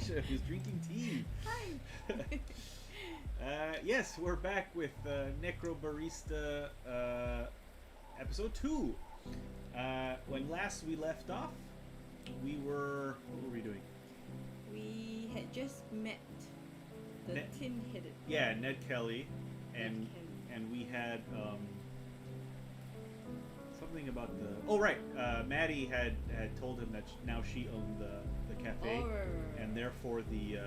Felicia, who's drinking tea. Hi. Yes, we're back with Necrobarista episode 2. When last we left off, what were we doing? We had just met the tin-headed. Yeah, Ned Kelly, and Ned Kelly. and we had something about the. Oh right, Maddy had told him that now she owned the cafe, right. and therefore the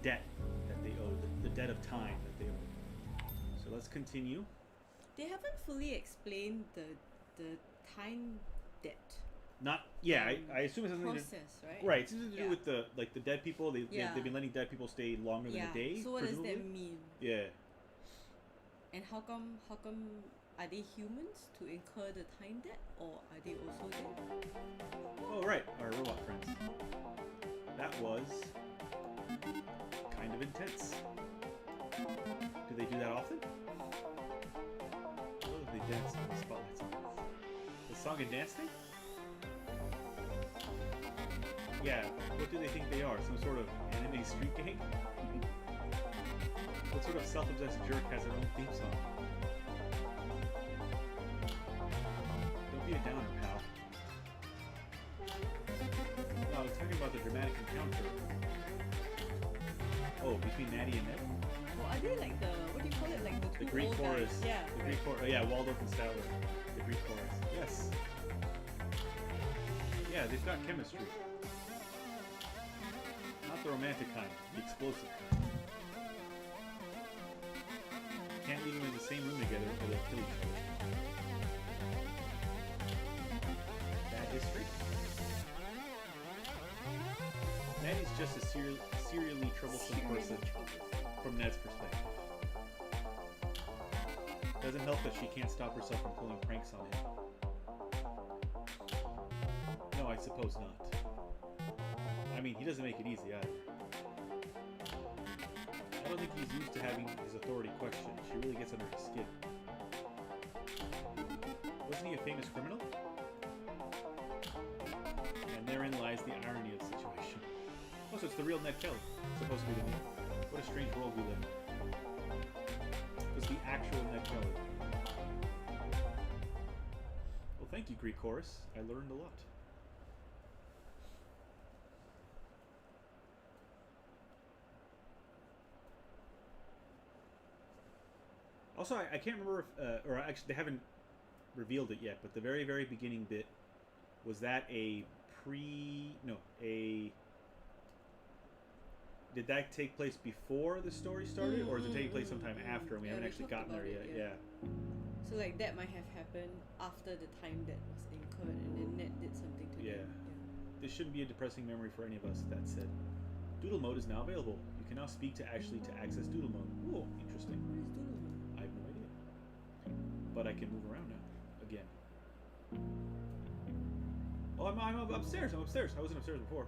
debt that they owed, the debt of time that they owed. So let's continue. They haven't fully explained the time debt. Not I assume it's something process, right? Right, it's something to do with the dead people. They've been letting dead people stay longer than a day. So what presumably? does that mean? Yeah. And how come are they humans to incur the time debt, or are they also dead? Oh right, our robot friends. That was kind of intense. Do they do that often? Oh, they dance on the spotlight song. The song and dance thing? Yeah, what do they think they are? Some sort of anime street gang? What sort of self-obsessed jerk has their own theme song? Don't be a downer, pal. No, I was talking about the dramatic encounter. Oh, between Maddy and Ned? Well, are they like what do you call it? Like the two Greek old chorus. guys? Yeah. The Greek chorus. Yeah, Waldorf and Statler. The Greek chorus. Yes. Yeah, they've got chemistry. Not the romantic kind, the explosive kind. Can't leave them in the same room together or they'll kill each other. Bad history. Maddy's just a serially troublesome person from Ned's perspective. Doesn't help that she can't stop herself from pulling pranks on him. No, I suppose not. I mean, he doesn't make it easy either. I don't think he's used to having his authority questioned. She really gets under his skin. Wasn't he a famous criminal? And therein lies the irony of the situation. Oh, so it's the real Ned Kelly. Supposed to be the new. What a strange world we live in. It was the actual Ned Kelly. Well, thank you, Greek chorus. I learned a lot. Also, I can't remember if, or actually they haven't revealed it yet, but the very, very beginning bit, was that did that take place before the story started, or is it taking place sometime after and we haven't actually gotten there yet? Yeah. So like that might have happened after the time that was incurred and then Ned did something to them. This shouldn't be a depressing memory for any of us, that said. Doodle mode is now available. You can now speak to Ashley to access doodle mode. Ooh, interesting. What is doodle mode? I have no idea. But I can move around now. Again. Oh, I'm upstairs. I'm upstairs. I wasn't upstairs before.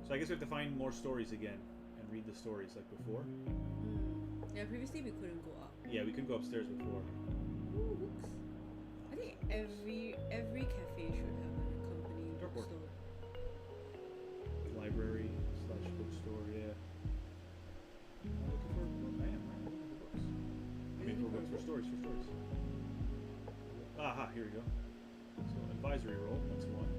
So I guess we have to find more stories again and read the stories like before. Yeah, previously we couldn't go up. Yeah, we couldn't go upstairs before. Ooh, books. I think every cafe should have an accompanying bookstore. Library / bookstore, yeah. I'm looking for books. I mean, for books, for stories. Aha, here we go. So, advisory roll, that's one.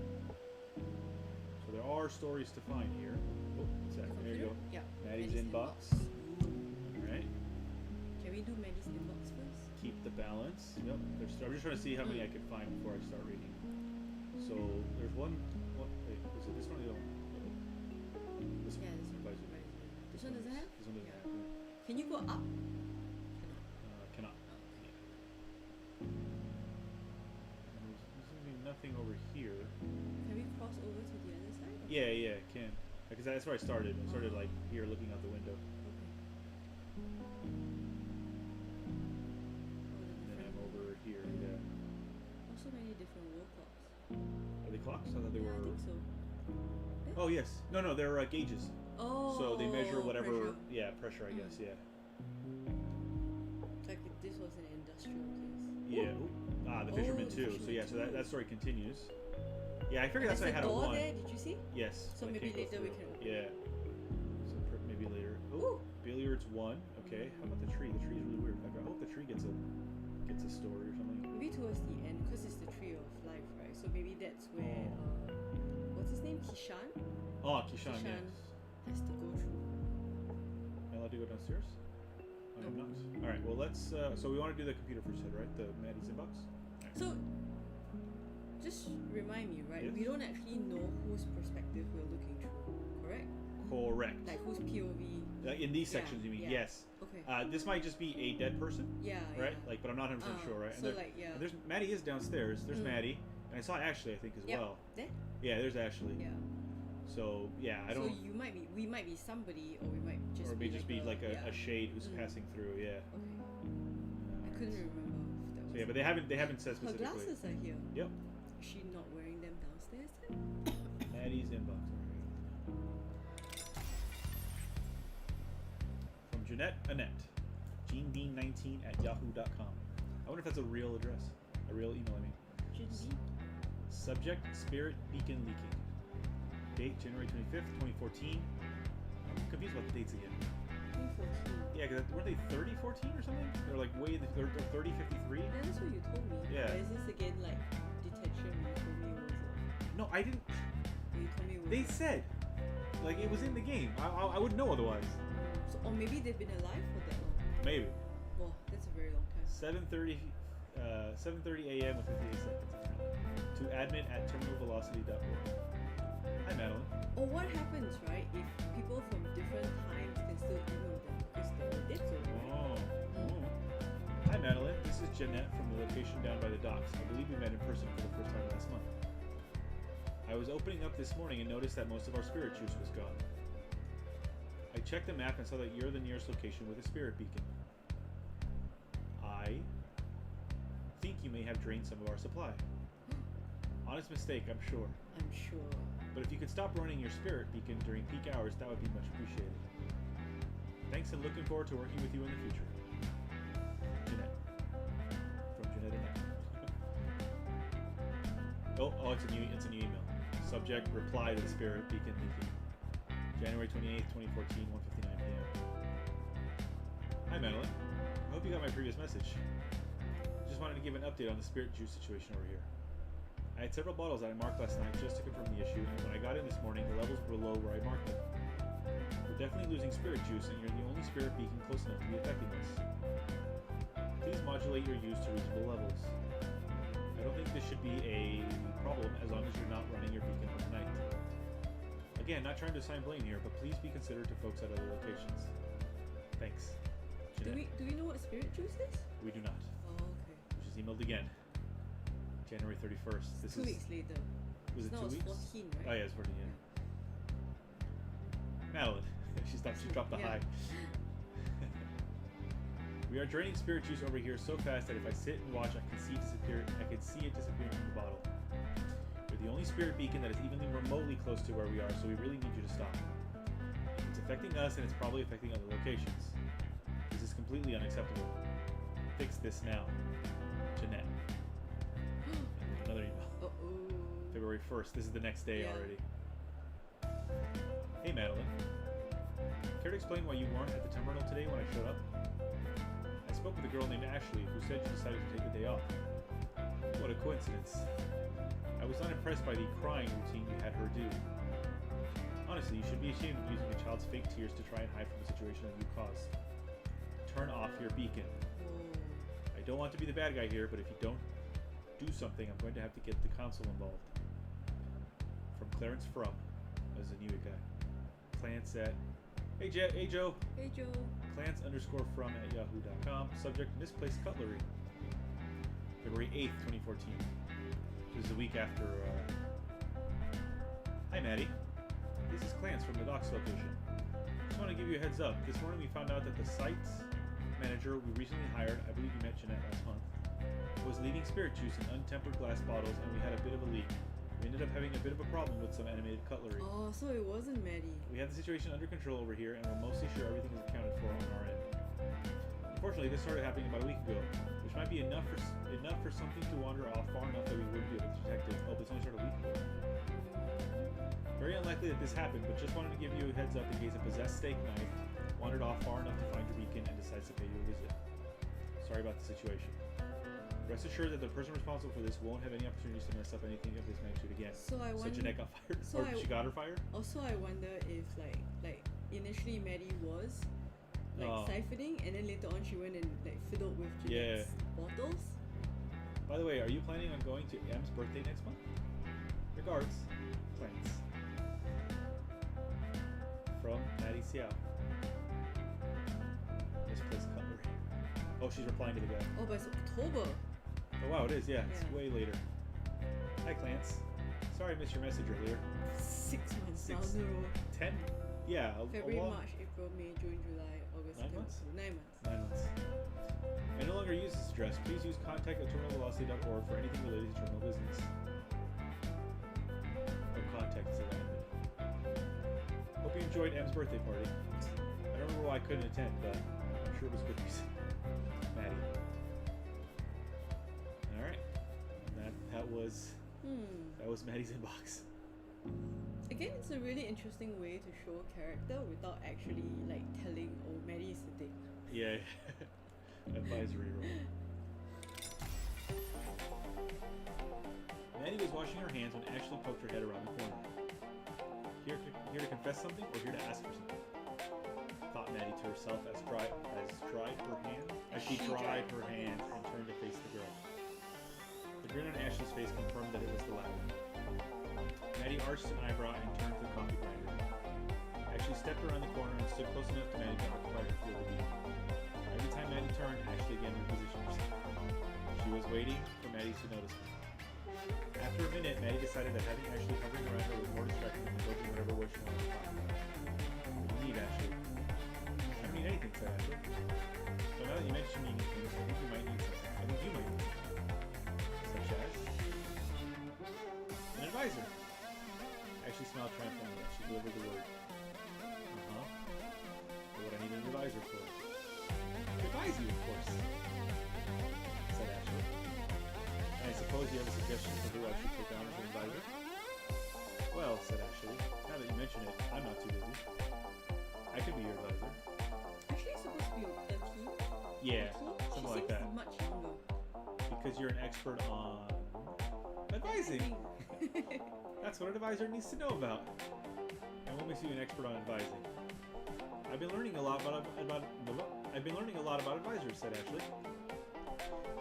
So there are stories to find here. Oh, what's that? There you go. Yeah. Maddy's inbox. Alright. Can we do Maddy's inbox first? Keep the balance. Yep. I'm just trying to see how many I can find before I start reading. So there's one. Wait, is it this one? No. This one. Yeah, this one. Advisory. This one doesn't have? This one doesn't have. Yeah. Can you go up? Cannot. Oh, And there's going to be nothing over here. Can we cross over to the other side? Yeah, I can. Because that's where I started. I started like here, looking out the window. Okay. And then I'm over here. Yeah. Also many different wall clocks. Are they clocks? I thought they were. I think so. Oh yes. No, they're gauges. Oh. So they measure whatever. Pressure. Yeah, pressure. I guess. Yeah. Like if this was an industrial place. Yeah. Ooh. Ah, the fisherman too. Fisherman So yeah. So that story continues. Yeah, I figured that's why I had a door 1. there, did you see? Yes. So but I maybe can't go later we through. can. Yeah. So maybe later. Ooh. Oh, billiards 1. Okay. How about the tree? The tree is really weird. I hope the tree gets a story or something. Maybe towards the end, because it's the tree of life, right? So maybe that's where what's his name? Kishan? Oh, Kishan, Kishan yes. has to go through. Am I allowed to go downstairs? I am not. All right. Well, let's. So we want to do the computer first, right? The Maddy's inbox. Right. So just remind me, right? Yes. We don't actually know whose perspective we're looking through, correct? Correct. Like whose POV? In these sections, you mean? yeah. Yes. Okay. This might just be a dead person, Yeah. right? Yeah. Like, but I'm not 100% sure, right? So like yeah. And there's Maddy is downstairs. There's Maddy, and I saw Ashley, I think, as well. There? Yeah, there's Ashley. Yeah. So yeah, I don't. So we might be somebody, or we might just or it may just be like a yeah. shade who's passing through. Yeah. Okay. I couldn't remember if that was. So yeah, but they haven't said Her specifically. glasses are here. Yep. Is she not wearing them downstairs then? Maddy's inbox. From Jeanette Annette, jeandean19@yahoo.com. I wonder if that's a real address, a real email. I mean. Subject: Spirit Beacon leaking. Date: January 25th, 2014. I'm confused about the dates again. 2014. Yeah, because weren't they 3014 or something? They're like they're 3053. Yeah, that's what you told me. Yeah. Or is this again like detection? You told me it was. No, I didn't. You told me it was. They said, like it was in the game. I wouldn't know otherwise. So, or maybe they've been alive for that long. Maybe. Well, that's a very long time. 7:30 a.m. with 58 seconds. To admin@terminalvelocity.org. Hi, Madeline. Or what happens, right, if people from different times can still email them because they were dead so long, right? Oh. Hi, Madeline. This is Jeanette from the location down by the docks. I believe we met in person for the first time last month. I was opening up this morning and noticed that most of our spirit juice was gone. I checked the map and saw that you're the nearest location with a spirit beacon. I think you may have drained some of our supply. Honest mistake, I'm sure. I'm sure. But if you could stop running your spirit beacon during peak hours, that would be much appreciated. Thanks, and looking forward to working with you in the future. Jeanette. From Jeanette Annette. It's a new email. Subject: reply to the spirit beacon leaking. January 28th, 2014, 1:59 p.m. Hi, Madeline. I hope you got my previous message. Just wanted to give an update on the spirit juice situation over here. I had several bottles that I marked last night just to confirm the issue, and when I got in this morning, the levels were low where I marked them. We're definitely losing spirit juice, and you're the only spirit beacon close enough to be affecting us. Please modulate your use to reasonable levels. I don't think this should be a problem as long as you're not running your beacon overnight. Again, not trying to assign blame here, but please be considerate to folks at other locations. Thanks. Jeanette. Do we know what spirit juice is? We do not. Oh, okay. Which is emailed again. January 31st. This 2 weeks later. Was it No, 2 it's weeks? 14, right? Oh yeah, it's 14. Yeah. Madeline, she dropped the Yeah. high. We are draining spirit juice over here so fast that if I sit and watch, I can see it disappearing from the bottle. You're the only spirit beacon that is even remotely close to where we are, so we really need you to stop. It's affecting us, and it's probably affecting other locations. This is completely unacceptable. Fix this now. Jeanette. And another email. Uh-oh. February 1st. This is the next day Yeah. already. Hey, Madeline. Care to explain why you weren't at the terminal today when I showed up? I spoke with a girl named Ashley who said she decided to take the day off. What a coincidence. I was not impressed by the crying routine you had her do. Honestly, you should be ashamed of using a child's fake tears to try and hide from a situation that you caused. Turn off your beacon. Whoa. I don't want to be the bad guy here, but if you don't do something, I'm going to have to get the council involved. From Clarence From, as a new guy. Clance at Hey Joe. Hey, Joe. Clance_from@yahoo.com. Subject: misplaced cutlery. February 8th, 2014. Which is the week after. Hi Maddy. This is Clance from the docks location. Just want to give you a heads up. This morning we found out that the site's manager we recently hired, I believe you met Jeanette last month, was leaving spirit juice in untempered glass bottles, and we had a bit of a leak. We ended up having a bit of a problem with some animated cutlery. Oh, so it wasn't Maddy. We have the situation under control over here, and we're mostly sure everything is accounted for on our end. Unfortunately, this started happening about a week ago, which might be enough for something to wander off far enough that we wouldn't be able to detect it. Oh, this only started a week ago. Very unlikely that this happened, but just wanted to give you a heads up in case a possessed steak knife wandered off far enough to find your beacon and decides to pay you a visit. Sorry about the situation. Rest assured that the person responsible for this won't have any opportunities to mess up anything of this magnitude again. So I So wonder. Jeanette got fired? So Or she got her fired? Also, I wonder if like initially Maddy was siphoning, and then later on she went and like fiddled with Jeanette's bottles. By the way, are you planning on going to M's birthday next month? Regards, Plants. From Maddy Xiao. Misplaced cutlery. Oh, she's replying to the guy. Oh, but it's October. Oh wow, it is, yeah. It's Yeah. way later. Hi, Clance. Sorry I missed your message earlier. 6 months down 6. the road. 10? Yeah, a February, long- March, April, May, June, July, August, 9 September, months? October. 9 months. 9 months. I no longer use this address. Please use contact@terminalvelocity.org for anything related to terminal business. No contact to that. Hope you enjoyed M's birthday party. I don't remember why I couldn't attend, but I'm sure it was good reason. Maddy. Alright. That was Maddy's inbox. Again, it's a really interesting way to show character without actually like telling, oh, Maddy is the dick. Yeah. Advisory role. Maddy was washing her hands when Ashley poked her head around the corner. Here to confess something, or here to ask for something? Thought Maddy to herself as she dried her hands and turned to face the girl. The grin on Ashley's face confirmed that it was the latter. Maddy arched an eyebrow and turned to the coffee grinder. Ashley stepped around the corner and stood close enough to Maddy to occupy her field of view. Every time Maddy turned, Ashley again repositioned herself. She was waiting for Maddy to notice her. After a minute, Maddy decided that having Ashley hovering around her was more distracting than indulging whatever wish she wanted to talk about. What do you need, Ashley? I don't need anything, said Ashley. So now that you mentioned you need things, I think you might need something. I think you might need something. Such as? An advisor. Ashley smiled triumphantly as she delivered the word. Uh-huh. What would I need an advisor for? To advise you, of course, said Ashley. And I suppose you have a suggestion for who I should take on as an advisor? Well, said Ashley, now that you mention it, I'm not too busy. I could be your advisor. Actually, it's supposed to be a key. Yeah, She something like seems that. much younger. Because you're an expert on advising. That's what an advisor needs to know about. And what makes you an expert on advising? I've been learning a lot about advisors, said Ashley.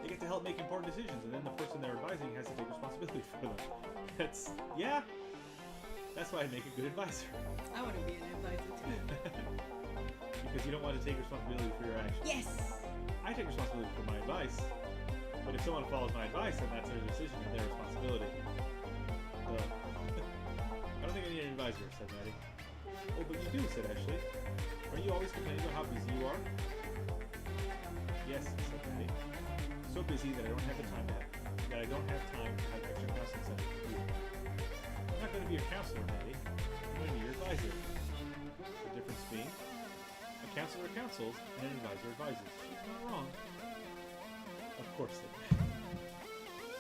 They get to help make important decisions, and then the person they're advising has to take responsibility for them. That's why I make a good advisor. I want to be an advisor too. Because you don't want to take responsibility for your actions. Yes! I take responsibility for my advice. But if someone follows my advice, then that's their decision and their responsibility. I don't think I need an advisor, said Maddy. Oh, but you do, said Ashley. Are you always complaining about how busy you are? Yes, said Maddy. So busy that I don't have time to have extra counseling sessions with you. I'm not going to be your counselor, Maddy. I'm going to be your advisor. The difference being, a counselor counsels and an advisor advises. She's not wrong. Of course they do.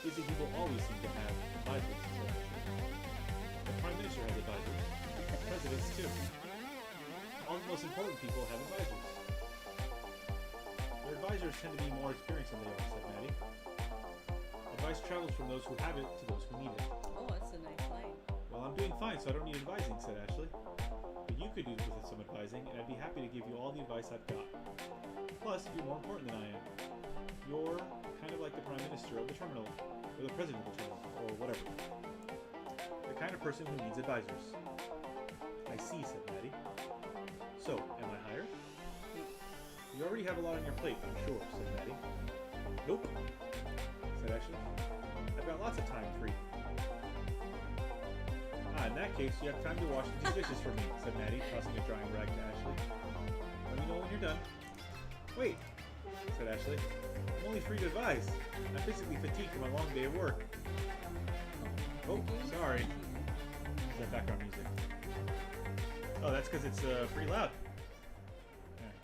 Busy people always seem to have advisors, said Ashley. The Prime Minister has advisors. Presidents too. All the most important people have advisors. Their advisors tend to be more experienced than they are, said Maddy. Advice travels from those who have it to those who need it. Oh, that's a nice line. Well, I'm doing fine, so I don't need advising, said Ashley. But you could do with some advising, and I'd be happy to give you all the advice I've got. Plus, you're more important than I am. You're kind of like the Prime Minister of the Terminal, or the President of the Terminal, or whatever. The kind of person who needs advisors. I see, said Maddy. So, am I hired? You already have a lot on your plate, I'm sure, said Maddy. Nope, said Ashley. I've got lots of time free. In that case, you have time to wash the dishes for me, said Maddy, tossing a drying rag to Ashley. Let me know when you're done. Wait, said Ashley. I'm only free to advise. I'm physically fatigued from a long day of work. Oh, sorry. Is that background music? Oh, that's because it's pretty loud. Alright,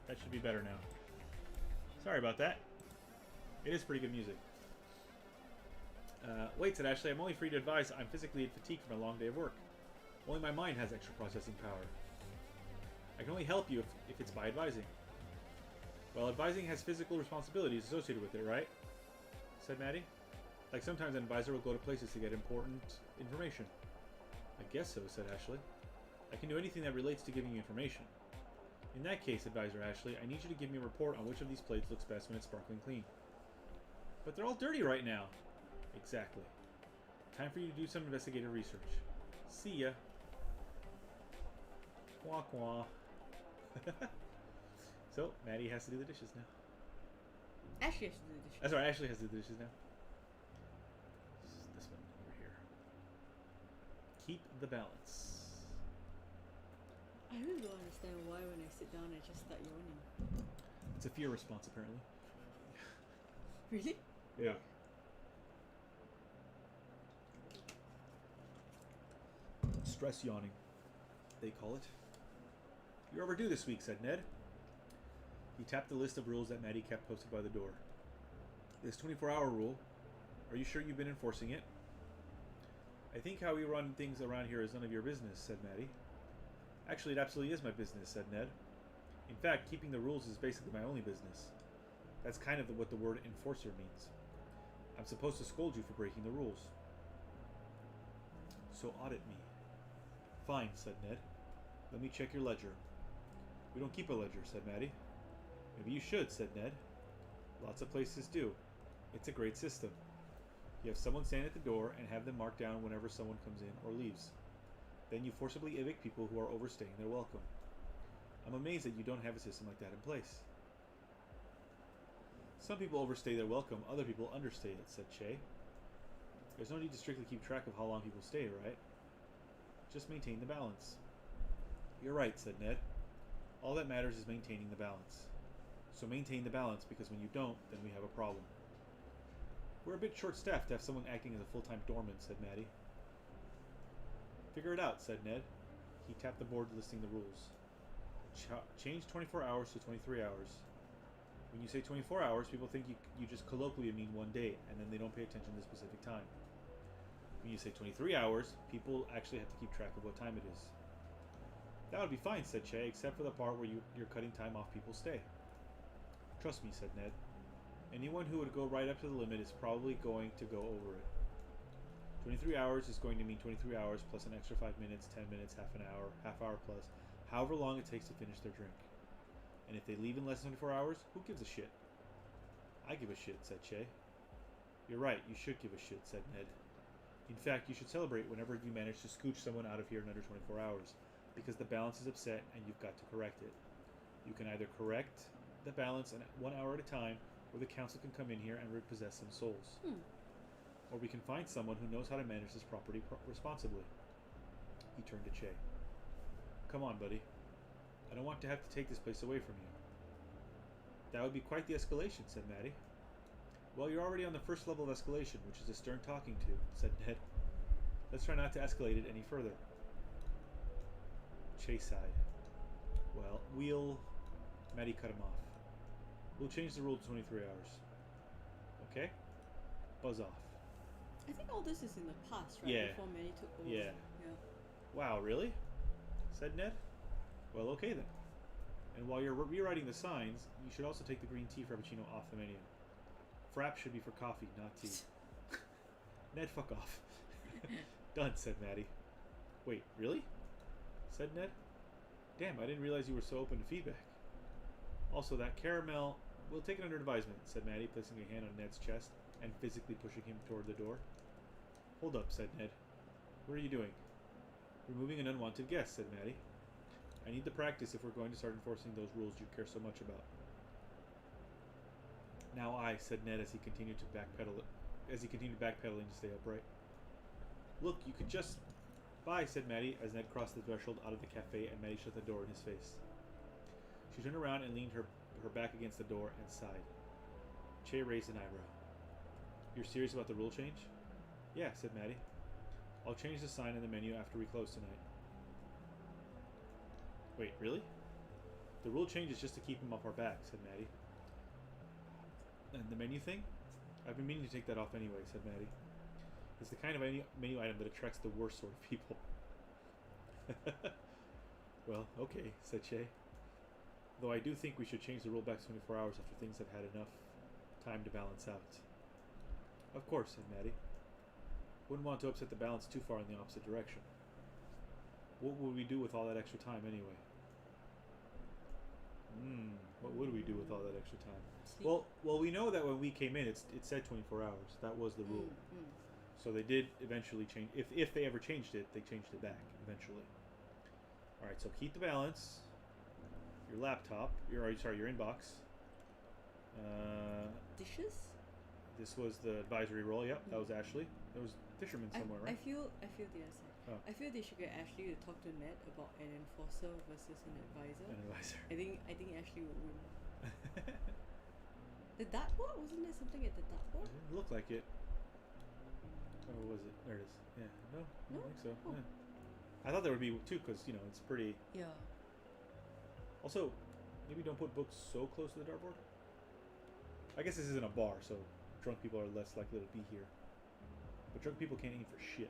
that should be better now. Sorry about that. It is pretty good music. Wait, said Ashley. I'm only free to advise. I'm physically fatigued from a long day of work. Only my mind has extra processing power. I can only help you if it's by advising. Well, advising has physical responsibilities associated with it, right? Said Maddy. Like sometimes an advisor will go to places to get important information. I guess so, said Ashley. I can do anything that relates to giving you information. In that case, Advisor Ashley, I need you to give me a report on which of these plates looks best when it's sparkling clean. But they're all dirty right now. Exactly. Time for you to do some investigative research. See ya. Quah quah. So, Maddy has to do the dishes now. Ashley has to do the dishes. That's right, Ashley has to do the dishes now. This one over here. Keep the balance. I really don't understand why when I sit down I just start yawning. It's a fear response, apparently. Really? Yeah. Stress yawning, they call it. You're overdue this week, said Ned. He tapped the list of rules that Maddy kept posted by the door. This 24-hour rule, are you sure you've been enforcing it? I think how we run things around here is none of your business, said Maddy. Actually, it absolutely is my business, said Ned. In fact, keeping the rules is basically my only business. That's kind of what the word enforcer means. I'm supposed to scold you for breaking the rules. So audit me. Fine, said Ned. Let me check your ledger. We don't keep a ledger, said Maddy. Maybe you should, said Ned. Lots of places do. It's a great system. You have someone stand at the door and have them mark down whenever someone comes in or leaves. Then you forcibly evict people who are overstaying their welcome. I'm amazed that you don't have a system like that in place. Some people overstay their welcome, other people understay it, said Chay. There's no need to strictly keep track of how long people stay, right? Just maintain the balance. You're right, said Ned. All that matters is maintaining the balance. So maintain the balance, because when you don't, then we have a problem. We're a bit short-staffed to have someone acting as a full-time doorman, said Maddy. Figure it out, said Ned. He tapped the board listing the rules. Change 24 hours to 23 hours. When you say 24 hours, people think you just colloquially mean one day, and then they don't pay attention to the specific time. When you say 23 hours, people actually have to keep track of what time it is. That would be fine, said Chay, except for the part where you're cutting time off people's stay. Trust me, said Ned. Anyone who would go right up to the limit is probably going to go over it. 23 hours is going to mean 23 hours plus an extra 5 minutes, 10 minutes, half hour plus, however long it takes to finish their drink. And if they leave in less than 24 hours, who gives a shit? I give a shit, said Chay. You're right, you should give a shit, said Ned. In fact, you should celebrate whenever you manage to scooch someone out of here in under 24 hours, because the balance is upset and you've got to correct it. You can either correct the balance 1 hour at a time, or the council can come in here and repossess some souls. Or we can find someone who knows how to manage this property responsibly. He turned to Chay. Come on, buddy. I don't want to have to take this place away from you. That would be quite the escalation, said Maddy. Well, you're already on the first level of escalation, which is a stern talking to, said Ned. Let's try not to escalate it any further. Chay sighed. Well, Maddy cut him off. We'll change the rule to 23 hours. Okay? Buzz off. I think all this is in the past, right? Yeah. Before Maddy took over. Yeah. Wow, really? Said Ned. Well, okay then. And while you're rewriting the signs, you should also take the green tea frappuccino off the menu. Frap should be for coffee, not tea. Ned, fuck off. Done, said Maddy. Wait, really? Said Ned. Damn, I didn't realize you were so open to feedback. Also, that caramel... We'll take it under advisement, said Maddy, placing a hand on Ned's chest and physically pushing him toward the door. Hold up, said Ned. What are you doing? Removing an unwanted guest, said Maddy. I need the practice if we're going to start enforcing those rules you care so much about. Now said Ned as he continued backpedaling to stay upright. Look, you could just... Bye, said Maddy as Ned crossed the threshold out of the cafe and Maddy shut the door in his face. She turned around and leaned her back against the door and sighed. Chay raised an eyebrow. You're serious about the rule change? Yeah, said Maddy. I'll change the sign in the menu after we close tonight. Wait, really? The rule change is just to keep him off our back, said Maddy. And the menu thing? I've been meaning to take that off anyway, said Maddy. It's the kind of menu item that attracts the worst sort of people. Well, okay, said Chay. Though I do think we should change the rule back to 24 hours after things have had enough time to balance out. Of course, said Maddy. Wouldn't want to upset the balance too far in the opposite direction. What would we do with all that extra time anyway? What would we do with all that extra time? Sleep. Well, we know that when we came in, it said 24 hours. That was the rule. So they did eventually change. If they ever changed it, they changed it back eventually. All right. So keep the balance. Your laptop. Your inbox. Dishes. This was the advisory role. Yep, that was Ashley. There was fisherman somewhere, right? I feel the other side. Oh. I feel they should get Ashley to talk to Ned about an enforcer versus an advisor. An advisor. I think Ashley would win. The dartboard? Wasn't there something at the dartboard? It looked like it. Oh, was it? There it is. Yeah. No, I don't think so. Oh. Yeah. I thought there would be too, because it's pretty. Yeah. Also, maybe don't put books so close to the dartboard. I guess this isn't a bar, so drunk people are less likely to be here. But drunk people can't eat for shit.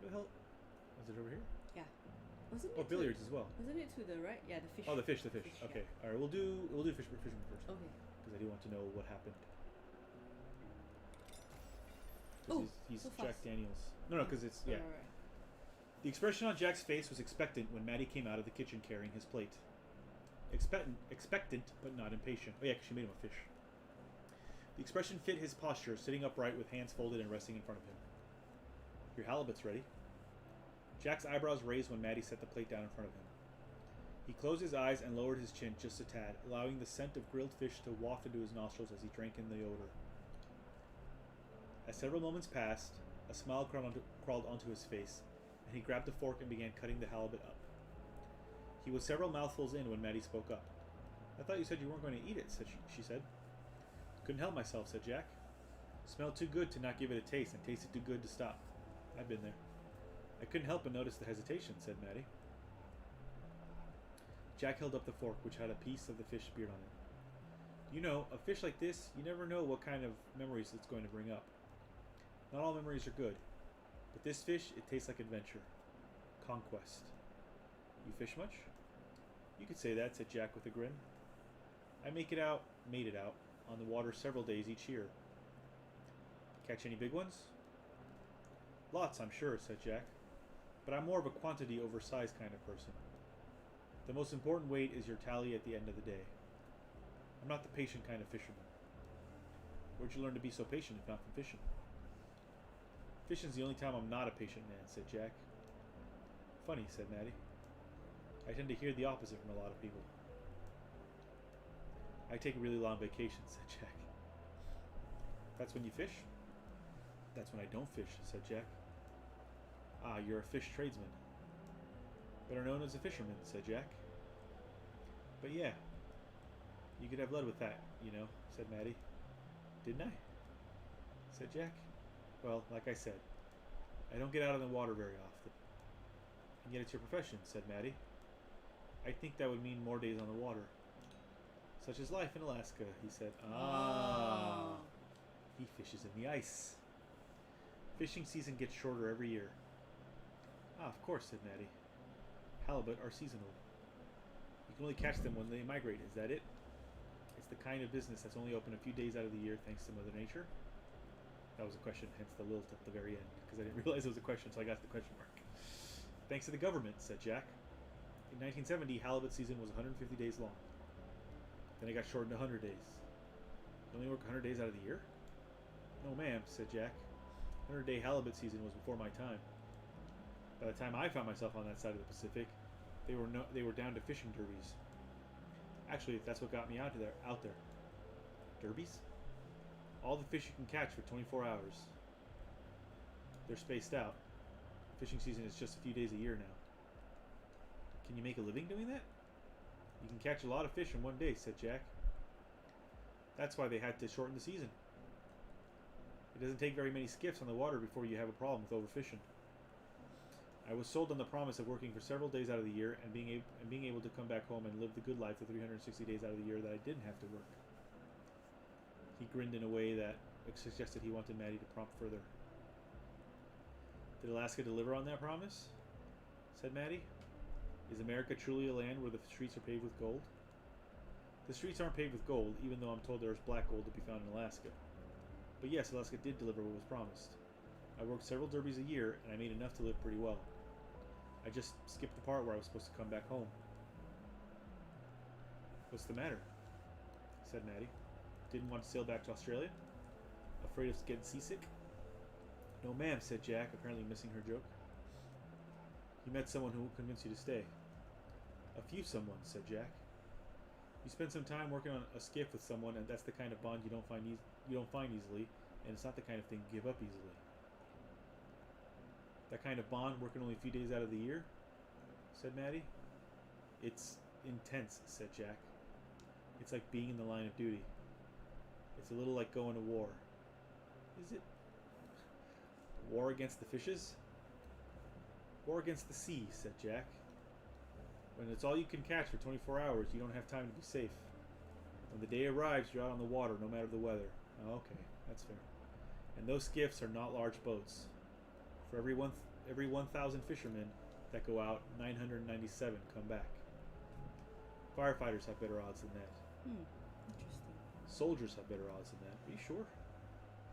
What the hell? Was it over here? Yeah. Wasn't it? Billiards as well. Wasn't it to the right? Yeah, the fish. Oh, the fish. Okay. Yeah. All right. We'll do fisherman first. Okay. Because I do want to know what happened. Oh, he's so Jack fast. Daniels. No, because it's yeah. Right. The expression on Jack's face was expectant when Maddy came out of the kitchen carrying his plate. Expectant, but not impatient. Oh yeah, 'cause she made him a fish. The expression fit his posture, sitting upright with hands folded and resting in front of him. Your halibut's ready. Jack's eyebrows raised when Maddy set the plate down in front of him. He closed his eyes and lowered his chin just a tad, allowing the scent of grilled fish to waft into his nostrils as he drank in the odor. As several moments passed, a smile crawled onto his face, and he grabbed a fork and began cutting the halibut up. He was several mouthfuls in when Maddy spoke up. I thought you said you weren't going to eat it, she said. Couldn't help myself, said Jack. Smelled too good to not give it a taste, and tasted too good to stop. I've been there. I couldn't help but notice the hesitation, said Maddy. Jack held up the fork, which had a piece of the fish speared on it. You know, a fish like this, you never know what kind of memories it's going to bring up. Not all memories are good, but this fish, it tastes like adventure. Conquest. You fish much? You could say that, said Jack with a grin. I made it out, on the water several days each year. Catch any big ones? Lots, I'm sure, said Jack. But I'm more of a quantity over size kind of person. The most important weight is your tally at the end of the day. I'm not the patient kind of fisherman. Where'd you learn to be so patient if not from fishing? Fishing's the only time I'm not a patient man, said Jack. Funny, said Maddy. I tend to hear the opposite from a lot of people. I take really long vacations, said Jack. That's when you fish? That's when I don't fish, said Jack. Ah, you're a fish tradesman. Better known as a fisherman, said Jack. But yeah, you could have led with that, said Maddy. Didn't I? Said Jack. Well, like I said, I don't get out on the water very often. And yet it's your profession, said Maddy. I think that would mean more days on the water. Such is life in Alaska, he said. Ah. He fishes in the ice. Fishing season gets shorter every year. Ah, of course, said Maddy. Halibut are seasonal. You can only catch them when they migrate, is that it? It's the kind of business that's only open a few days out of the year thanks to Mother Nature? That was a question, hence the lilt at the very end, because I didn't realize it was a question, so I got the question mark. Thanks to the government, said Jack. In 1970, halibut season was 150 days long. Then it got shortened to 100 days. You only work 100 days out of the year? No, ma'am, said Jack. 100-day halibut season was before my time. By the time I found myself on that side of the Pacific, they were down to fishing derbies. Actually, that's what got me out there. Derbies? All the fish you can catch for 24 hours. They're spaced out. Fishing season is just a few days a year now. Can you make a living doing that? You can catch a lot of fish in one day, said Jack. That's why they had to shorten the season. It doesn't take very many skiffs on the water before you have a problem with overfishing. I was sold on the promise of working for several days out of the year and being able to come back home and live the good life the 360 days out of the year that I didn't have to work. He grinned in a way that suggested he wanted Maddy to prompt further. Did Alaska deliver on that promise? Said Maddy. Is America truly a land where the streets are paved with gold? The streets aren't paved with gold, even though I'm told there's black gold to be found in Alaska. But yes, Alaska did deliver what was promised. I worked several derbies a year, and I made enough to live pretty well. I just skipped the part where I was supposed to come back home. What's the matter? Said Maddy. Didn't want to sail back to Australia? Afraid of getting seasick? No ma'am, said Jack, apparently missing her joke. You met someone who will convince you to stay. A few someone, said Jack. You spend some time working on a skiff with someone, and that's the kind of bond you don't find easily, and it's not the kind of thing you give up easily. That kind of bond, working only a few days out of the year? Said Maddy. It's intense, said Jack. It's like being in the line of duty. It's a little like going to war. Is it? War against the fishes? War against the sea, said Jack. When it's all you can catch for 24 hours, you don't have time to be safe. When the day arrives, you're out on the water, no matter the weather. Oh, okay, that's fair. And those skiffs are not large boats. For every 1,000 fishermen that go out, 997 come back. Firefighters have better odds than that. Interesting. Soldiers have better odds than that. Are you sure?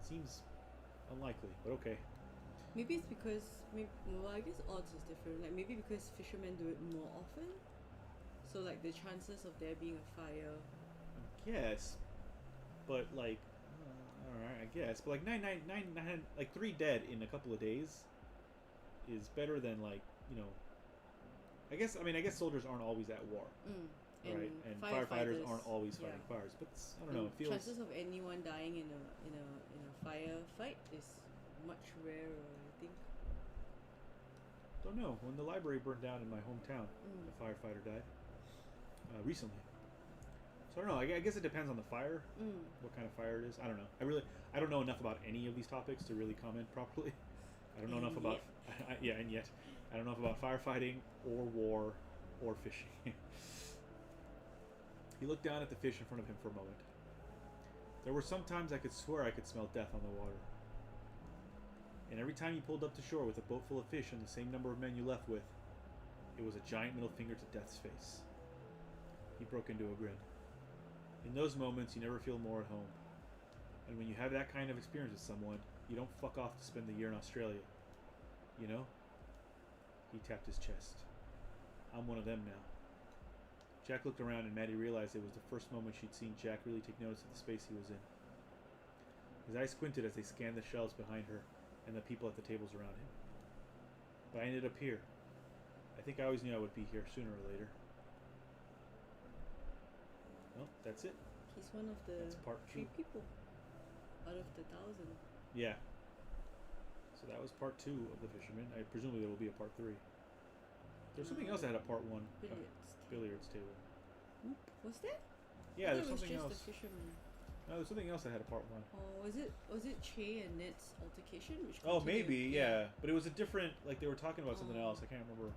Seems unlikely, but okay. Maybe it's because, well, I guess odds is different. Like maybe because fishermen do it more often, so like the chances of there being a fire. I guess, but like, all right, I guess, but like nine, like 3 dead in a couple of days, is better than like I guess soldiers aren't always at war, right? And firefighters aren't always fighting fires. But I don't know. It feels chances of anyone dying in a firefight is much rarer, I think. Don't know. When the library burned down in my hometown, a firefighter died recently. So I don't know. I guess it depends on the fire, what kind of fire it is. I don't know. I don't know enough about any of these topics to really comment properly. I don't know enough about I don't know enough about firefighting or war or fishing. He looked down at the fish in front of him for a moment. There were some times I could swear I could smell death on the water. And every time you pulled up to shore with a boat full of fish and the same number of men you left with, it was a giant middle finger to death's face. He broke into a grin. In those moments, you never feel more at home. And when you have that kind of experience with someone, you don't fuck off to spend the year in Australia. You know? He tapped his chest. I'm one of them now. Jack looked around and Maddy realized it was the first moment she'd seen Jack really take notice of the space he was in. His eyes squinted as they scanned the shelves behind her and the people at the tables around him. But I ended up here. I think I always knew I would be here sooner or later. Well, that's it. He's one of the That's part 2. 3 people out of the 1,000. Yeah. So that was part 2 of The Fisherman. Presumably there will be a part 3. There's something else that had a part 1. Billiards table. Was there? Yeah, there's something else. else. The fisherman. No, there's something else that had a part 1. Oh, was it Chay and Ned's altercation? Which Oh, continued? maybe, yeah. But it was a different, like they were talking about something else. I can't remember.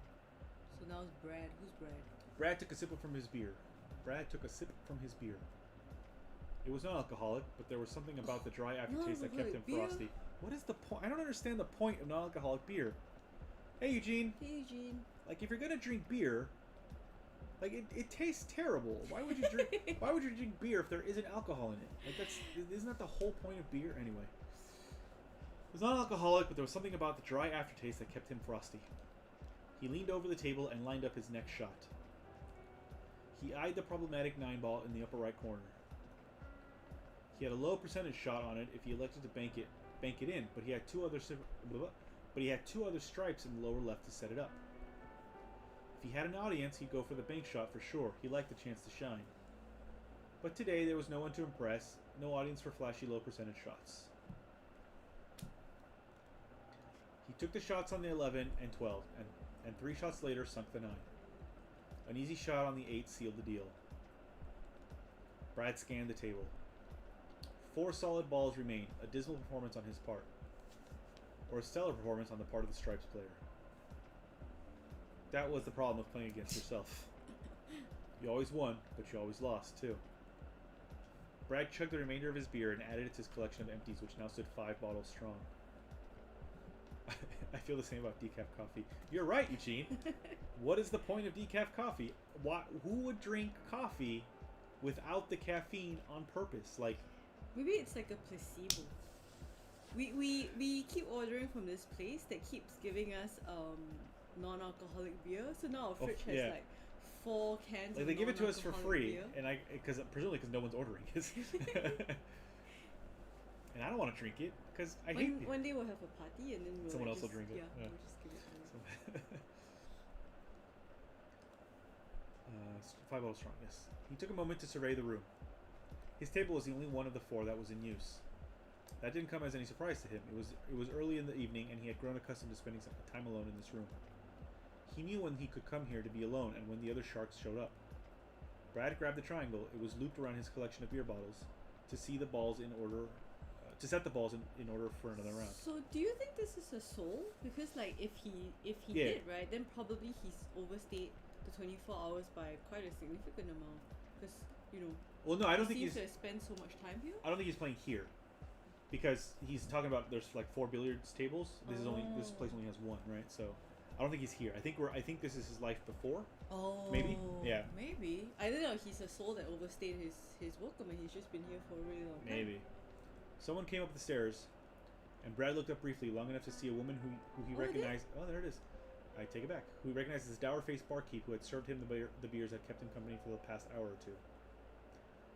So now it's Brad. Who's Brad? Brad took a sip from his beer. It was non-alcoholic, but there was something about the dry aftertaste that kept him frosty. What is the point? I don't understand the point of non-alcoholic beer. Hey, Eugene. Hey, Eugene. Like, if you're gonna drink beer, like it tastes terrible. Why would you drink? Why would you drink beer if there isn't alcohol in it? Like isn't that the whole point of beer anyway? It was non-alcoholic, but there was something about the dry aftertaste that kept him frosty. He leaned over the table and lined up his next shot. He eyed the problematic 9-ball in the upper right corner. He had a low percentage shot on it if he elected to bank it in, but he had two other stripes in the lower left to set it up. If he had an audience, he'd go for the bank shot for sure. He liked the chance to shine. But today there was no one to impress, no audience for flashy low percentage shots. He took the shots on the 11 and 12, and 3 shots later sunk the 9. An easy shot on the 8 sealed the deal. Brad scanned the table. 4 solid balls remained, a dismal performance on his part. Or a stellar performance on the part of the Stripes player. That was the problem of playing against yourself. You always won, but you always lost, too. Brad chugged the remainder of his beer and added it to his collection of empties, which now stood 5 bottles strong. I feel the same about decaf coffee. You're right, Eugene. What is the point of decaf coffee? Who would drink coffee without the caffeine on purpose? Like, maybe it's like a placebo. We keep ordering from this place that keeps giving us non-alcoholic beer. So now our fridge has like 4 cans. Like they give it to us for free, beer. and presumably because no one's ordering it. And I don't want to drink it because I hate it. One day we'll have a party and then someone else will drink it. Yeah, we'll just give it to them. 5 bottles strong, yes. He took a moment to survey the room. His table was the only one of the 4 that was in use. That didn't come as any surprise to him. It was early in the evening, and he had grown accustomed to spending some time alone in this room. He knew when he could come here to be alone and when the other sharks showed up. Brad grabbed the triangle. It was looped around his collection of beer bottles to see the balls in order. To set the balls in order for another round. So, do you think this is a soul? Because, like, if he did, right, then probably he's overstayed the 24 hours by quite a significant amount. Because, you know, well, no, I don't think he seems to have spent so much time here. I don't think he's playing here, because he's talking about there's like 4 billiards tables. This place only has 1, right? So, I don't think he's here. I think this is his life before. Oh, maybe. Yeah, maybe. I don't know. He's a soul that overstayed his work. I mean, he's just been here for a really long time. Maybe. Someone came up the stairs, and Brad looked up briefly, long enough to see a woman who he recognized. Oh, there it is. I take it back. Who he recognized as dour-faced barkeep who had served him the beers that kept him company for the past hour or 2.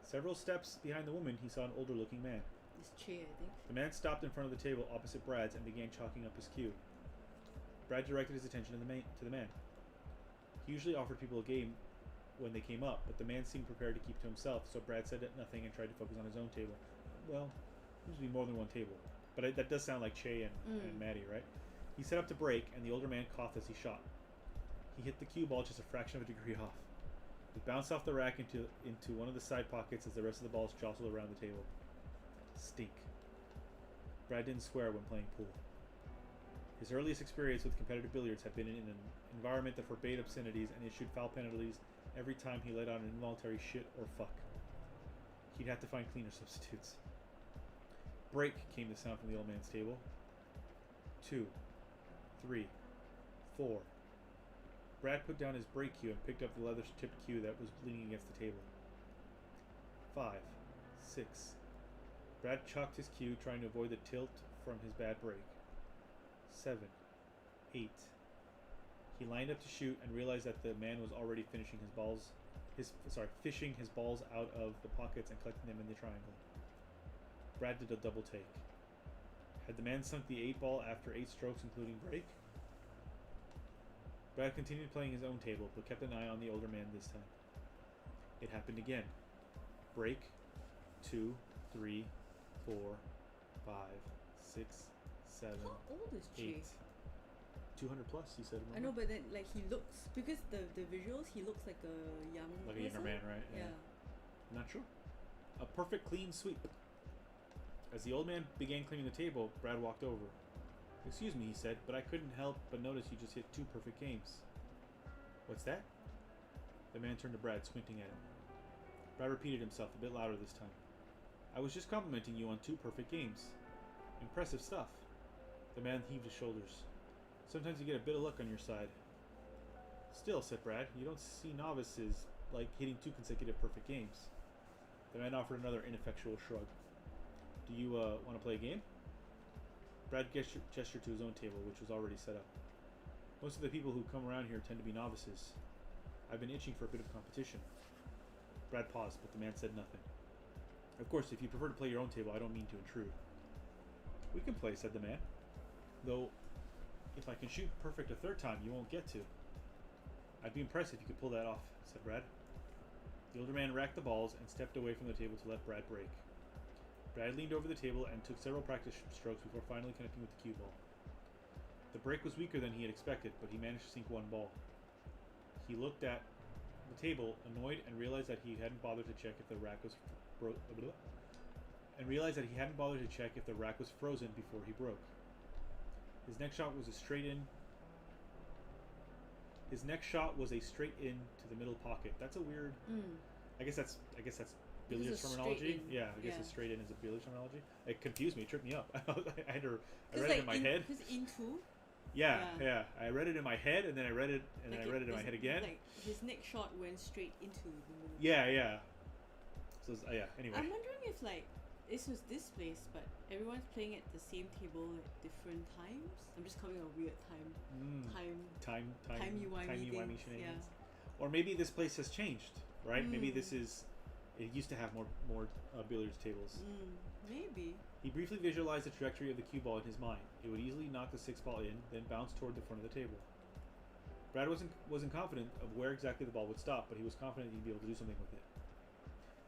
Several steps behind the woman, he saw an older-looking man. It's Chay, I think. The man stopped in front of the table opposite Brad's and began chalking up his cue. Brad directed his attention to the man. He usually offered people a game when they came up, but the man seemed prepared to keep to himself, so Brad said nothing and tried to focus on his own table. Well, usually more than one table, but that does sound like Chay and Maddy, right? He set up to break, and the older man coughed as he shot. He hit the cue ball just a fraction of a degree off. It bounced off the rack into one of the side pockets as the rest of the balls jostled around the table. Stink. Brad didn't swear when playing pool. His earliest experience with competitive billiards had been in an environment that forbade obscenities and issued foul penalties every time he let out an involuntary shit or fuck. He'd have to find cleaner substitutes. Break, came the sound from the old man's table. 2, 3, 4. Brad put down his break cue and picked up the leather-tipped cue that was leaning against the table. 5, 6. Brad chalked his cue, trying to avoid the tilt from his bad break. 7, 8. He lined up to shoot and realized that the man was already fishing his balls out of the pockets and collecting them in the triangle. Brad did a double take. Had the man sunk the 8 ball after 8 strokes, including break? Brad continued playing his own table, but kept an eye on the older man this time. It happened again. Break. 2, 3, 4, 5, 6, 7, How old is Chay? 8. 200 plus, he said. I know, but then like he looks, because the visuals, he looks like a young a younger man, right? Yeah. Not sure. A perfect clean sweep. As the old man began cleaning the table, Brad walked over. "Excuse me," he said, "but I couldn't help but notice you just hit 2 perfect games." "What's that?" The man turned to Brad, squinting at him. Brad repeated himself a bit louder this time. "I was just complimenting you on 2 perfect games. Impressive stuff." The man heaved his shoulders. "Sometimes you get a bit of luck on your side." "Still," said Brad, "you don't see novices like hitting 2 consecutive perfect games." The man offered another ineffectual shrug. "Do you want to play a game?" Brad gestured to his own table, which was already set up. "Most of the people who come around here tend to be novices. I've been itching for a bit of competition." Brad paused, but the man said nothing. "Of course, if you prefer to play your own table, I don't mean to intrude." "We can play," said the man. "Though, if I can shoot perfect a 3rd time, you won't get to." "I'd be impressed if you could pull that off," said Brad. The older man racked the balls and stepped away from the table to let Brad break. Brad leaned over the table and took several practice strokes before finally connecting with the cue ball. The break was weaker than he had expected, but he managed to sink 1 ball. He looked at the table, annoyed, and realized that he hadn't bothered to check if the rack was frozen before he broke. His next shot was a straight in. His next shot was a straight in to the middle pocket. That's a weird. I guess that's billiards terminology. Yeah, I guess a straight in is a billiards terminology. It confused me. It tripped me up. I read it in my head. Because into. Yeah. I read it in my head, and then I read it, and then I read it in my head again. Like his next shot went straight into the middle. Yeah. So anyway. I'm wondering if like this was this place, but everyone's playing at the same table at different times. I'm just coming a weird timey-wimey shenanigans. Yeah. Or maybe this place has changed, right? Maybe this is. It used to have more billiards tables. Maybe. He briefly visualized the trajectory of the cue ball in his mind. It would easily knock the 6 ball in, then bounce toward the front of the table. Brad wasn't confident of where exactly the ball would stop, but he was confident he'd be able to do something with it.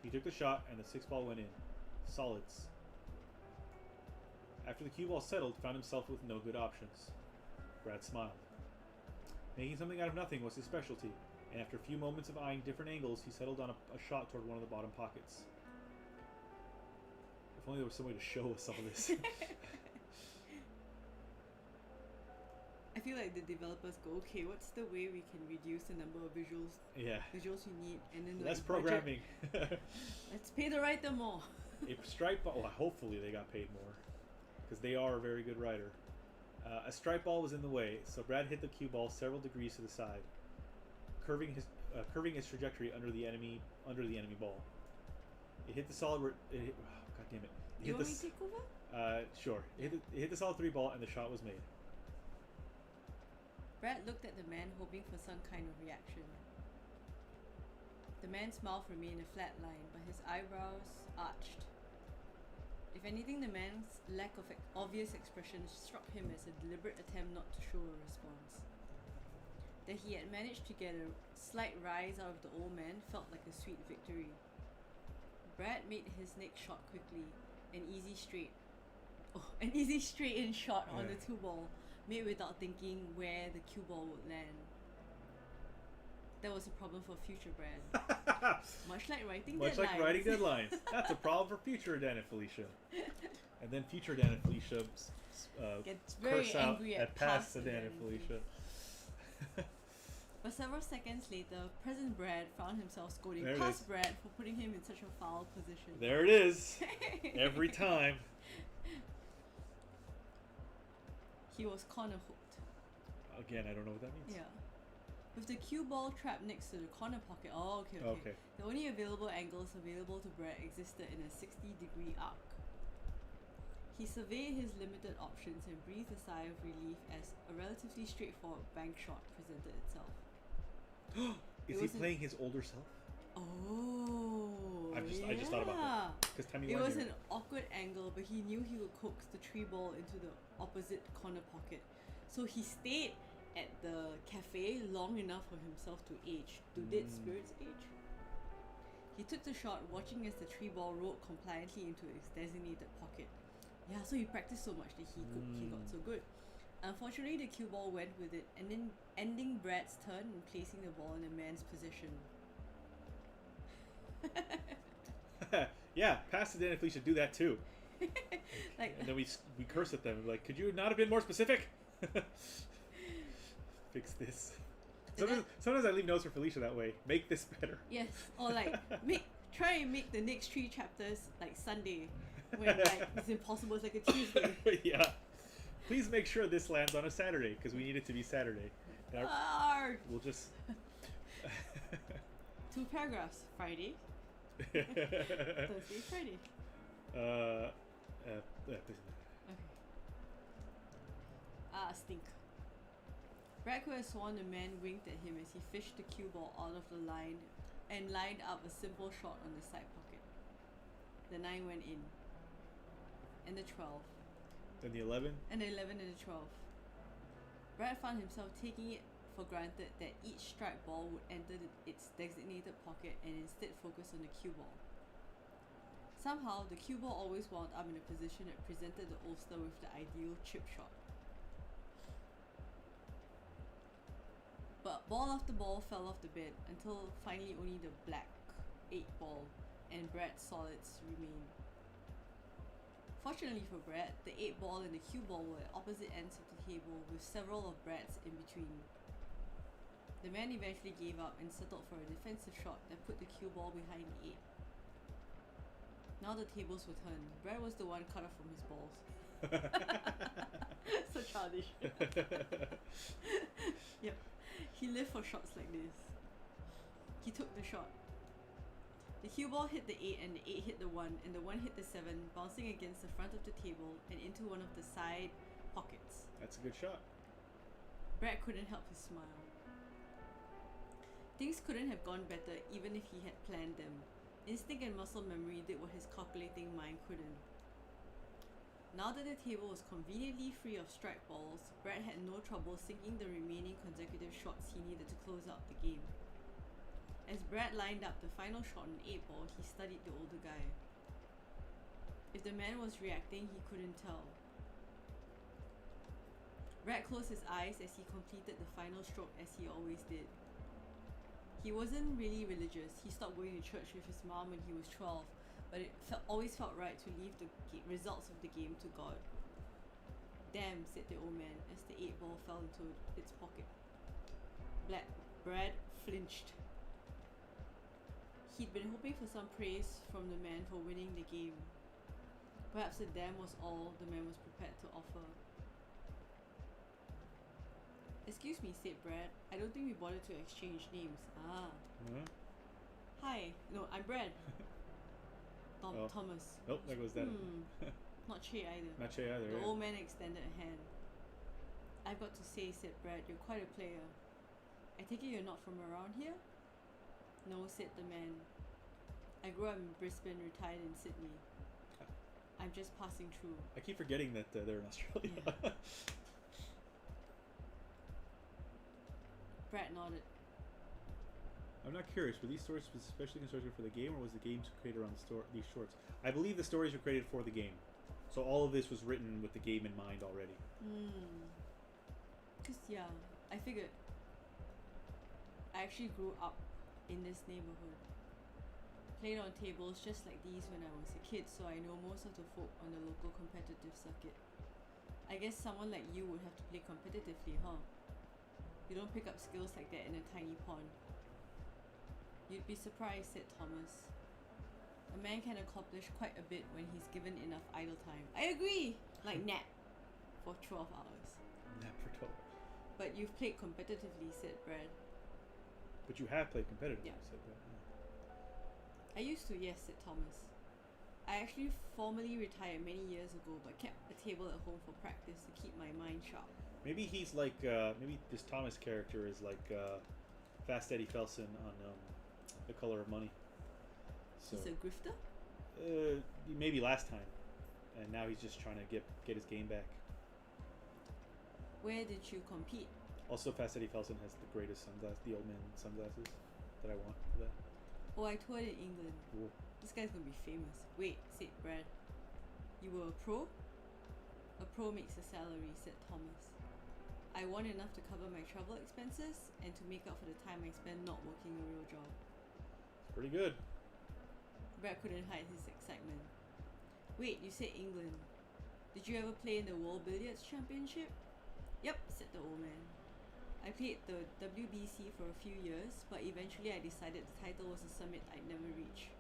He took the shot, and the 6 ball went in. Solids. After the cue ball settled, found himself with no good options. Brad smiled. Making something out of nothing was his specialty, and after a few moments of eyeing different angles, he settled on a shot toward one of the bottom pockets. If only there was some way to show us all this. I feel like the developers go, okay, what's the way we can reduce the number of visuals you need, and then less programming. Let's pay the writer more. A striped ball. Well, hopefully they got paid more, because they are a very good writer. A striped ball was in the way, so Brad hit the cue ball several degrees to the side, curving his trajectory under the enemy ball. It hit the solid. God damn it! You want me to take over? Sure. It hit the solid 3 ball, and the shot was made. Brad looked at the man, hoping for some kind of reaction. The man's mouth remained a flat line, but his eyebrows arched. If anything, the man's lack of obvious expression struck him as a deliberate attempt not to show a response. That he had managed to get a slight rise out of the old man felt like a sweet victory. Brad made his next shot quickly, an easy straight in shot on the 2 ball, made without thinking where the cue ball would land. That was a problem for future Brad. Much like writing deadlines. That's a problem for future Dan and Felicia. And then future Dan and Felicia gets very curse angry out at past Dan and Felicia. But several seconds later, present Brad found himself scolding past Brad for putting him in such a foul position. There it is. Every time. He was corner hooked. Again, I don't know what that means. Yeah. With the cue ball trapped next to the corner pocket. Oh, okay. The only available angles available to Brad existed in a 60-degree arc. He surveyed his limited options and breathed a sigh of relief as a relatively straightforward bank shot presented itself. Is he playing his older self? Oh, I just thought about that. It was an awkward angle, but he knew he would coax the 3 ball into the opposite corner pocket. So he stayed at the cafe long enough for himself to age. Do dead spirits age? He took the shot, watching as the 3 ball rolled compliantly into its designated pocket. Yeah, so he practiced so much that he got so good. Unfortunately, the cue ball went with it, and then ending Brad's turn and placing the ball in a man's position. Yeah, past Dan and Felicia do that too. And then we curse at them, like, could you not have been more specific? Fix this. Sometimes I leave notes for Felicia that way. Make this better. Yes, or like try and make the next 3 chapters like Sunday, when like it's impossible. It's like a Tuesday. Yeah. Please make sure this lands on a Saturday, because we need it to be Saturday. We'll just 2 paragraphs. Friday. Thursday, Friday. Okay. Stink. Brad could have sworn the man winked at him as he fished the cue ball out of the line and lined up a simple shot on the side pocket. The 9 went in. And the 12. Then the 11? And the 11 and the 12. Brad found himself taking it for granted that each striped ball would enter its designated pocket and instead focus on the cue ball. Somehow, the cue ball always wound up in a position that presented the Ulster with the ideal chip shot. But ball after ball fell off the bed until finally only the black 8 ball and Brad's solids remained. Fortunately for Brad, the 8 ball and the cue ball were at opposite ends of the table with several of Brad's in between. The man eventually gave up and settled for a defensive shot that put the cue ball behind the 8. Now the tables were turned. Brad was the one cut off from his balls. So childish. Yep. He lived for shots like this. He took the shot. The cue ball hit the 8 and the 8 hit the 1 and the 1 hit the 7, bouncing against the front of the table and into one of the side pockets. That's a good shot. Brad couldn't help his smile. Things couldn't have gone better even if he had planned them. Instinct and muscle memory did what his calculating mind couldn't. Now that the table was conveniently free of strike balls, Brad had no trouble sinking the remaining consecutive shots he needed to close out the game. As Brad lined up the final shot on 8 ball, he studied the older guy. If the man was reacting, he couldn't tell. Brad closed his eyes as he completed the final stroke as he always did. He wasn't really religious. He stopped going to church with his mom when he was 12, but it always felt right to leave the results of the game to God. Damn, said the old man as the 8 ball fell into its pocket. Brad flinched. He'd been hoping for some praise from the man for winning the game. Perhaps the damn was all the man was prepared to offer. Excuse me, said Brad. I don't think we bothered to exchange names. Ah. Huh? Hi. No, I'm Brad. Thomas. Oh, there goes that. Not Chay either. Not Chay either. The old man extended a hand. I've got to say, said Brad, you're quite a player. I take it you're not from around here? No, said the man. I grew up in Brisbane, retired in Sydney. I'm just passing through. I keep forgetting that they're in Australia. Yeah. Brad nodded. I'm not curious, were these stories especially constructed for the game, or was the game created around these shorts? I believe the stories were created for the game. So all of this was written with the game in mind already. Because, yeah, I figured I actually grew up in this neighborhood. Played on tables just like these when I was a kid, so I know most of the folk on the local competitive circuit. I guess someone like you would have to play competitively, huh? You don't pick up skills like that in a tiny pond. You'd be surprised, said Thomas. A man can accomplish quite a bit when he's given enough idle time. I agree! Like nap for 12 hours. Nap for 12. But you've played competitively, said Brad. But you have played competitively, Yeah. said Brad. I used to, yes, said Thomas. I actually formally retired many years ago, but kept a table at home for practice to keep my mind sharp. Maybe he's like, maybe this Thomas character is like Fast Eddie Felson on The Color of Money. So, He's a grifter? maybe last time, and now he's just trying to get his game back. Where did you compete? Also, Fast Eddie Felson has the greatest sunglasses, the old man sunglasses that I want for that. Oh, I toured in England. Cool. This guy's gonna be famous. Wait, said Brad. You were a pro? A pro makes a salary, said Thomas. I won enough to cover my travel expenses and to make up for the time I spent not working a real job. It's pretty good. Brad couldn't hide his excitement. Wait, you said England. Did you ever play in the World Billiards Championship? Yep, said the old man. I played the WBC for a few years, but eventually I decided the title was a summit I'd never reach.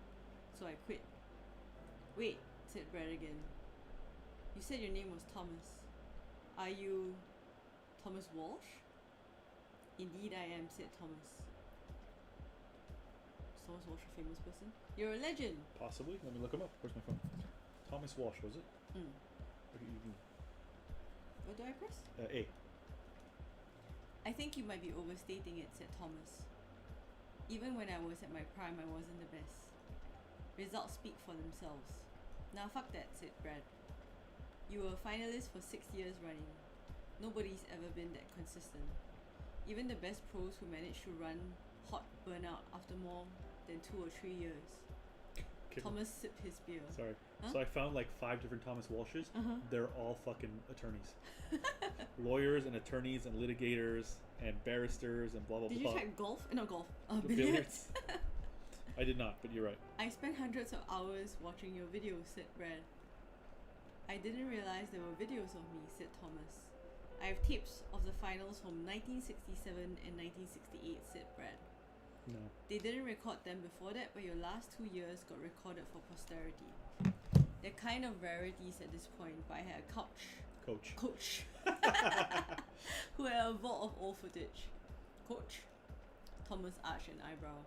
So I quit. Wait, said Brad again. You said your name was Thomas. Are you Thomas Walsh? Indeed I am, said Thomas. Is Thomas Walsh a famous person? You're a legend! Possibly. Let me look him up. Where's my phone? Thomas Walsh, was it? What do I press? A. I think you might be overstating it, said Thomas. Even when I was at my prime, I wasn't the best. Results speak for themselves. Now fuck that, said Brad. You were a finalist for 6 years running. Nobody's ever been that consistent. Even the best pros who managed to run hot burn out after more than 2 or 3 years. Okay. Thomas sipped his beer. Sorry. Huh? So I found like 5 different Thomas Walshes. Uh-huh. They're all fucking attorneys. Lawyers and attorneys and litigators and barristers and blah blah Did blah. you type golf? No, golf. Billiards. I did not, but you're right. I spent hundreds of hours watching your videos, said Brad. I didn't realize there were videos of me, said Thomas. I have tapes of the finals from 1967 and 1968, said Brad. No. They didn't record them before that, but your last 2 years got recorded for posterity. They're kind of rarities at this point, but I had a coach who had a vault of old footage. Coach? Thomas arched an eyebrow.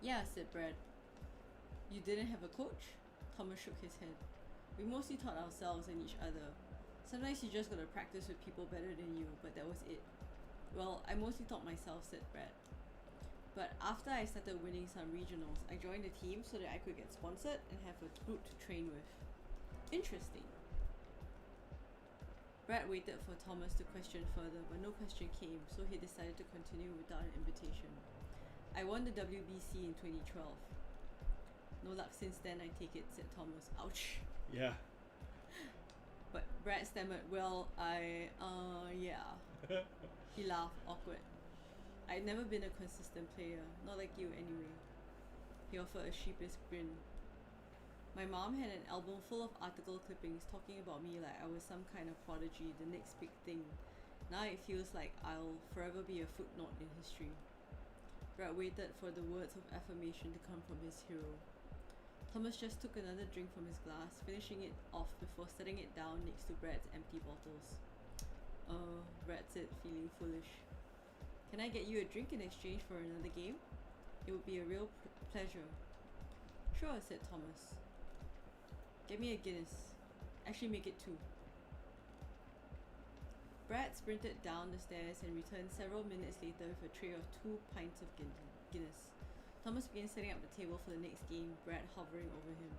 Yeah, said Brad. You didn't have a coach? Thomas shook his head. We mostly taught ourselves and each other. Sometimes you just gotta practice with people better than you, but that was it. Well, I mostly taught myself, said Brad. But after I started winning some regionals, I joined the team so that I could get sponsored and have a group to train with. Interesting. Brad waited for Thomas to question further, but no question came, so he decided to continue without an invitation. I won the WBC in 2012. No luck since then, I take it, said Thomas. Ouch. Yeah. But Brad stammered, well, yeah. He laughed, awkward. I'd never been a consistent player, not like you anyway. He offered a sheepish grin. My mom had an album full of article clippings talking about me like I was some kind of prodigy, the next big thing. Now it feels like I'll forever be a footnote in history. Brad waited for the words of affirmation to come from his hero. Thomas just took another drink from his glass, finishing it off before setting it down next to Brad's empty bottles. Brad said, feeling foolish. Can I get you a drink in exchange for another game? It would be a real pleasure. Sure, said Thomas. Get me a Guinness. Actually, make it 2. Brad sprinted down the stairs and returned several minutes later with a tray of 2 pints of Guinness. Thomas began setting up the table for the next game, Brad hovering over him.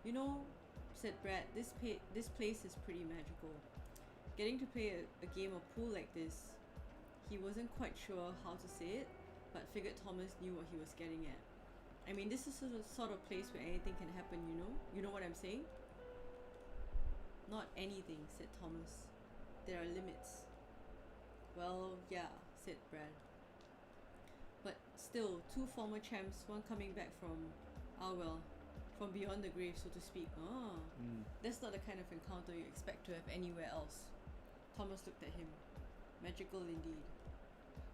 You know, said Brad, this place is pretty magical. Getting to play a game of pool like this, he wasn't quite sure how to say it, but figured Thomas knew what he was getting at. I mean, this is the sort of place where anything can happen, you know? You know what I'm saying? Not anything, said Thomas. There are limits. Well, yeah, said Brad. But still, 2 former champs, one coming back from, from beyond the grave, so to speak. That's not the kind of encounter you expect to have anywhere else. Thomas looked at him. Magical indeed.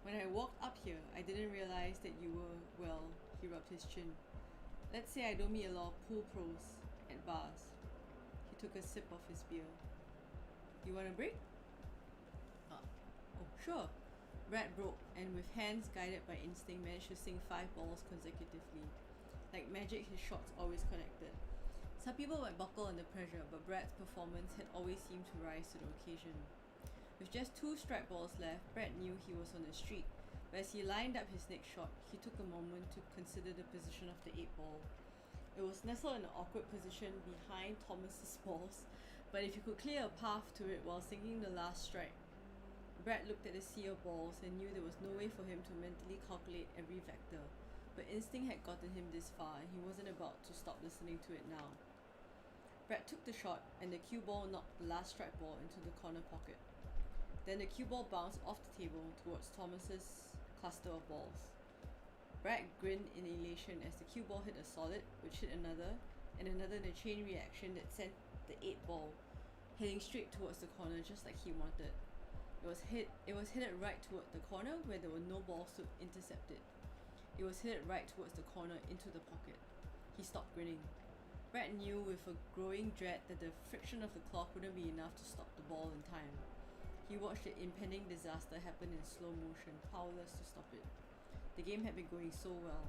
When I walked up here, I didn't realize that you were, he rubbed his chin. Let's say I don't meet a lot of pool pros at bars. He took a sip of his beer. You want a break? Oh, sure. Brad broke, and with hands guided by instinct, managed to sink 5 balls consecutively. Like magic, his shots always connected. Some people might buckle under pressure, but Brad's performance had always seemed to rise to the occasion. With just 2 strike balls left, Brad knew he was on a streak, but as he lined up his next shot, he took a moment to consider the position of the 8 ball. It was nestled in an awkward position behind Thomas's balls, but if he could clear a path to it while sinking the last strike. Brad looked at the sea of balls and knew there was no way for him to mentally calculate every vector, but instinct had gotten him this far and he wasn't about to stop listening to it now. Brad took the shot and the cue ball knocked the last strike ball into the corner pocket. Then the cue ball bounced off the table towards Thomas's cluster of balls. Brad grinned in elation as the cue ball hit a solid, which hit another, and another in a chain reaction that sent the 8 ball heading straight towards the corner just like he wanted. It was headed right toward the corner where there were no balls to intercept it. It was headed right towards the corner into the pocket. He stopped grinning. Brad knew with a growing dread that the friction of the cloth wouldn't be enough to stop the ball in time. He watched the impending disaster happen in slow motion, powerless to stop it. The game had been going so well.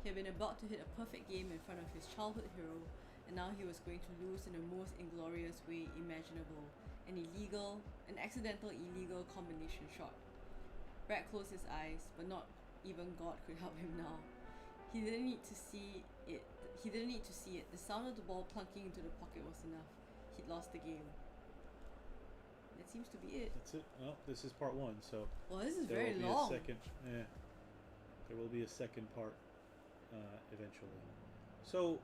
He had been about to hit a perfect game in front of his childhood hero, and now he was going to lose in the most inglorious way imaginable, an accidental illegal combination shot. Brad closed his eyes, but not even God could help him now. He didn't need to see it. The sound of the ball plunking into the pocket was enough. He'd lost the game. That seems to be it. That's it. Well, this is part 1, so well, this is there very will be long. There will be a second part eventually. So,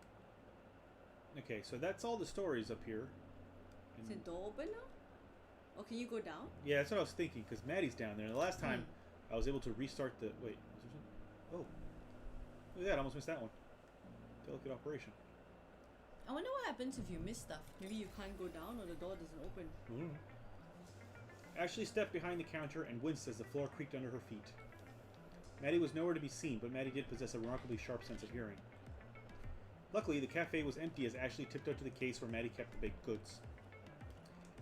okay, so that's all the stories up here. Is the door open now? Oh, can you go down? Yeah, that's what I was thinking, because Maddy's down there. And the last time, I was able to restart the... Wait, was there something? Oh. Look at that, I almost missed that one. Delicate operation. I wonder what happens if you miss stuff. Maybe you can't go down or the door doesn't open. Ashley stepped behind the counter and winced as the floor creaked under her feet. Maddy was nowhere to be seen, but Maddy did possess a remarkably sharp sense of hearing. Luckily, the cafe was empty as Ashley tiptoed to the case where Maddy kept the baked goods.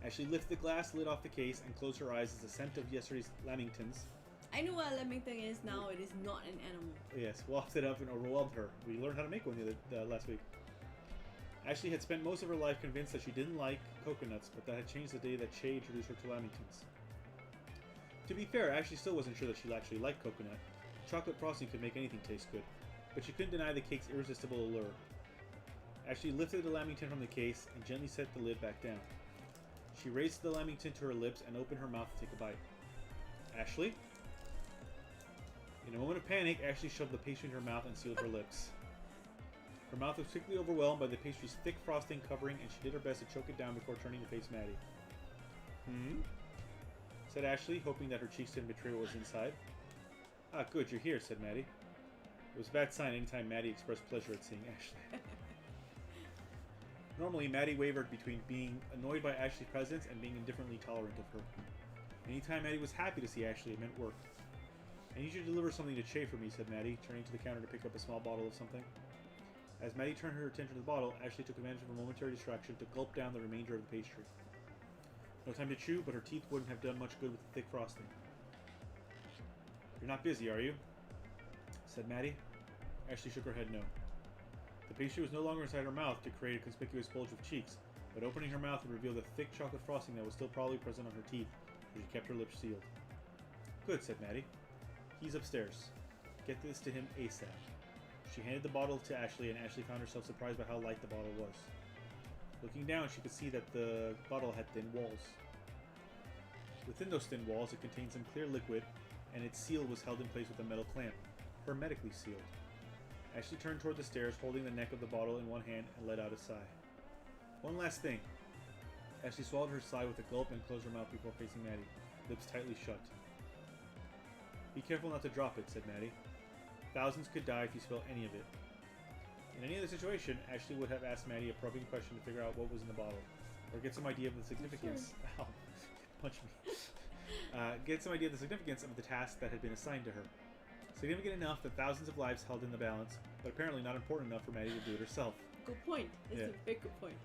Ashley lifted the glass lid off the case and closed her eyes as the scent of yesterday's lamingtons... I know what a lamington is now. It is not an animal. Yes, wafted up and overwhelmed her. We learned how to make one last week. Ashley had spent most of her life convinced that she didn't like coconuts, but that had changed the day that Chay introduced her to lamingtons. To be fair, Ashley still wasn't sure that she actually liked coconut. Chocolate frosting could make anything taste good, but she couldn't deny the cake's irresistible allure. Ashley lifted the lamington from the case and gently set the lid back down. She raised the lamington to her lips and opened her mouth to take a bite. Ashley? In a moment of panic, Ashley shoved the pastry in her mouth and sealed her lips. Her mouth was quickly overwhelmed by the pastry's thick frosting covering, and she did her best to choke it down before turning to face Maddy. Said Ashley, hoping that her cheeks didn't betray what was inside. Ah, good, you're here, said Maddy. It was a bad sign anytime Maddy expressed pleasure at seeing Ashley. Normally, Maddy wavered between being annoyed by Ashley's presence and being indifferently tolerant of her. Anytime Maddy was happy to see Ashley, it meant work. I need you to deliver something to Chay for me, said Maddy, turning to the counter to pick up a small bottle of something. As Maddy turned her attention to the bottle, Ashley took advantage of a momentary distraction to gulp down the remainder of the pastry. No time to chew, but her teeth wouldn't have done much good with the thick frosting. You're not busy, are you? Said Maddy. Ashley shook her head no. The pastry was no longer inside her mouth to create a conspicuous bulge of cheeks, but opening her mouth would reveal the thick chocolate frosting that was still probably present on her teeth, as she kept her lips sealed. Good, said Maddy. He's upstairs. Get this to him ASAP. She handed the bottle to Ashley, and Ashley found herself surprised by how light the bottle was. Looking down, she could see that the bottle had thin walls. Within those thin walls, it contained some clear liquid, and its seal was held in place with a metal clamp, hermetically sealed. Ashley turned toward the stairs, holding the neck of the bottle in one hand, and let out a sigh. One last thing. Ashley swallowed her sigh with a gulp and closed her mouth before facing Maddy, lips tightly shut. Be careful not to drop it, said Maddy. Thousands could die if you spill any of it. In any other situation, Ashley would have asked Maddy a probing question to figure out what was in the bottle, or get some idea of the significance. Ow, punch me. Get some idea of the significance of the task that had been assigned to her. Significant enough that thousands of lives held in the balance, but apparently not important enough for Maddy to do it herself. Good point. It's a very good point.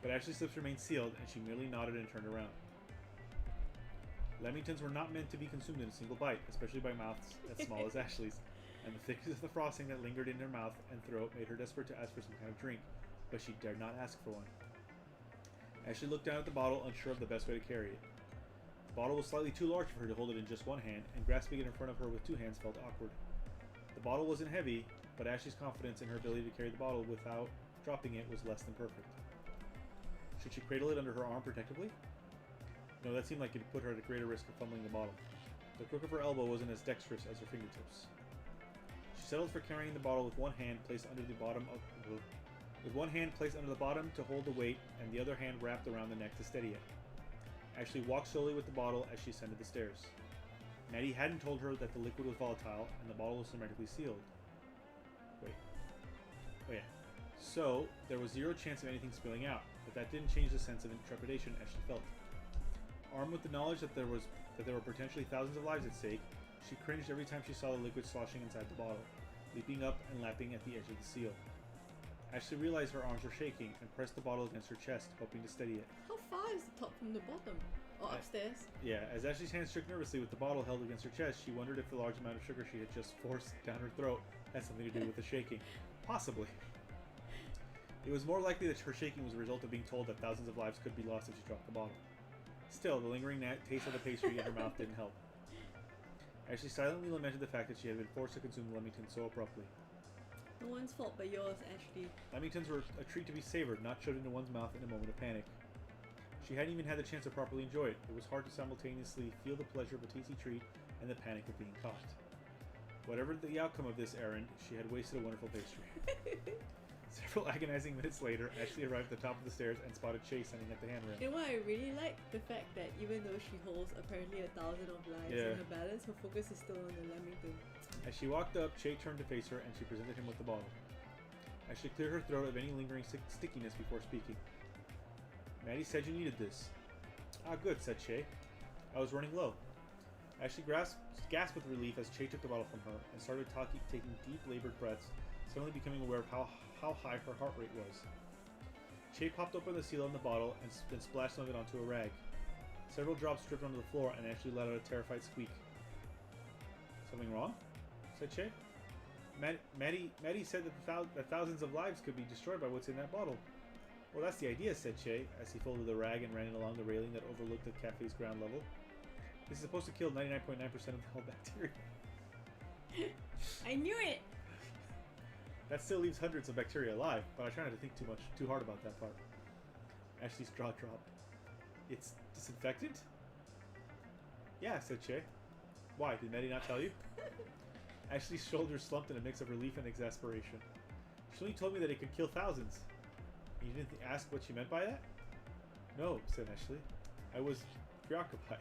But Ashley's lips remained sealed, and she merely nodded and turned around. Lamingtons were not meant to be consumed in a single bite, especially by mouths as small as Ashley's, and the thickness of the frosting that lingered in her mouth and throat made her desperate to ask for some kind of drink, but she dared not ask for one. Ashley looked down at the bottle, unsure of the best way to carry it. The bottle was slightly too large for her to hold it in just one hand, and grasping it in front of her with two hands felt awkward. The bottle wasn't heavy, but Ashley's confidence in her ability to carry the bottle without dropping it was less than perfect. Should she cradle it under her arm protectively? No, that seemed like it put her at a greater risk of fumbling the bottle. The crook of her elbow wasn't as dexterous as her fingertips. She settled for carrying the bottle with one hand placed under the bottom to hold the weight, and the other hand wrapped around the neck to steady it. Ashley walked slowly with the bottle as she ascended the stairs. Maddy hadn't told her that the liquid was volatile, and the bottle was hermetically sealed. Wait. Oh yeah. So, there was zero chance of anything spilling out, but that didn't change the sense of trepidation Ashley felt. Armed with the knowledge that there were potentially thousands of lives at stake, she cringed every time she saw the liquid sloshing inside the bottle, leaping up and lapping at the edge of the seal. Ashley realized her arms were shaking and pressed the bottle against her chest, hoping to steady it. How far is the top from the bottom? Or upstairs? Yeah, as Ashley's hands shook nervously with the bottle held against her chest, she wondered if the large amount of sugar she had just forced down her throat had something to do with the shaking. Possibly. It was more likely that her shaking was a result of being told that thousands of lives could be lost if she dropped the bottle. Still, the lingering taste of the pastry in her mouth didn't help. Ashley silently lamented the fact that she had been forced to consume lamingtons so abruptly. No one's fault but yours, Ashley. Lamingtons were a treat to be savored, not shoved into one's mouth in a moment of panic. She hadn't even had the chance to properly enjoy it. It was hard to simultaneously feel the pleasure of a tasty treat and the panic of being caught. Whatever the outcome of this errand, she had wasted a wonderful pastry. Several agonizing minutes later, Ashley arrived at the top of the stairs and spotted Chay standing at the handrail. And what I really like, the fact that even though she holds apparently 1,000 of lives in her balance, her focus is still on the lamington. As she walked up, Chay turned to face her and she presented him with the bottle. Ashley cleared her throat of any lingering stickiness before speaking. Maddy said you needed this. Ah, good, said Chay. I was running low. Ashley gasped with relief as Chay took the bottle from her and started taking deep, labored breaths, suddenly becoming aware of how high her heart rate was. Chay popped open the seal on the bottle and then splashed some of it onto a rag. Several drops dripped onto the floor, and Ashley let out a terrified squeak. Something wrong? Said Chay. Maddy said that thousands of lives could be destroyed by what's in that bottle. Well, that's the idea, said Chay, as he folded the rag and ran it along the railing that overlooked the cafe's ground level. This is supposed to kill 99.9% of all bacteria. I knew it! That still leaves hundreds of bacteria alive, but I try not to think too hard about that part. Ashley's jaw dropped. It's disinfectant? Yeah, said Chay. Why, did Maddy not tell you? Ashley's shoulders slumped in a mix of relief and exasperation. She only told me that it could kill thousands. You didn't ask what she meant by that? No, said Ashley. I was preoccupied.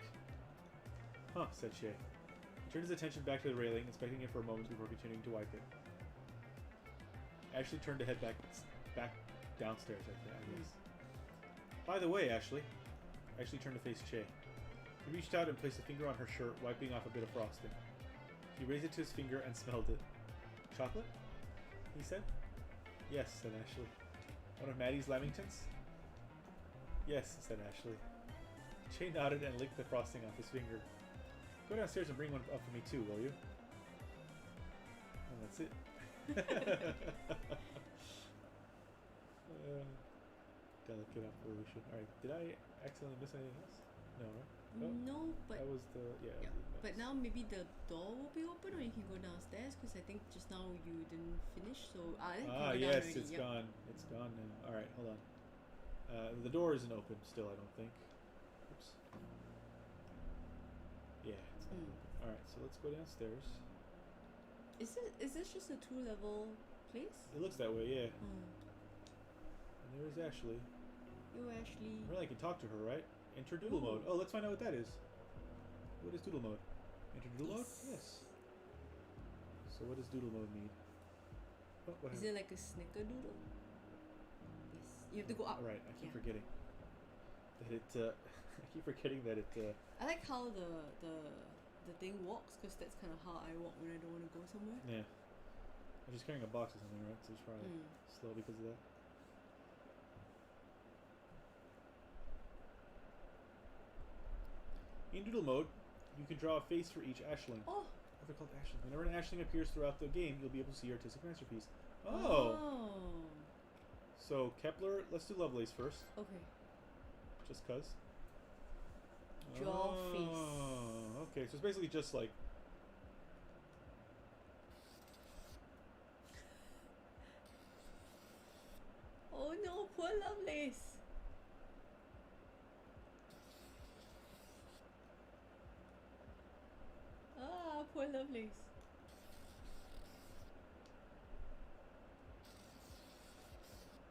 Huh, said Chay. He turned his attention back to the railing, inspecting it for a moment before continuing to wipe it. Ashley turned to head back downstairs, I guess. By the way, Ashley turned to face Chay. He reached out and placed a finger on her shirt, wiping off a bit of frosting. He raised it to his finger and smelled it. Chocolate? He said. Yes, said Ashley. One of Maddy's Lamingtons? Yes, said Ashley. Chay nodded and licked the frosting off his finger. Go downstairs and bring one up for me too, will you? And that's it. Delicate operation. Alright, did I accidentally miss anything else? No, right? Oh, no, but... That was the... Yeah. But now maybe the door will be open or you can go downstairs because I think just now you didn't finish, so... yes, it's gone. It's gone now. Alright, hold on. The door isn't open still, I don't think. Oops. Yeah, it's not open. Alright, so let's go downstairs. Is this just a 2-level place? It looks that way, yeah. And there's Ashley. Yo, Ashley. Really, I can talk to her, right? Enter doodle mode. Oh, let's find out what that is. What is doodle mode? Enter doodle mode? Yes. So what does doodle mode mean? Oh, what is it like a snickerdoodle? Yes. You have to go up. Right, I keep forgetting that it. I keep forgetting that it. I like how the thing walks because that's kind of how I walk when I don't want to go somewhere. Yeah. I'm just carrying a box or something, right? So it's probably slow because of that. In doodle mode, you can draw a face for each Ashling. Oh! They're called Ashling. Whenever an Ashling appears throughout the game, you'll be able to see your artistic masterpiece. Oh! So, Kepler, let's do Lovelace first. Okay. Just cuz. Draw face. Okay, so it's basically just like... Oh no, poor Lovelace! Ah, poor Lovelace.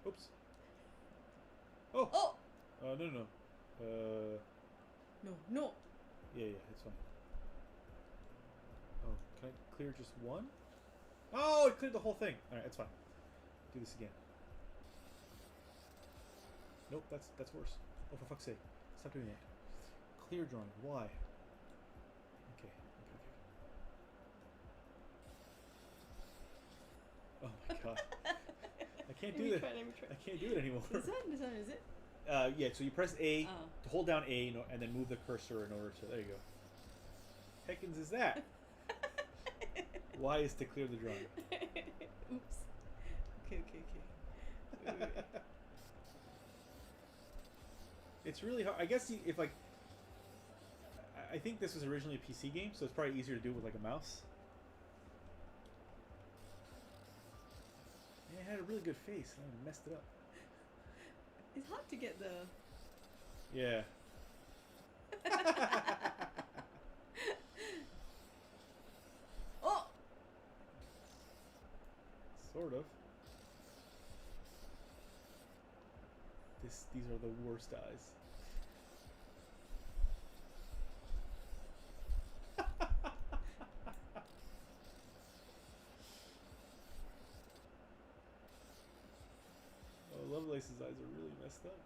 Oops. Oh! Oh! No. No. Yeah, it's fine. Oh, can I clear just one? Oh, it cleared the whole thing. Alright, it's fine. Do this again. Nope, that's worse. Oh, for fuck's sake. Stop doing that. Clear drawing. Why? Okay. Oh my god. I can't do that. I can't do it anymore. This one, is it? Yeah, so you press A to hold down A and then move the cursor in order to... There you go. Heckins is that? Y is to clear the drawing. Oops. Okay. Wait. It's really hard. I guess if like... I think this was originally a PC game, so it's probably easier to do with like a mouse. Yeah, it had a really good face, and I messed it up. It's hard to get the... Yeah. Oh! Sort of. These are the worst eyes. Oh, Lovelace's eyes are really messed up.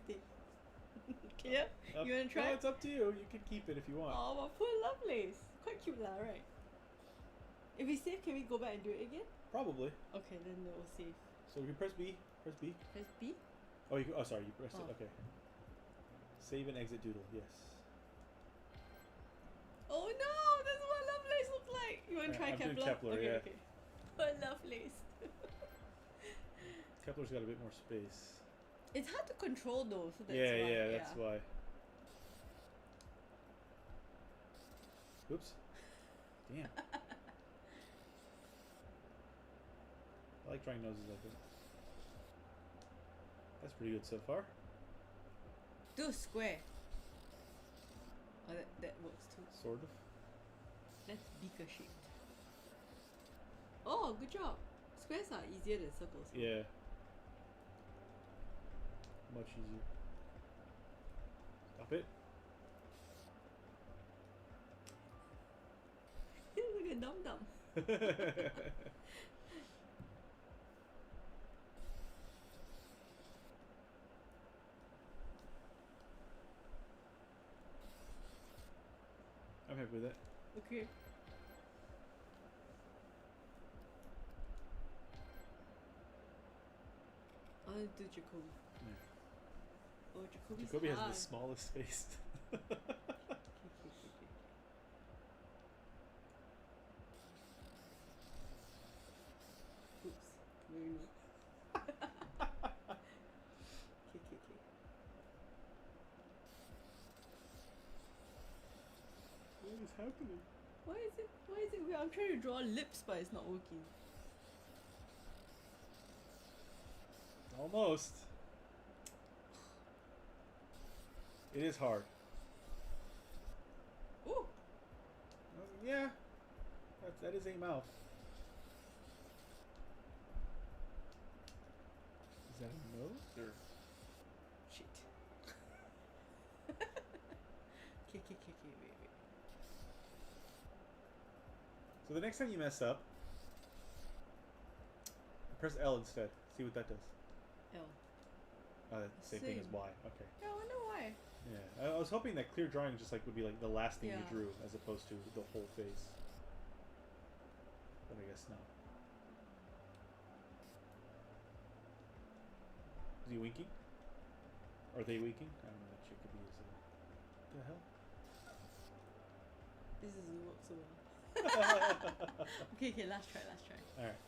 think? Clear? You wanna try? No, it's up to you. You can keep it if you want. Oh, my poor Lovelace. Quite cute lah, right? If we save, can we go back and do it again? Probably. Okay, then we'll save. So you press B. Press B. Press B? Oh, you. Oh, sorry. You pressed it. Okay. Save and exit doodle. Yes. Oh no! That's what Lovelace looks like! You wanna try Kepler? Okay, yeah. okay. Poor Lovelace. Kepler's got a bit more space. It's hard to control though, so that's Yeah, why. yeah, that's why. Oops. Damn. I like trying noses like that. That's pretty good so far. Do a square. Oh, that works too. Sort of. That's beaker shaped. Oh, good job. Squares are easier than circles. Yeah. Much easier. Stop it. Look at Dum Dum. I'm happy with that. Okay. I want to do Jacoby. Yeah. Oh, Jacoby's Jacoby has hard. the smallest face. Okay. Oops. Very neat. Okay. What is happening? Why is it weird? I'm trying to draw lips, but it's not working. Almost. It is hard. Ooh! Yeah. That is a mouth. Is that a nose or? Shit. Okay, wait. So the next time you mess up, press L instead. See what that does. L. Same thing as Y. Okay. Yeah, I wonder why. Yeah, I was hoping that clear drawing just like would be like the last thing Yeah. you drew, as opposed to the whole face. But I guess not. Is he winking? Are they winking? I don't know. That shit could be used. What the hell? This doesn't work so well. Okay, last try. All right.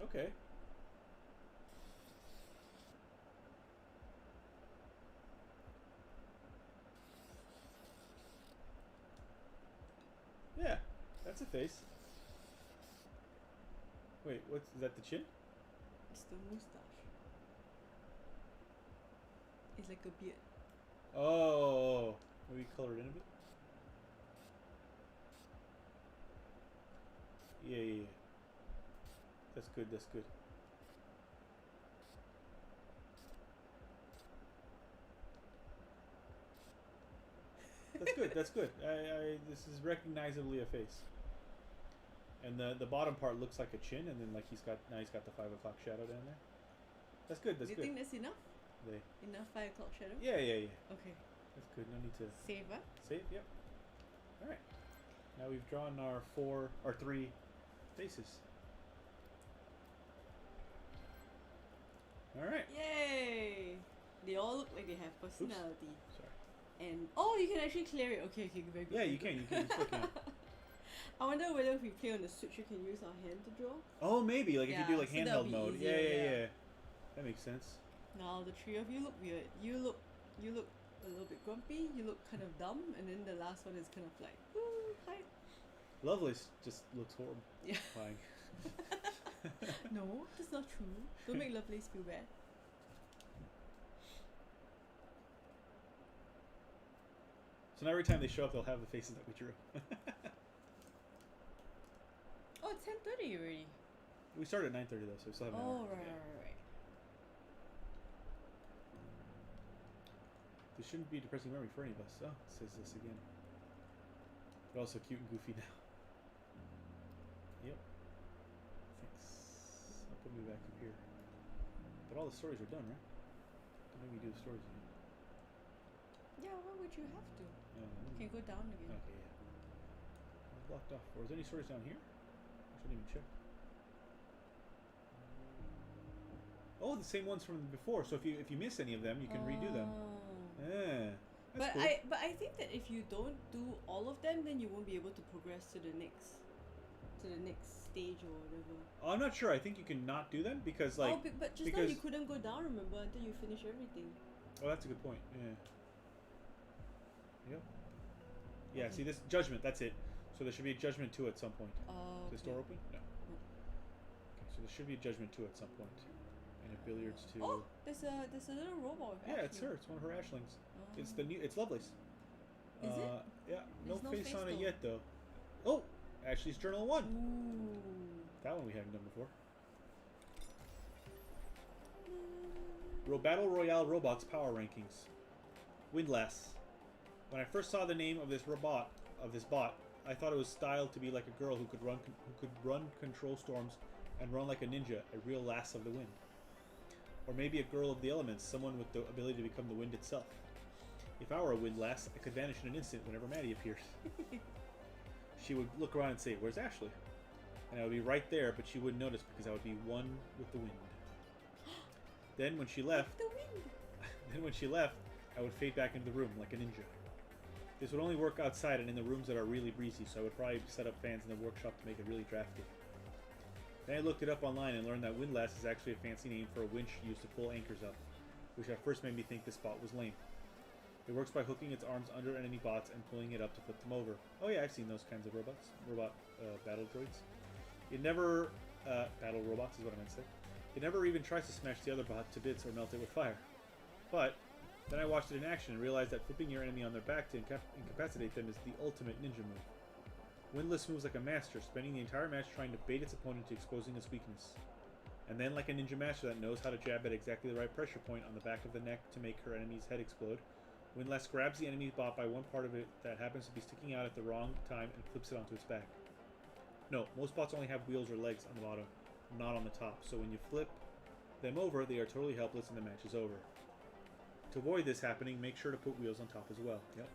Okay. Yeah, that's a face. Wait, is that the chin? It's the moustache. It's like a beard. Oh, maybe color it in a bit. Yeah. That's good. That's good. This is recognizably a face. And the bottom part looks like a chin, and then he's got the 5 o'clock shadow down there. That's good. Do you think that's enough? Enough 5 o'clock shadow? Yeah. Okay. That's good. No need to Save, huh? save. Yep. All right. Now we've drawn our 3 faces. All right. Yay! They all look like they have personality. Oops. Sorry. And you can actually clear it. Okay, very good. Yeah, very you good. can. You still can. I wonder whether if we play on the Switch, we can use our hand to draw. Oh, maybe if you do so that'll handheld be mode. easier, Yeah. That makes sense. Now the 3 of you look weird. You look a little bit grumpy. You look kind of dumb, and then the last one is kind of like, ooh, hi. Lovelace just looks horrible. Yeah. Fine. No, that's not true. Don't make Lovelace feel bad. So now every time they show up, they'll have the faces that we drew. Oh, it's 10:30 already. We started at 9:30 though, so we still have an hour. Right. This shouldn't be a depressing memory for any of us. Oh, it says this again. But also cute and goofy now. Yep. Thanks. I'll put me back up here. But all the stories are done, right? Don't make me do the stories again. Yeah, why would you have to? Can go down again. Okay, yeah. I'm blocked off. Or is there any stories down here? I shouldn't even check. Oh, the same ones from before. So if you miss any of them, you can redo them. Yeah. That's cool. But I think that if you don't do all of them, then you won't be able to progress to the next stage or whatever. Oh, I'm not sure. I think you can not do them because like. But just now you couldn't go down. Remember until you finish everything. Oh, that's a good point. Yeah. Yep. Yeah. Okay. See this judgment. That's it. So there should be a judgment 2 at some point. Oh. Is this door open? No. Okay. So there should be a judgment 2 at some point. And a billiards 2. Oh, there's a little robot. With yeah, it's her. It's one of her ashlings. Oh. It's the new. It's Lovelace. Is it? Yeah. There's No face on it yet though. Oh, Ashley's Journal 1. Ooh. That one we haven't done before. Battle Royale Robots Power Rankings. Windlass. When I first saw the name of this bot, I thought it was styled to be like a girl who could run control storms and run like a ninja, a real lass of the wind. Or maybe a girl of the elements, someone with the ability to become the wind itself. If I were a windlass, I could vanish in an instant whenever Maddy appeared. She would look around and say, "Where's Ashley?" And I would be right there, but she wouldn't notice because I would be one with the wind. Then when she left, I would fade back into the room like a ninja. This would only work outside and in the rooms that are really breezy, so I would probably set up fans in the workshop to make it really drafty. Then I looked it up online and learned that windlass is actually a fancy name for a winch used to pull anchors up, which at first made me think this bot was lame. It works by hooking its arms under enemy bots and pulling it up to flip them over. Oh yeah, I've seen those kinds of robot battle droids. It never, battle robots is what I meant to say. It never even tries to smash the other bot to bits or melt it with fire. But then I watched it in action and realized that flipping your enemy on their back to incapacitate them is the ultimate ninja move. Windlass moves like a master, spending the entire match trying to bait its opponent to exposing its weakness. And then, like a ninja master that knows how to jab at exactly the right pressure point on the back of the neck to make her enemy's head explode, Windlass grabs the enemy's bot by one part of it that happens to be sticking out at the wrong time and flips it onto its back. No, most bots only have wheels or legs on the bottom, not on the top, so when you flip them over, they are totally helpless and the match is over. To avoid this happening, make sure to put wheels on top as well. Yep.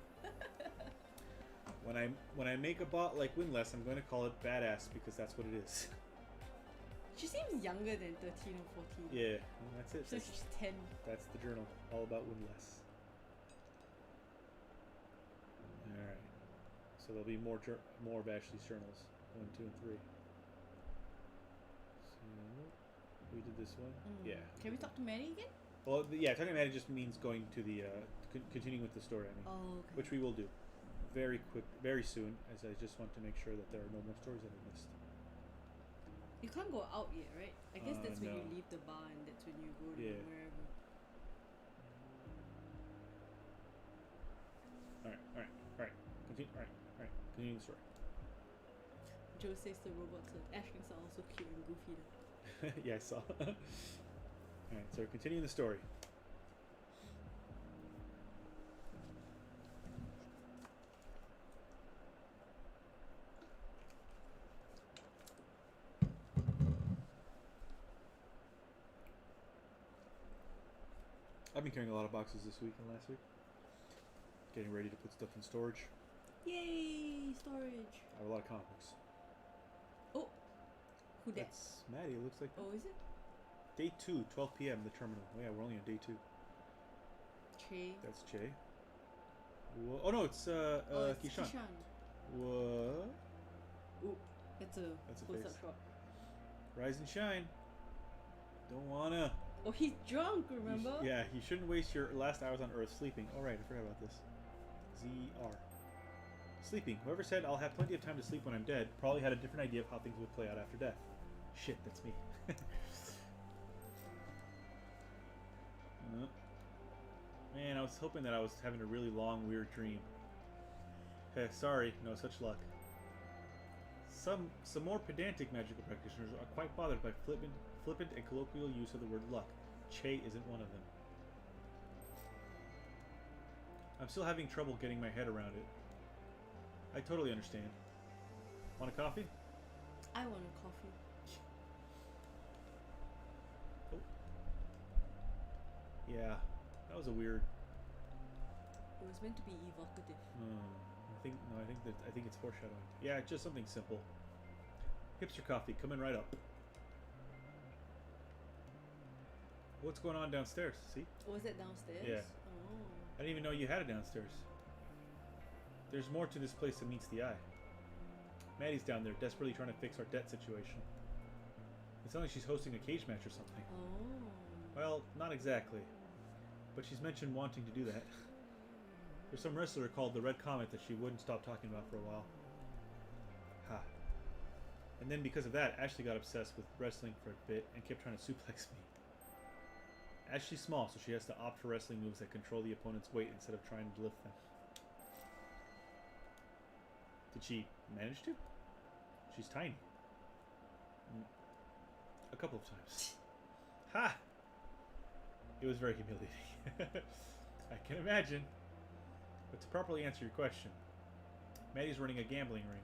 When I make a bot like Windlass, I'm going to call it Badass because that's what it is. She seems younger than 13 or 14. Yeah, that's it. So she's 10. That's the journal, all about Windlass. Alright. So there'll be more of Ashley's journals. 1, 2, and 3. So, we did this one? Yeah. Can we talk to Maddy again? Well, yeah, talking to Maddy just means going to the, continuing with the story, I mean. Oh, okay. Which we will do. Very soon, as I just want to make sure that there are no more stories that I missed. You can't go out yet, right? I guess that's when no. you leave the bar and that's when you go to wherever. Alright. Continuing the story. Joe says the robots and ashlings are also cute and goofy though. Yeah, I saw. Alright, so continuing the story. I've been carrying a lot of boxes this week and last week. Getting ready to put stuff in storage. Yay, storage. I have a lot of comic books. Oh, who that? That's Maddy, it looks like. Oh, is it? Day 2, 12 p.m. the terminal. Oh yeah, we're only on day 2. Chay. That's Chay. Whoa. Oh no, it's Kishan. What? Ooh, that's a close-up shot. Rise and shine. Don't wanna. Oh, he's drunk, remember? You shouldn't waste your last hours on Earth sleeping. Alright, I forgot about this. ZR. Sleeping. Whoever said I'll have plenty of time to sleep when I'm dead probably had a different idea of how things would play out after death. Shit, that's me. Man, I was hoping that I was having a really long, weird dream. Heh, sorry, no such luck. Some more pedantic magical practitioners are quite bothered by flippant and colloquial use of the word luck. Chay isn't one of them. I'm still having trouble getting my head around it. I totally understand. Want a coffee? I want a coffee. Oh. Yeah, that was a weird. It was meant to be evocative. I think it's foreshadowing. Yeah, just something simple. Hipster coffee coming right up. What's going on downstairs? See? Was it downstairs? Yeah. Oh. I didn't even know you had it downstairs. There's more to this place than meets the eye. Maddy's down there, desperately trying to fix our debt situation. It sounds like she's hosting a cage match or something. Oh. Well, not exactly. But she's mentioned wanting to do that. There's some wrestler called the Red Comet that she wouldn't stop talking about for a while. Ha. And then because of that, Ashley got obsessed with wrestling for a bit and kept trying to suplex me. Ashley's small, so she has to opt for wrestling moves that control the opponent's weight instead of trying to lift them. Did she manage to? She's tiny. A couple of times. Ha! It was very humiliating. I can imagine. But to properly answer your question, Maddy's running a gambling ring.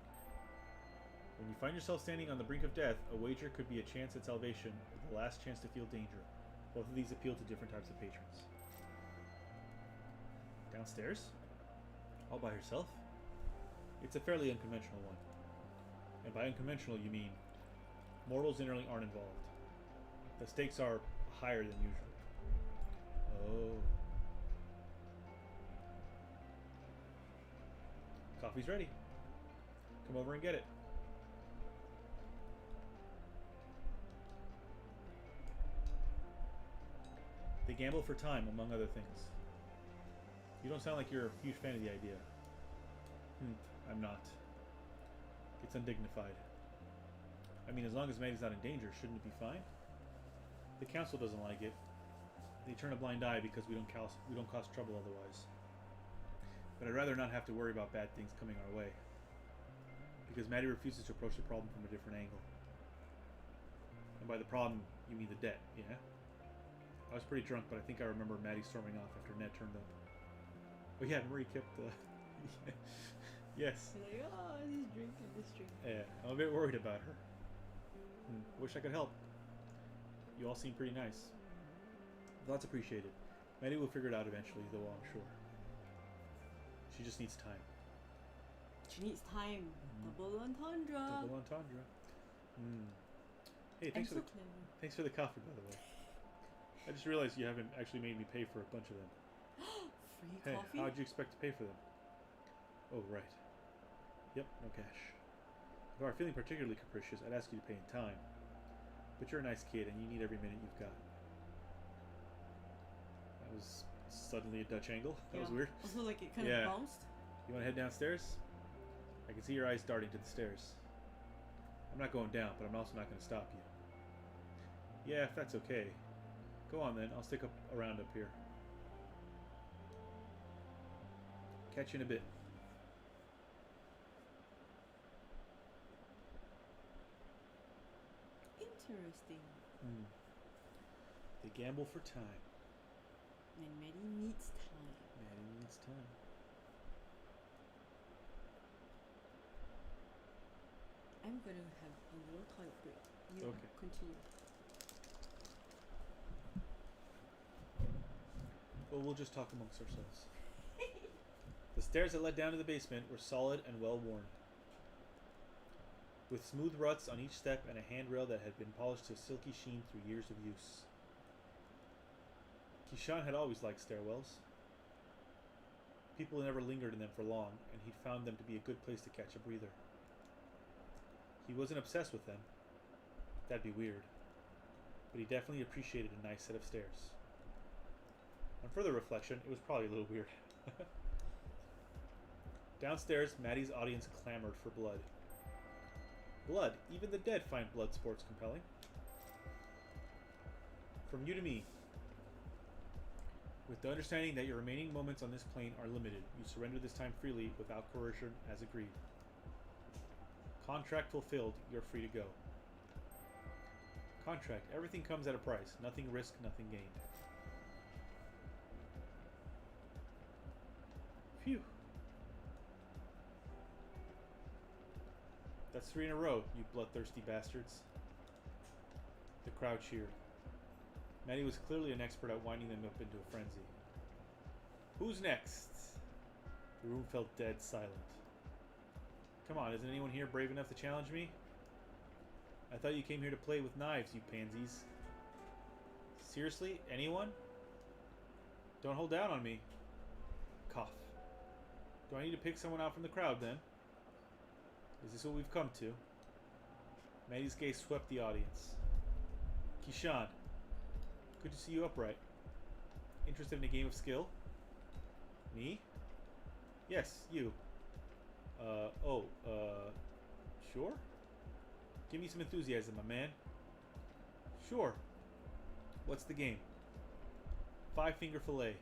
When you find yourself standing on the brink of death, a wager could be a chance at salvation, or the last chance to feel danger. Both of these appeal to different types of patrons. Downstairs? All by herself? It's a fairly unconventional one. And by unconventional, you mean mortals generally aren't involved. The stakes are higher than usual. Oh. Coffee's ready. Come over and get it. They gamble for time, among other things. You don't sound like you're a huge fan of the idea. I'm not. It's undignified. I mean, as long as Maddy's not in danger, shouldn't it be fine? The council doesn't like it. They turn a blind eye because we don't cause trouble otherwise. But I'd rather not have to worry about bad things coming our way. Because Maddy refuses to approach the problem from a different angle. And by the problem, you mean the debt, yeah? I was pretty drunk, but I think I remember Maddy storming off after Ned turned up. Oh yeah, remember he kept Yes. You're like, oh, he's drinking. Yeah, I'm a bit worried about her. Wish I could help. You all seem pretty nice. Thoughts appreciated. Maddy will figure it out eventually, though I'm sure. She just needs time. She needs time. Double entendre. Double entendre. Hey, thanks for the coffee, by the way. I just realized you haven't actually made me pay for a bunch of them. Free coffee? How'd you expect to pay for them? Oh, right. Yep, no cash. If I were feeling particularly capricious, I'd ask you to pay in time. But you're a nice kid, and you need every minute you've got. That was suddenly a Dutch angle. That was weird. Also, like, it kind of bounced. You want to head downstairs? I can see your eyes darting to the stairs. I'm not going down, but I'm also not going to stop you. Yeah, if that's okay. Go on then, I'll stick around up here. Catch you in a bit. Interesting. They gamble for time. And Maddy needs time. Maddy needs time. I'm gonna have a little toilet break. You continue. Well, we'll just talk amongst ourselves. The stairs that led down to the basement were solid and well worn, with smooth ruts on each step and a handrail that had been polished to a silky sheen through years of use. Kishan had always liked stairwells. People never lingered in them for long, and he'd found them to be a good place to catch a breather. He wasn't obsessed with them. That'd be weird. But he definitely appreciated a nice set of stairs. On further reflection, it was probably a little weird. Downstairs, Maddy's audience clamored for blood. Blood. Even the dead find blood sports compelling. From you to me. With the understanding that your remaining moments on this plane are limited, you surrender this time freely without coercion as agreed. Contract fulfilled, you're free to go. Contract. Everything comes at a price. Nothing risked, nothing gained. Phew. That's 3 in a row, you bloodthirsty bastards. The crowd cheered. Maddy was clearly an expert at winding them up into a frenzy. Who's next? The room felt dead silent. Come on, isn't anyone here brave enough to challenge me? I thought you came here to play with knives, you pansies. Seriously? Anyone? Don't hold down on me. Cough. Do I need to pick someone out from the crowd, then? Is this what we've come to? Maddy's gaze swept the audience. Keyshawn. Good to see you upright. Interested in a game of skill? Me? Yes, you. Sure? Give me some enthusiasm, my man. Sure. What's the game? 5-finger fillet.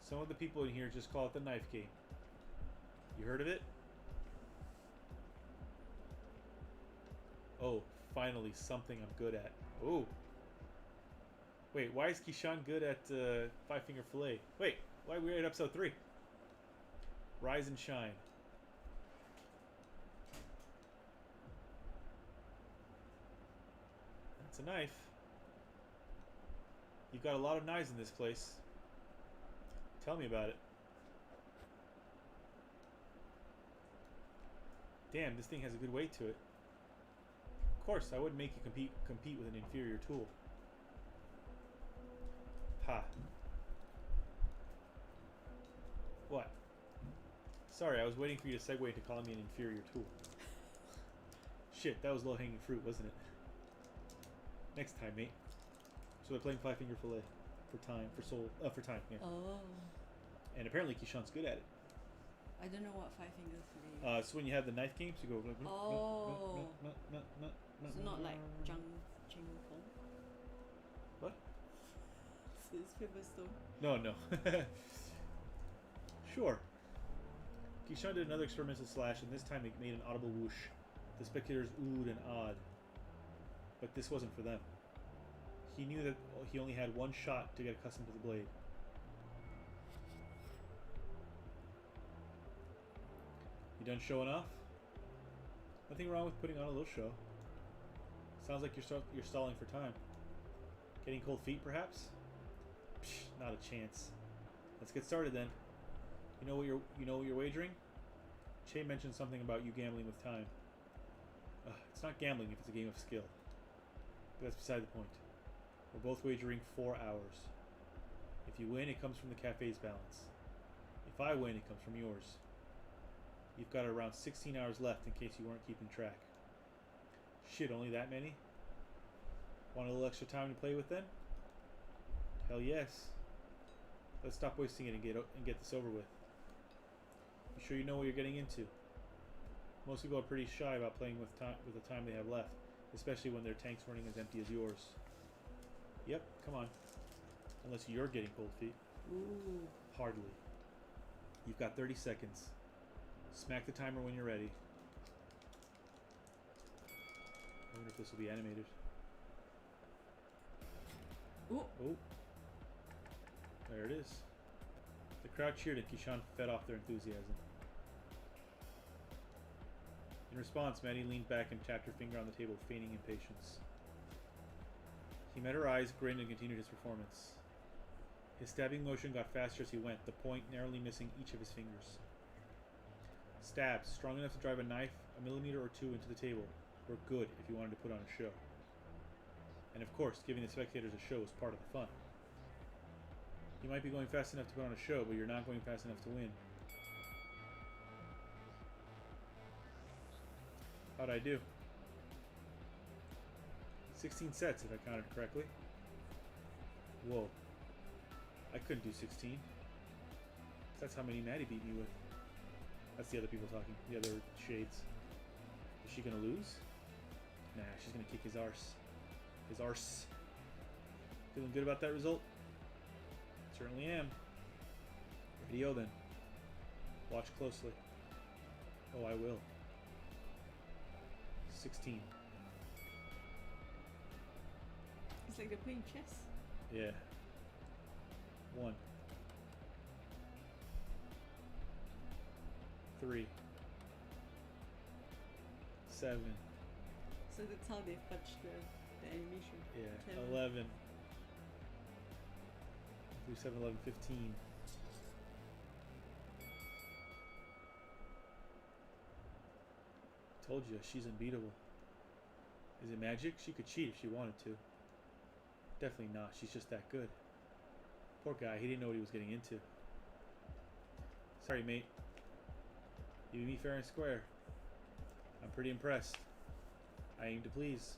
Some of the people in here just call it the knife game. You heard of it? Oh, finally something I'm good at. Oh. Wait, why is Keyshawn good at 5-finger fillet? Wait, why are we at episode 3? Rise and shine. That's a knife. You've got a lot of knives in this place. Tell me about it. Damn, this thing has a good weight to it. Of course, I wouldn't make you compete with an inferior tool. Ha. What? Sorry, I was waiting for you to segue into calling me an inferior tool. Shit, that was low-hanging fruit, wasn't it? Next time, mate. So we're playing 5-finger fillet for time, for time, yeah. Oh. And apparently Keyshawn's good at it. I don't know what 5-finger fillet is. So when you have the knife games, you go. Oh. So not like Jing Fong. What? Scissors, paper, stone. No. Sure. Keyshawn did another experimental slash, and this time it made an audible whoosh. The spectators oohed and awed. But this wasn't for them. He knew that he only had one shot to get accustomed to the blade. You done showing off? Nothing wrong with putting on a little show. Sounds like you're stalling for time. Getting cold feet, perhaps? Psh, not a chance. Let's get started then. You know what you're wagering? Chay mentioned something about you gambling with time. It's not gambling if it's a game of skill. But that's beside the point. We're both wagering 4 hours. If you win, it comes from the cafe's balance. If I win, it comes from yours. You've got around 16 hours left in case you weren't keeping track. Shit, only that many? Want a little extra time to play with then? Hell yes. Let's stop wasting it and get this over with. You sure you know what you're getting into? Most people are pretty shy about playing with the time they have left, especially when their tank's running as empty as yours. Yep, come on. Unless you're getting cold feet. Ooh. Hardly. You've got 30 seconds. Smack the timer when you're ready. I wonder if this will be animated. Ooh. Oh. There it is. The crowd cheered and Keyshawn fed off their enthusiasm. In response, Maddy leaned back and tapped her finger on the table, feigning impatience. He met her eyes, grinned, and continued his performance. His stabbing motion got faster as he went, the point narrowly missing each of his fingers. Stabs, strong enough to drive a knife a millimeter or two into the table, were good if you wanted to put on a show. And of course, giving the spectators a show was part of the fun. You might be going fast enough to put on a show, but you're not going fast enough to win. How'd I do? 16 sets, if I counted correctly. Whoa. I couldn't do 16. That's how many Maddy beat me with. That's the other people talking. The other shades. Is she gonna lose? Nah, she's gonna kick his arse. His arse. Feeling good about that result? Certainly am. Radio then. Watch closely. Oh, I will. 16. It's like they're playing chess. Yeah. 1. 3. 7. So that's how they fudged the animation. Yeah, Clever. 11. 3, 7, 11, 15. Told you, she's unbeatable. Is it magic? She could cheat if she wanted to. Definitely not. She's just that good. Poor guy. He didn't know what he was getting into. Sorry, mate. You beat me fair and square. I'm pretty impressed. I aim to please.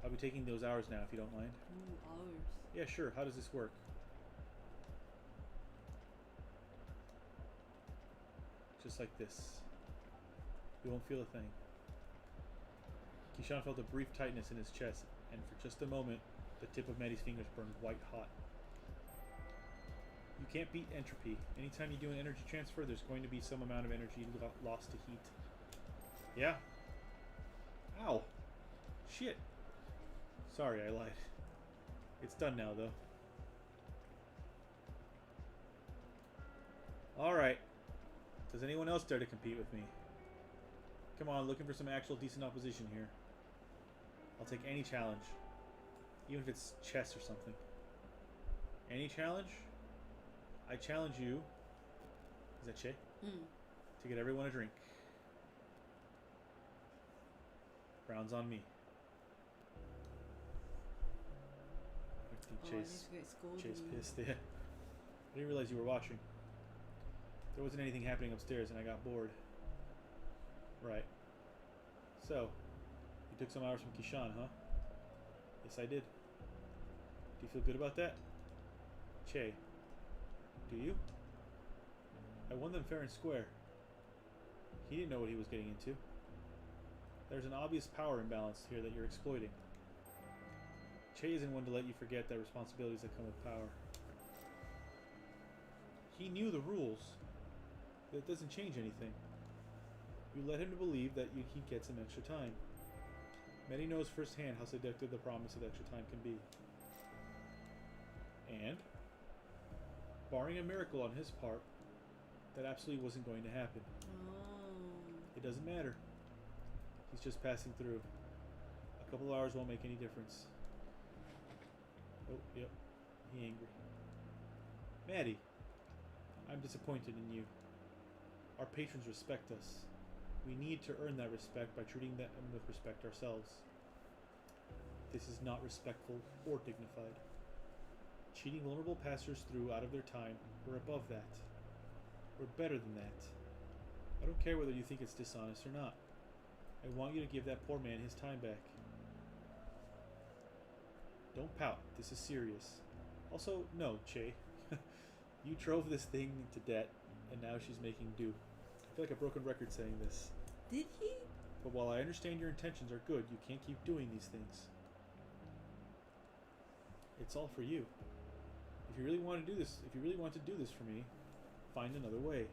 I'll be taking those hours now if you don't mind. Ooh, hours. Yeah, sure. How does this work? Just like this. You won't feel a thing. Keyshawn felt a brief tightness in his chest, and for just a moment, the tip of Maddy's fingers burned white hot. You can't beat entropy. Anytime you do an energy transfer, there's going to be some amount of energy lost to heat. Yeah? Ow! Shit! Sorry, I lied. It's done now, though. Alright. Does anyone else dare to compete with me? Come on, looking for some actual decent opposition here. I'll take any challenge. Even if it's chess or something. Any challenge? I challenge you. Is that Chay? To get everyone a drink. Rounds on me. I think Chay's pissed. Yeah. I didn't realize you were watching. There wasn't anything happening upstairs and I got bored. Right. So, you took some hours from Keyshawn, huh? Yes, I did. Do you feel good about that? Chay, do you? I won them fair and square. He didn't know what he was getting into. There's an obvious power imbalance here that you're exploiting. Chay isn't one to let you forget the responsibilities that come with power. He knew the rules. That doesn't change anything. You led him to believe that he gets some extra time. Maddy knows firsthand how seductive the promise of extra time can be. And, barring a miracle on his part, that absolutely wasn't going to happen. It doesn't matter. He's just passing through. A couple hours won't make any difference. Oh, yep. He angry. Maddy, I'm disappointed in you. Our patrons respect us. We need to earn that respect by treating them with respect ourselves. This is not respectful or dignified. Cheating vulnerable passers through out of their time, we're above that. We're better than that. I don't care whether you think it's dishonest or not. I want you to give that poor man his time back. Don't pout. This is serious. Also, no, Chay. You drove this thing into debt, and now she's making do. I feel like a broken record saying this. Did he? But while I understand your intentions are good, you can't keep doing these things. It's all for you. If you really want to do this, for me, find another way.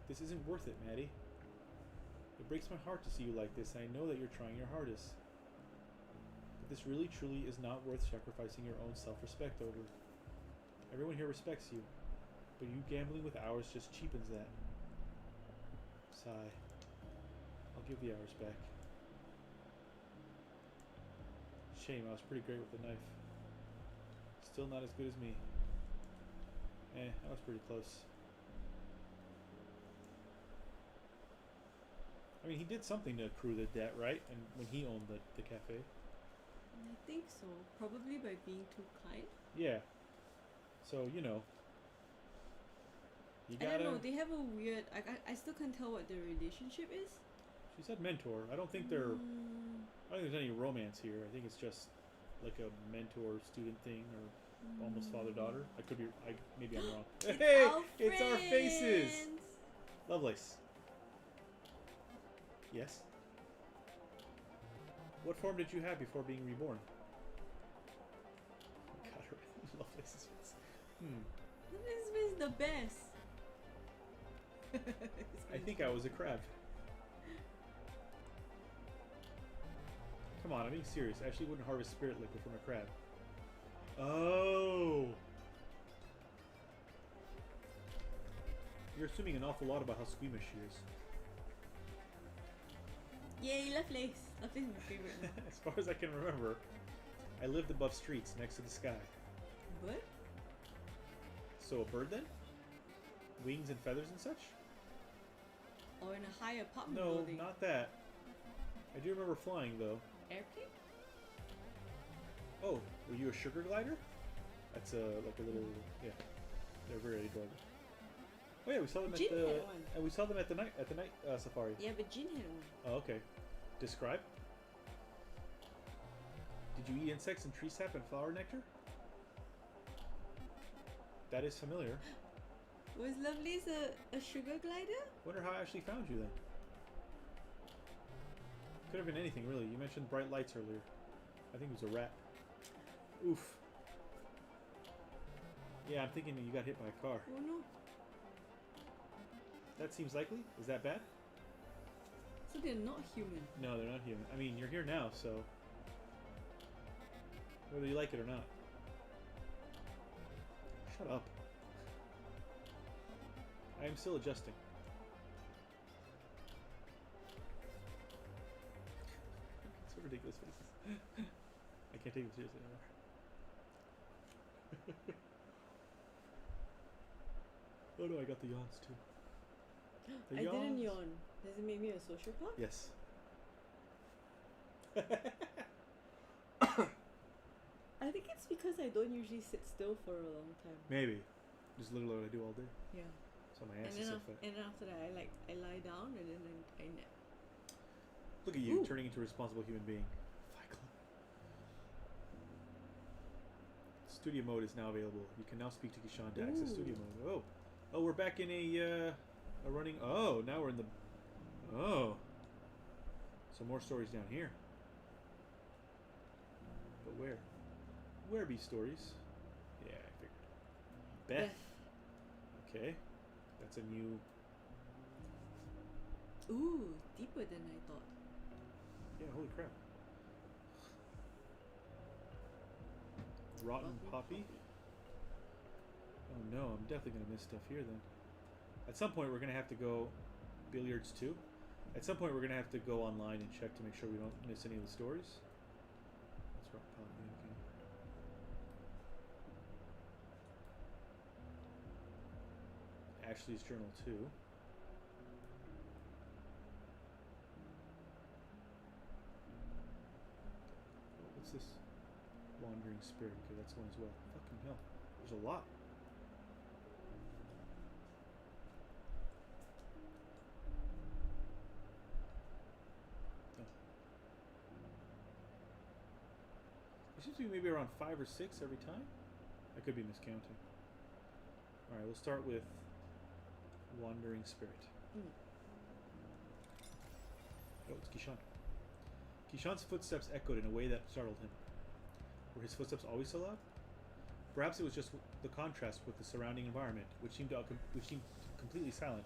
This isn't worth it, Maddy. It breaks my heart to see you like this, and I know that you're trying your hardest. But this really, truly is not worth sacrificing your own self-respect over. Everyone here respects you, but you gambling with hours just cheapens that. Sigh. I'll give the hours back. Shame, I was pretty great with the knife. Still not as good as me. I was pretty close. I mean, he did something to accrue the debt, right? And when he owned the cafe. I think so. Probably by being too kind. Yeah. So, you know. You gotta... I don't know. They have a weird... I still can't tell what their relationship is. She said mentor. I don't think they're... I don't think there's any romance here. I think it's just like a mentor-student thing or almost father-daughter. I could be... maybe I'm wrong. Hey! It's our faces! Lovelace. Yes? What form did you have before being reborn? Oh God, I love Lovelace's face. This is the best. I think I was a crab. Come on, I'm being serious. I actually wouldn't harvest spirit liquid from a crab. Oh! You're assuming an awful lot about how squeamish she is. Yay, Lovelace! Lovelace is my favorite now. As far as I can remember, I lived above streets next to the sky. What? So a bird then? Wings and feathers and such? Or in a high apartment No, building? not that. I do remember flying though. Airplane? Oh, were you a sugar glider? That's like a little, yeah. They're very adorable. Oh yeah, we saw them Jin at the had one. and we saw them at the night safari. Yeah, but Jin had one. Oh, okay. Describe. Did you eat insects and tree sap and flower nectar? That is familiar. Was Lovelace a sugar glider? Wonder how I actually found you then. Could have been anything really. You mentioned bright lights earlier. I think it was a rat. Oof. Yeah, I'm thinking that you got hit by a car. Oh no. That seems likely. Is that bad? So they're not human. No, they're not human. I mean, you're here now, so whether you like it or not. Shut up. I am still adjusting. So ridiculous faces. I can't take them seriously anymore. Oh no, I got the yawns too. The I didn't yawns. yawn. Does it make me a sociopath? Yes. I think it's because I don't usually sit still for a long time. Maybe. Just literally what I do all day. Yeah. So my And ass then, is so fat. and then after that, I lie down and then I nap. Look at you Ooh. turning into a responsible human being. Fight Club. Studio mode is now available. You can now speak to Kishan to access Ooh. studio mode. Oh, we're back in a running. Oh, now we're in the. Oh. Some more stories down here. But where? Where be stories? Yeah, I figured. Beth. Okay. That's a new. Ooh, deeper than I thought. Yeah, holy crap. Rotten poppy? Oh no, I'm definitely going to miss stuff here then. At some point we're going to have to go billiards too. At some point we're going to have to go online and check to make sure we don't miss any of the stories. That's rotten poppy, okay. Ashley's journal too. What's this? Wandering spirit. Okay, that's one as well. Fucking hell. There's a lot. Oh. There seems to be maybe around 5 or 6 every time. I could be miscounting. Alright, we'll start with Wandering Spirit. Oh, it's Kishan. Kishan's footsteps echoed in a way that startled him. Were his footsteps always so loud? Perhaps it was just the contrast with the surrounding environment, which seemed completely silent,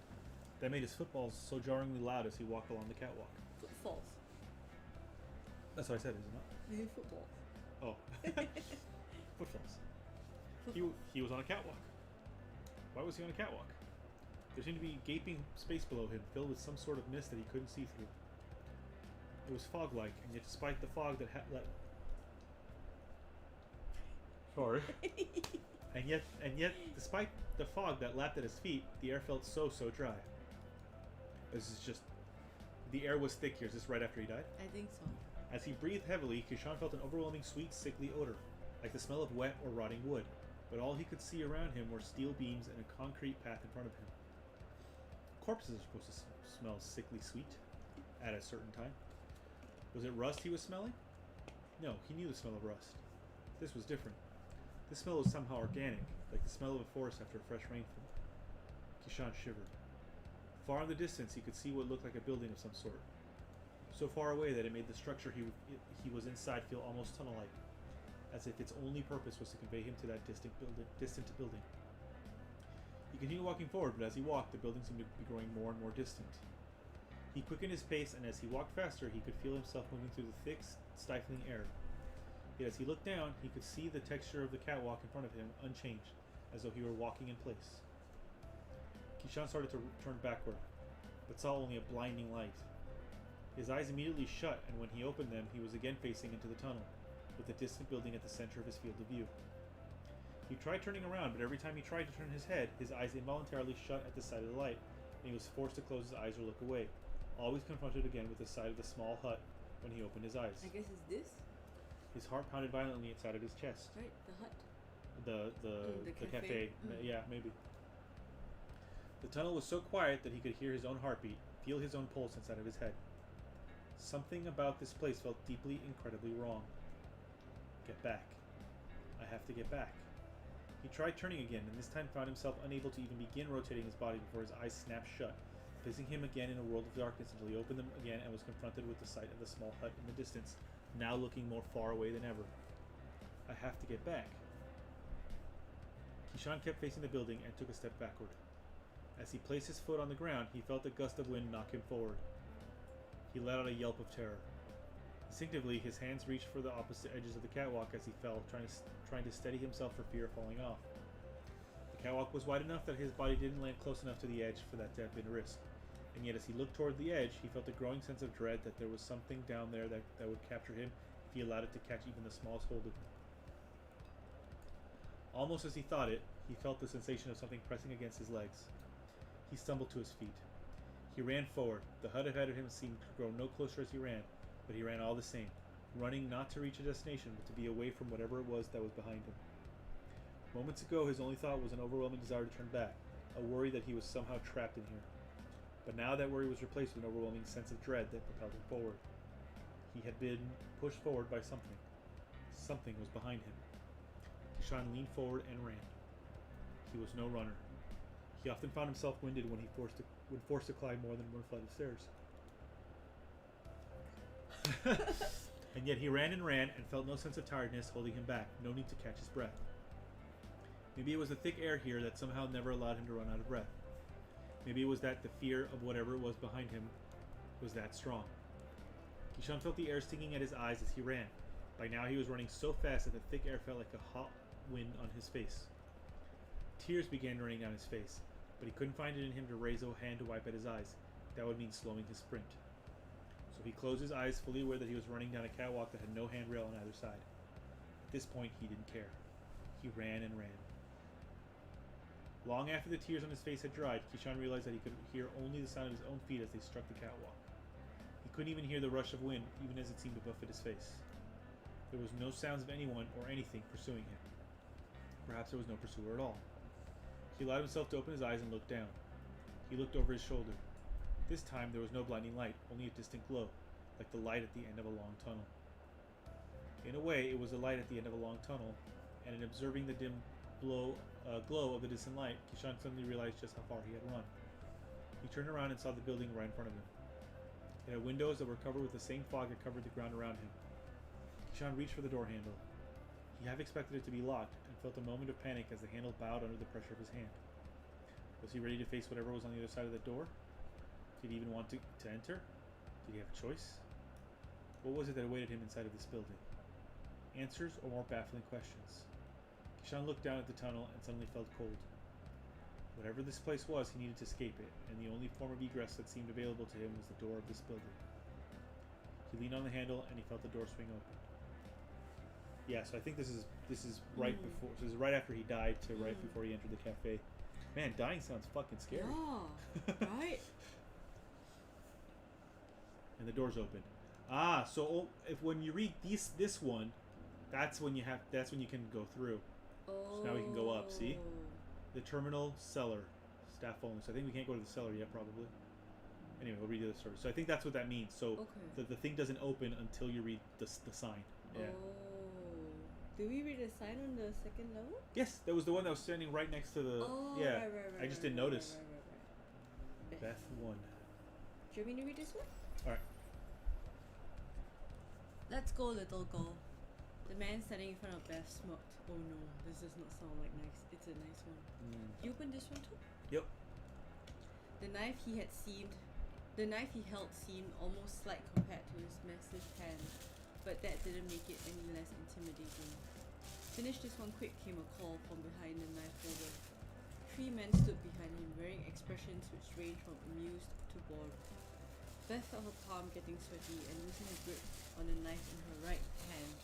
that made his footfalls so jarringly loud as he walked along the catwalk. Footfalls. That's what I said, isn't it? Maybe footballs. Oh. Footfalls. He was on a catwalk. Why was he on a catwalk? There seemed to be gaping space below him, filled with some sort of mist that he couldn't see through. It was fog-like, and yet despite the fog that Sorry. and yet, despite the fog that lapped at his feet, the air felt so dry. This is just... The air was thick here. Is this right after he died? I think so. As he breathed heavily, Kishan felt an overwhelming sweet, sickly odor, like the smell of wet or rotting wood. But all he could see around him were steel beams and a concrete path in front of him. Corpses are supposed to smell sickly sweet at a certain time. Was it rust he was smelling? No, he knew the smell of rust. This was different. This smell was somehow organic, like the smell of a forest after a fresh rainfall. Kishan shivered. Far in the distance, he could see what looked like a building of some sort. So far away that it made the structure he was inside feel almost tunnel-like, as if its only purpose was to convey him to that distant building. He continued walking forward, but as he walked, the building seemed to be growing more and more distant. He quickened his pace, and as he walked faster, he could feel himself moving through the thick, stifling air. Yet as he looked down, he could see the texture of the catwalk in front of him unchanged, as though he were walking in place. Kishan started to turn backward, but saw only a blinding light. His eyes immediately shut, and when he opened them, he was again facing into the tunnel, with a distant building at the center of his field of view. He tried turning around, but every time he tried to turn his head, his eyes involuntarily shut at the sight of the light, and he was forced to close his eyes or look away, always confronted again with the sight of the small hut when he opened his eyes. I guess it's this? His heart pounded violently inside of his chest. Right, the hut. The cafe. Mm. Yeah, maybe. The tunnel was so quiet that he could hear his own heartbeat, feel his own pulse inside of his head. Something about this place felt deeply, incredibly wrong. Get back. I have to get back. He tried turning again, and this time found himself unable to even begin rotating his body before his eyes snapped shut, placing him again in a world of darkness until he opened them again and was confronted with the sight of the small hut in the distance, now looking more far away than ever. I have to get back. Kishan kept facing the building and took a step backward. As he placed his foot on the ground, he felt a gust of wind knock him forward. He let out a yelp of terror. Instinctively, his hands reached for the opposite edges of the catwalk as he fell, trying to steady himself for fear of falling off. The catwalk was wide enough that his body didn't land close enough to the edge for that to have been a risk. And yet as he looked toward the edge, he felt a growing sense of dread that there was something down there that would capture him if he allowed it to catch even the smallest hold of him. Almost as he thought it, he felt the sensation of something pressing against his legs. He stumbled to his feet. He ran forward. The hut ahead of him seemed to grow no closer as he ran, but he ran all the same, running not to reach a destination, but to be away from whatever it was that was behind him. Moments ago, his only thought was an overwhelming desire to turn back, a worry that he was somehow trapped in here. But now that worry was replaced with an overwhelming sense of dread that propelled him forward. He had been pushed forward by something. Something was behind him. Kishan leaned forward and ran. He was no runner. He often found himself winded when forced to climb more than one flight of stairs. And yet he ran and felt no sense of tiredness holding him back, no need to catch his breath. Maybe it was the thick air here that somehow never allowed him to run out of breath. Maybe it was that the fear of whatever it was behind him was that strong. Kishan felt the air stinging at his eyes as he ran. By now he was running so fast that the thick air felt like a hot wind on his face. Tears began running down his face, but he couldn't find it in him to raise a hand to wipe at his eyes. That would mean slowing his sprint. So he closed his eyes, fully aware that he was running down a catwalk that had no handrail on either side. At this point, he didn't care. He ran and ran. Long after the tears on his face had dried, Kishan realized that he could hear only the sound of his own feet as they struck the catwalk. He couldn't even hear the rush of wind, even as it seemed to buffet his face. There was no sounds of anyone or anything pursuing him. Perhaps there was no pursuer at all. He allowed himself to open his eyes and look down. He looked over his shoulder. This time there was no blinding light, only a distant glow, like the light at the end of a long tunnel. In a way, it was a light at the end of a long tunnel, and in observing the dim glow of the distant light, Kishan suddenly realized just how far he had run. He turned around and saw the building right in front of him. It had windows that were covered with the same fog that covered the ground around him. Kishan reached for the door handle. He half expected it to be locked, and felt a moment of panic as the handle bowed under the pressure of his hand. Was he ready to face whatever was on the other side of the door? Did he even want to enter? Did he have a choice? What was it that awaited him inside of this building? Answers or more baffling questions? Kishan looked down at the tunnel and suddenly felt cold. Whatever this place was, he needed to escape it, and the only form of egress that seemed available to him was the door of this building. He leaned on the handle and he felt the door swing open. Yeah, so I think this is right before. So this is right after he died to right before he entered the cafe. Man, dying sounds fucking scary. Yeah, right? And the door's open. So if when you read this one, that's when you can go through. Oh. So now we can go up. See, the terminal cellar, staff only. So I think we can't go to the cellar yet, probably. Anyway, we'll read the other story. So I think that's what that means. So the thing doesn't open until you read the sign. Yeah. Oh. Do we read the sign on the second level? Yes, that was the one that was standing right next to the. Oh, yeah. right, I just didn't notice. Right. Beth 1. Do you want me to read this one? Alright. Let's go, little girl. The man standing in front of Beth smirked. Oh no, this does not sound like nice. It's a nice one. You open this one too? Yep. The knife he held seemed almost slight compared to his massive hand, but that didn't make it any less intimidating. Finish this one quick, came a call from behind the knife holder. 3 men stood behind him, wearing expressions which ranged from amused to bored. Beth felt her palm getting sweaty and loosened her grip on the knife in her right hand,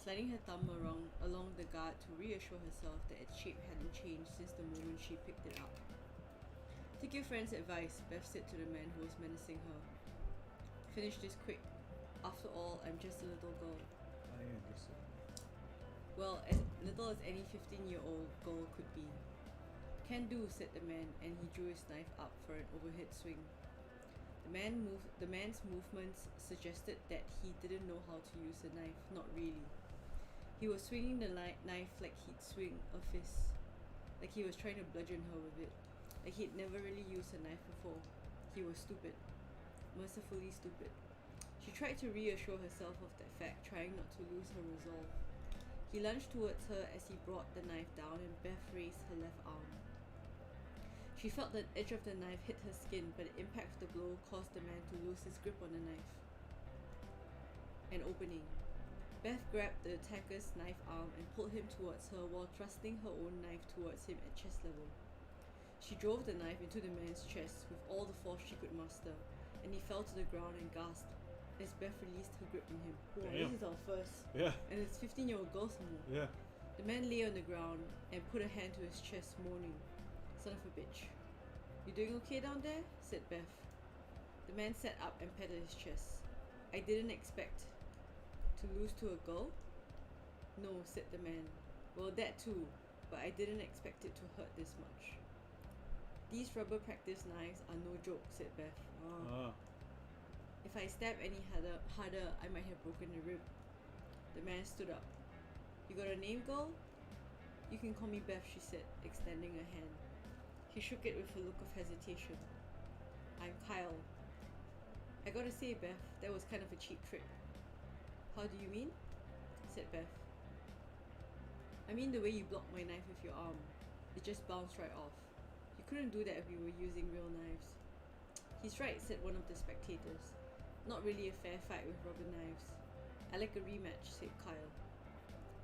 sliding her thumb along the guard to reassure herself that its shape hadn't changed since the moment she picked it up. Take your friend's advice, Beth said to the man who was menacing her. Finish this quick. After all, I'm just a little girl. I understand. Well, as little as any 15-year-old girl could be. Can do, said the man, and he drew his knife up for an overhead swing. The man's movements suggested that he didn't know how to use the knife, not really. He was swinging the knife like he'd swing a fist, like he was trying to bludgeon her with it, like he'd never really used a knife before. He was stupid. Mercifully stupid. She tried to reassure herself of that fact, trying not to lose her resolve. He lunged towards her as he brought the knife down, and Beth raised her left arm. She felt the edge of the knife hit her skin, but the impact of the blow caused the man to lose his grip on the knife. An opening. Beth grabbed the attacker's knife arm and pulled him towards her while thrusting her own knife towards him at chest level. She drove the knife into the man's chest with all the force she could muster, and he fell to the ground and gasped as Beth released her grip on him. Wow, this is our first. Yeah. And it's 15-year-old girl some more. Yeah. The man lay on the ground and put a hand to his chest, moaning, "Son of a bitch. You doing okay down there?" said Beth. The man sat up and patted his chest. "I didn't expect to lose to a girl?" "No," said the man. "Well, that too, but I didn't expect it to hurt this much." "These rubber practice knives are no joke," said Beth. "If I stabbed any harder, I might have broken a rib." The man stood up. "You got a name, girl?" "You can call me Beth," she said, extending her hand. He shook it with a look of hesitation. "I'm Kyle." "I gotta say, Beth, that was kind of a cheap trick." "How do you mean?" said Beth. "I mean the way you blocked my knife with your arm. It just bounced right off. You couldn't do that if we were using real knives." "He's right," said one of the spectators. "Not really a fair fight with rubber knives." "I like a rematch," said Kyle.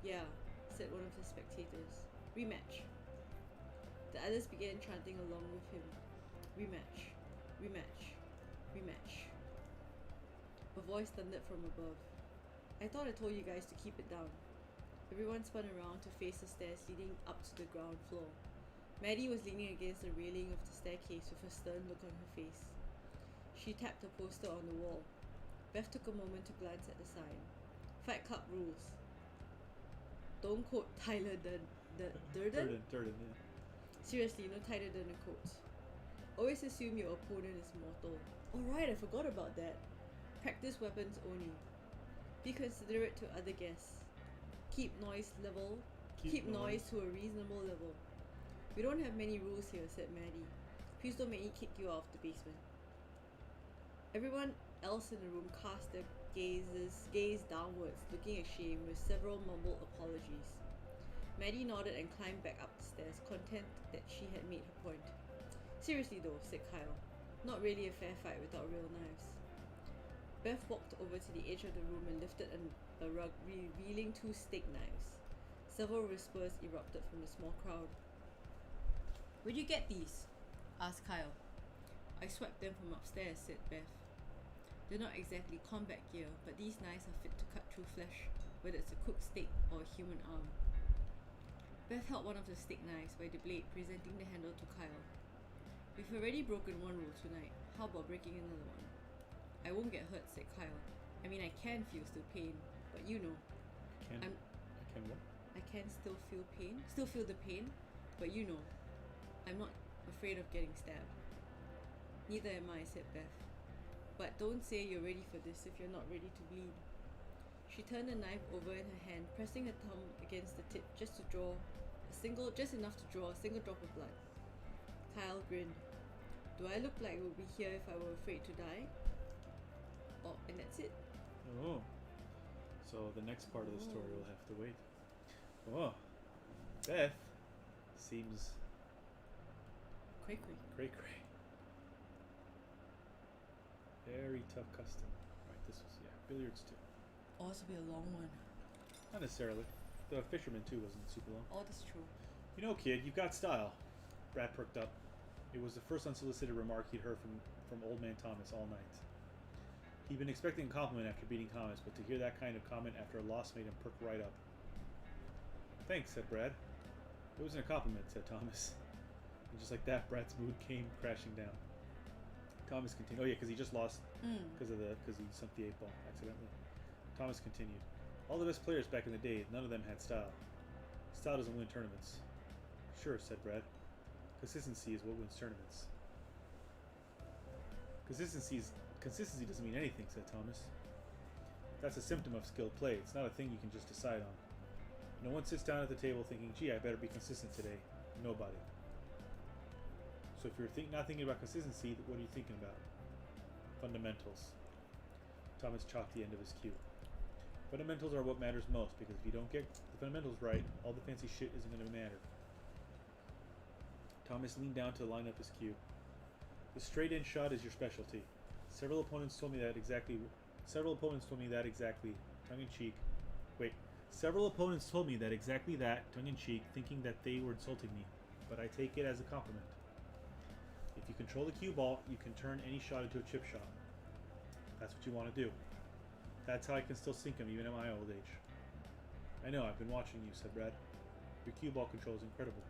"Yeah," said one of the spectators. "Rematch." The others began chanting along with him. "Rematch, rematch, rematch." A voice thundered from above. "I thought I told you guys to keep it down." Everyone spun around to face the stairs leading up to the ground floor. Maddy was leaning against the railing of the staircase with a stern look on her face. She tapped a poster on the wall. Beth took a moment to glance at the sign. "Fight Club rules. Don't quote Tyler Durden? Durden, yeah. Seriously, no tighter than a quote. Always assume your opponent is mortal." "Alright, I forgot about that." "Practice weapons only. Be considerate to other guests. Keep noise to a reasonable level." "We don't have many rules here," said Maddy. "Please don't make me kick you out of the basement." Everyone else in the room cast their gaze downwards, looking ashamed, with several mumbled apologies. Maddy nodded and climbed back up the stairs, content that she had made her point. "Seriously though," said Kyle. "Not really a fair fight without real knives." Beth walked over to the edge of the room and lifted a rug, revealing 2 steak knives. Several whispers erupted from the small crowd. "Where'd you get these?" asked Kyle. "I swept them from upstairs," said Beth. "They're not exactly combat gear, but these knives are fit to cut through flesh, whether it's a cooked steak or a human arm." Beth held one of the steak knives by the blade, presenting the handle to Kyle. "We've already broken one rule tonight. How about breaking another one?" "I won't get hurt," said Kyle. "I mean, I can feel still pain, but you know." I can what? "I can still feel the pain, but you know, I'm not afraid of getting stabbed." "Neither am I," said Beth. "But don't say you're ready for this if you're not ready to bleed." She turned the knife over in her hand, pressing her thumb against the tip just enough to draw a single drop of blood. Kyle grinned. "Do I look like I would be here if I were afraid to die?" "Oh, and that's it." Oh. So the next part of the story will have to wait. Oh. Beth seems Cray. cray. Very tough custom. Right, this was, billiards too. Oh, this will be a long one. Not necessarily. The fisherman too wasn't super long. Oh, that's true. You know, kid, you've got style. Brad perked up. It was the first unsolicited remark he'd heard from Old Man Thomas all night. He'd been expecting a compliment after beating Thomas, but to hear that kind of comment after a loss made him perk right up. Thanks, said Brad. It wasn't a compliment, said Thomas. And just like that, Brad's mood came crashing down. Thomas continued. Oh yeah, because he just lost because he sunk the 8 ball accidentally. Thomas continued. All the best players back in the day, none of them had style. Style doesn't win tournaments. Sure, said Brad. Consistency is what wins tournaments. Consistency doesn't mean anything, said Thomas. That's a symptom of skilled play. It's not a thing you can just decide on. No one sits down at the table thinking, gee, I better be consistent today. Nobody. So if you're not thinking about consistency, what are you thinking about? Fundamentals. Thomas chalked the end of his cue. Fundamentals are what matters most, because if you don't get the fundamentals right, all the fancy shit isn't going to matter. Thomas leaned down to line up his cue. The straight-in shot is your specialty. Several opponents told me that exactly, tongue-in-cheek. Several opponents told me that exactly that, tongue-in-cheek, thinking that they were insulting me, but I take it as a compliment. If you control the cue ball, you can turn any shot into a chip shot. That's what you want to do. That's how I can still sink him even at my old age. I know, I've been watching you, said Brad. Your cue ball control is incredible.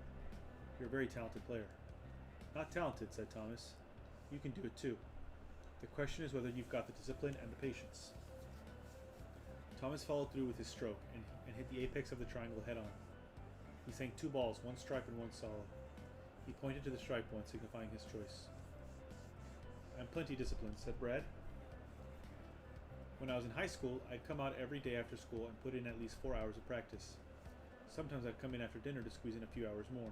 You're a very talented player. Not talented, said Thomas. You can do it too. The question is whether you've got the discipline and the patience. Thomas followed through with his stroke and hit the apex of the triangle head on. He sank 2 balls, 1 stripe and 1 solid. He pointed to the striped one, signifying his choice. I'm plenty disciplined, said Brad. When I was in high school, I'd come out every day after school and put in at least 4 hours of practice. Sometimes I'd come in after dinner to squeeze in a few hours more.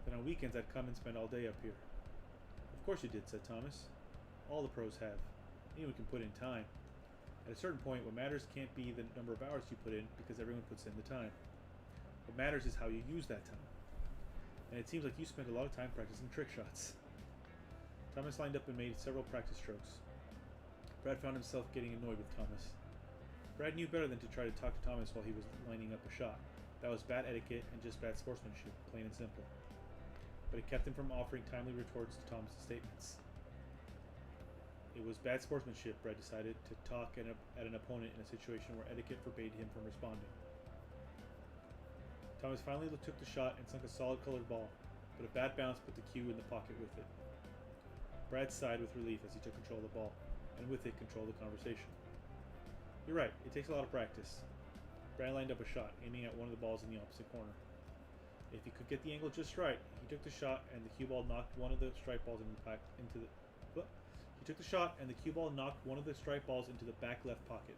Then on weekends I'd come and spend all day up here. Of course you did, said Thomas. All the pros have. Anyone can put in time. At a certain point, what matters can't be the number of hours you put in, because everyone puts in the time. What matters is how you use that time. And it seems like you spent a lot of time practicing trick shots. Thomas lined up and made several practice strokes. Brad found himself getting annoyed with Thomas. Brad knew better than to try to talk to Thomas while he was lining up a shot. That was bad etiquette and just bad sportsmanship, plain and simple. But it kept him from offering timely retorts to Thomas' statements. It was bad sportsmanship, Brad decided, to talk at an opponent in a situation where etiquette forbade him from responding. Thomas finally took the shot and sunk a solid-colored ball, but a bad bounce put the cue in the pocket with it. Brad sighed with relief as he took control of the ball, and with it controlled the conversation. You're right, it takes a lot of practice. Brad lined up a shot, aiming at one of the balls in the opposite corner. If he could get the angle just right, he took the shot, and the cue ball knocked one of the strike balls into the back left pocket,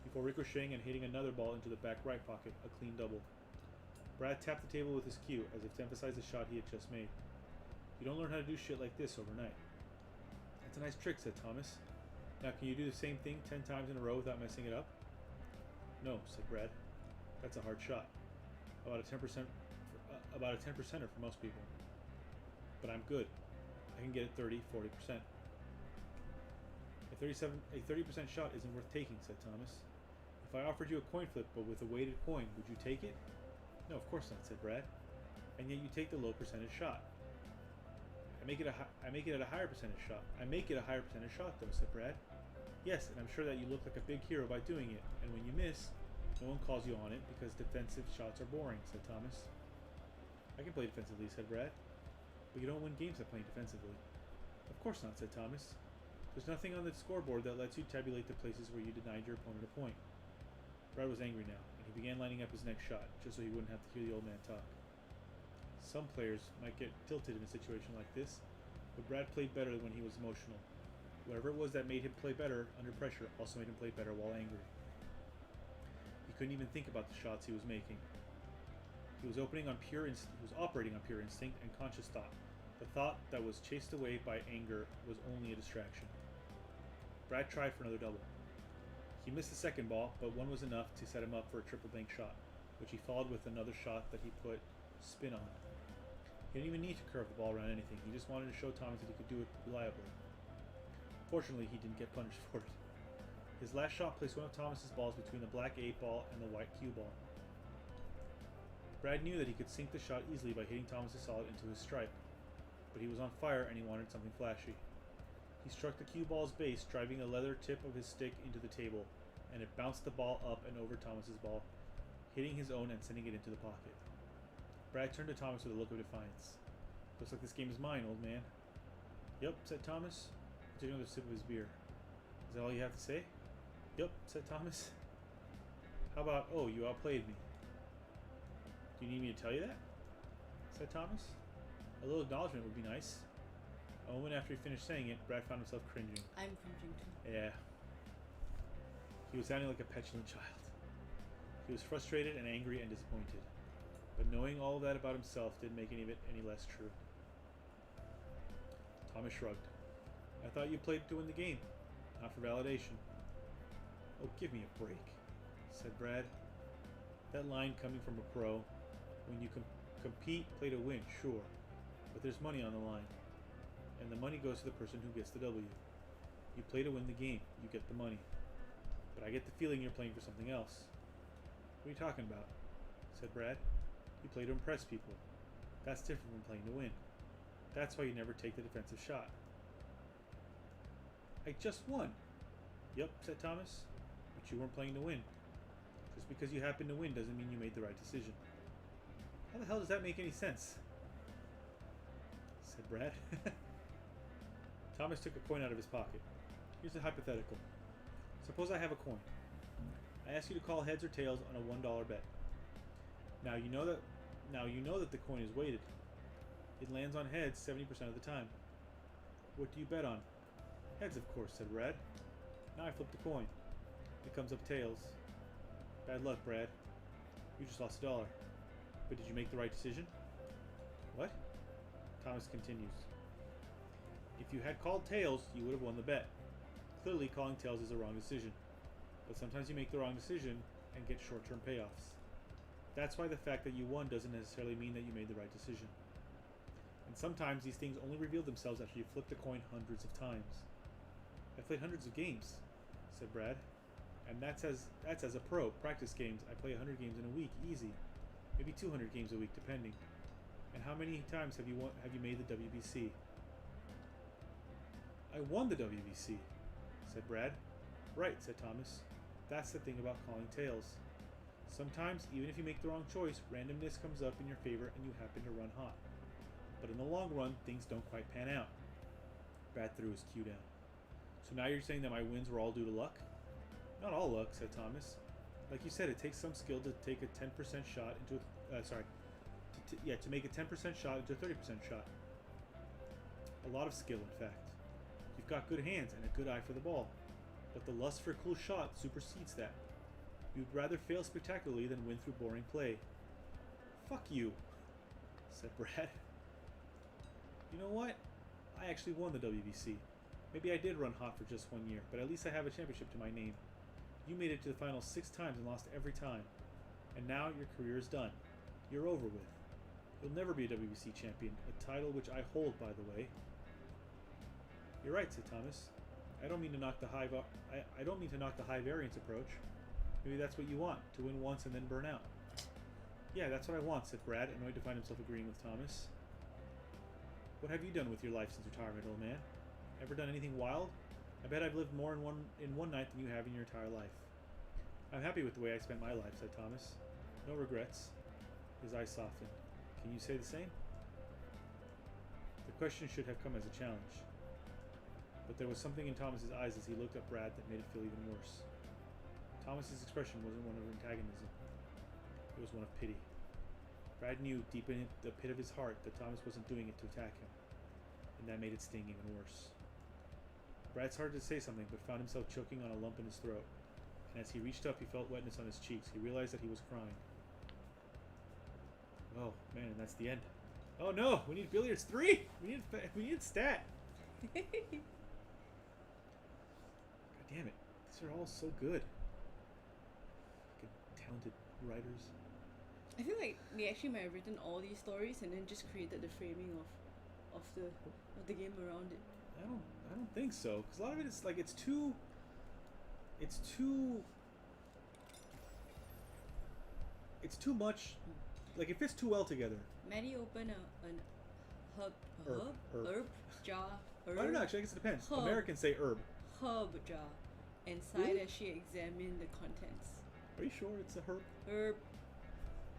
before ricocheting and hitting another ball into the back right pocket, a clean double. Brad tapped the table with his cue, as if to emphasize the shot he had just made. You don't learn how to do shit like this overnight. That's a nice trick, said Thomas. Now can you do the same thing 10 times in a row without messing it up? No, said Brad. That's a hard shot. About a 10%er for most people. But I'm good. I can get it 30-40%. A 30% shot isn't worth taking, said Thomas. If I offered you a coin flip but with a weighted coin, would you take it? No, of course not, said Brad. And yet you take the low percentage shot. I make it a higher percentage shot. I make it a higher percentage shot, though, said Brad. Yes, and I'm sure that you look like a big hero by doing it, and when you miss, no one calls you on it because defensive shots are boring, said Thomas. I can play defensively, said Brad. But you don't win games by playing defensively. Of course not, said Thomas. There's nothing on the scoreboard that lets you tabulate the places where you denied your opponent a point. Brad was angry now, and he began lining up his next shot, just so he wouldn't have to hear the old man talk. Some players might get tilted in a situation like this, but Brad played better when he was emotional. Whatever it was that made him play better under pressure also made him play better while angry. He couldn't even think about the shots he was making. He was operating on pure instinct and conscious thought. The thought that was chased away by anger was only a distraction. Brad tried for another double. He missed the second ball, but one was enough to set him up for a triple bank shot, which he followed with another shot that he put spin on. He didn't even need to curve the ball around anything. He just wanted to show Thomas that he could do it reliably. Fortunately, he didn't get punished for it. His last shot placed one of Thomas's balls between the black 8 ball and the white cue ball. Brad knew that he could sink the shot easily by hitting Thomas's solid into his stripe, but he was on fire and he wanted something flashy. He struck the cue ball's base, driving the leather tip of his stick into the table, and it bounced the ball up and over Thomas's ball, hitting his own and sending it into the pocket. Brad turned to Thomas with a look of defiance. "Looks like this game is mine, old man." "Yup," said Thomas, taking another sip of his beer. "Is that all you have to say?" "Yup," said Thomas. "How about, oh, you outplayed me?" "Do you need me to tell you that?" said Thomas. "A little acknowledgement would be nice." A moment after he finished saying it, Brad found himself cringing. I'm cringing too. Yeah. He was sounding like a petulant child. He was frustrated and angry and disappointed. But knowing all of that about himself didn't make any of it any less true. Thomas shrugged. "I thought you played to win the game, not for validation." "Oh, give me a break," said Brad. That line coming from a pro, when you compete, play to win, sure, but there's money on the line, and the money goes to the person who gets the W. You play to win the game, you get the money. But I get the feeling you're playing for something else. "What are you talking about?" said Brad. "You play to impress people. That's different from playing to win. That's why you never take the defensive shot." "I just won." "Yup," said Thomas, "but you weren't playing to win. Just because you happen to win doesn't mean you made the right decision." "How the hell does that make any sense?" said Brad. Thomas took a coin out of his pocket. "Here's a hypothetical. Suppose I have a coin. I ask you to call heads or tails on a $1 bet. Now you know that the coin is weighted. It lands on heads 70% of the time. What do you bet on?" "Heads, of course," said Brad. "Now I flip the coin. It comes up tails. Bad luck, Brad. You just lost $1. But did you make the right decision?" "What?" Thomas continues. "If you had called tails, you would have won the bet. Clearly, calling tails is a wrong decision. But sometimes you make the wrong decision and get short-term payoffs. That's why the fact that you won doesn't necessarily mean that you made the right decision. And sometimes these things only reveal themselves after you flip the coin hundreds of times." "I've played hundreds of games," said Brad. "And that's as a pro. Practice games, I play 100 games in a week, easy. Maybe 200 games a week, depending. And how many times have you made the WBC?" "I won the WBC," said Brad. "Right," said Thomas. "That's the thing about calling tails. Sometimes, even if you make the wrong choice, randomness comes up in your favor and you happen to run hot. But in the long run, things don't quite pan out." Brad threw his cue down. "So now you're saying that my wins were all due to luck?" "Not all luck," said Thomas. "Like you said, it takes some skill to take a 10% shot into to make a 10% shot into a 30% shot. A lot of skill, in fact. You've got good hands and a good eye for the ball. But the lust for a cool shot supersedes that. You'd rather fail spectacularly than win through boring play." "Fuck you," said Brad. "You know what? I actually won the WBC. Maybe I did run hot for just 1 year, but at least I have a championship to my name. You made it to the finals 6 times and lost every time. And now your career is done. You're over with. You'll never be a WBC champion, a title which I hold, by the way." "You're right," said Thomas. I don't mean to knock the high variance approach. Maybe that's what you want, to win once and then burn out." "Yeah, that's what I want," said Brad, annoyed to find himself agreeing with Thomas. "What have you done with your life since retirement, old man? Ever done anything wild? I bet I've lived more in one night than you have in your entire life." "I'm happy with the way I spent my life," said Thomas. "No regrets." His eyes softened. "Can you say the same?" The question should have come as a challenge. But there was something in Thomas's eyes as he looked at Brad that made it feel even worse. Thomas's expression wasn't one of antagonism. It was one of pity. Brad knew deep in the pit of his heart that Thomas wasn't doing it to attack him, and that made it sting even worse. Brad started to say something, but found himself choking on a lump in his throat, and as he reached up, he felt wetness on his cheeks. He realized that he was crying. "Oh, man, and that's the end. Oh no, we need billiards 3! We need stat!" God damn it. These are all so good. Fucking talented writers. I feel like they actually might have written all these stories and then just created the framing of the game around it. I don't think so, because a lot of it is like it's too much. like it fits too well together. Maddie opened an herb jar. I don't know. Actually, I guess it depends. Herb. Americans say herb. Herb jar, and sighed Really? as she examined the contents. Are you sure it's a herb? Herb.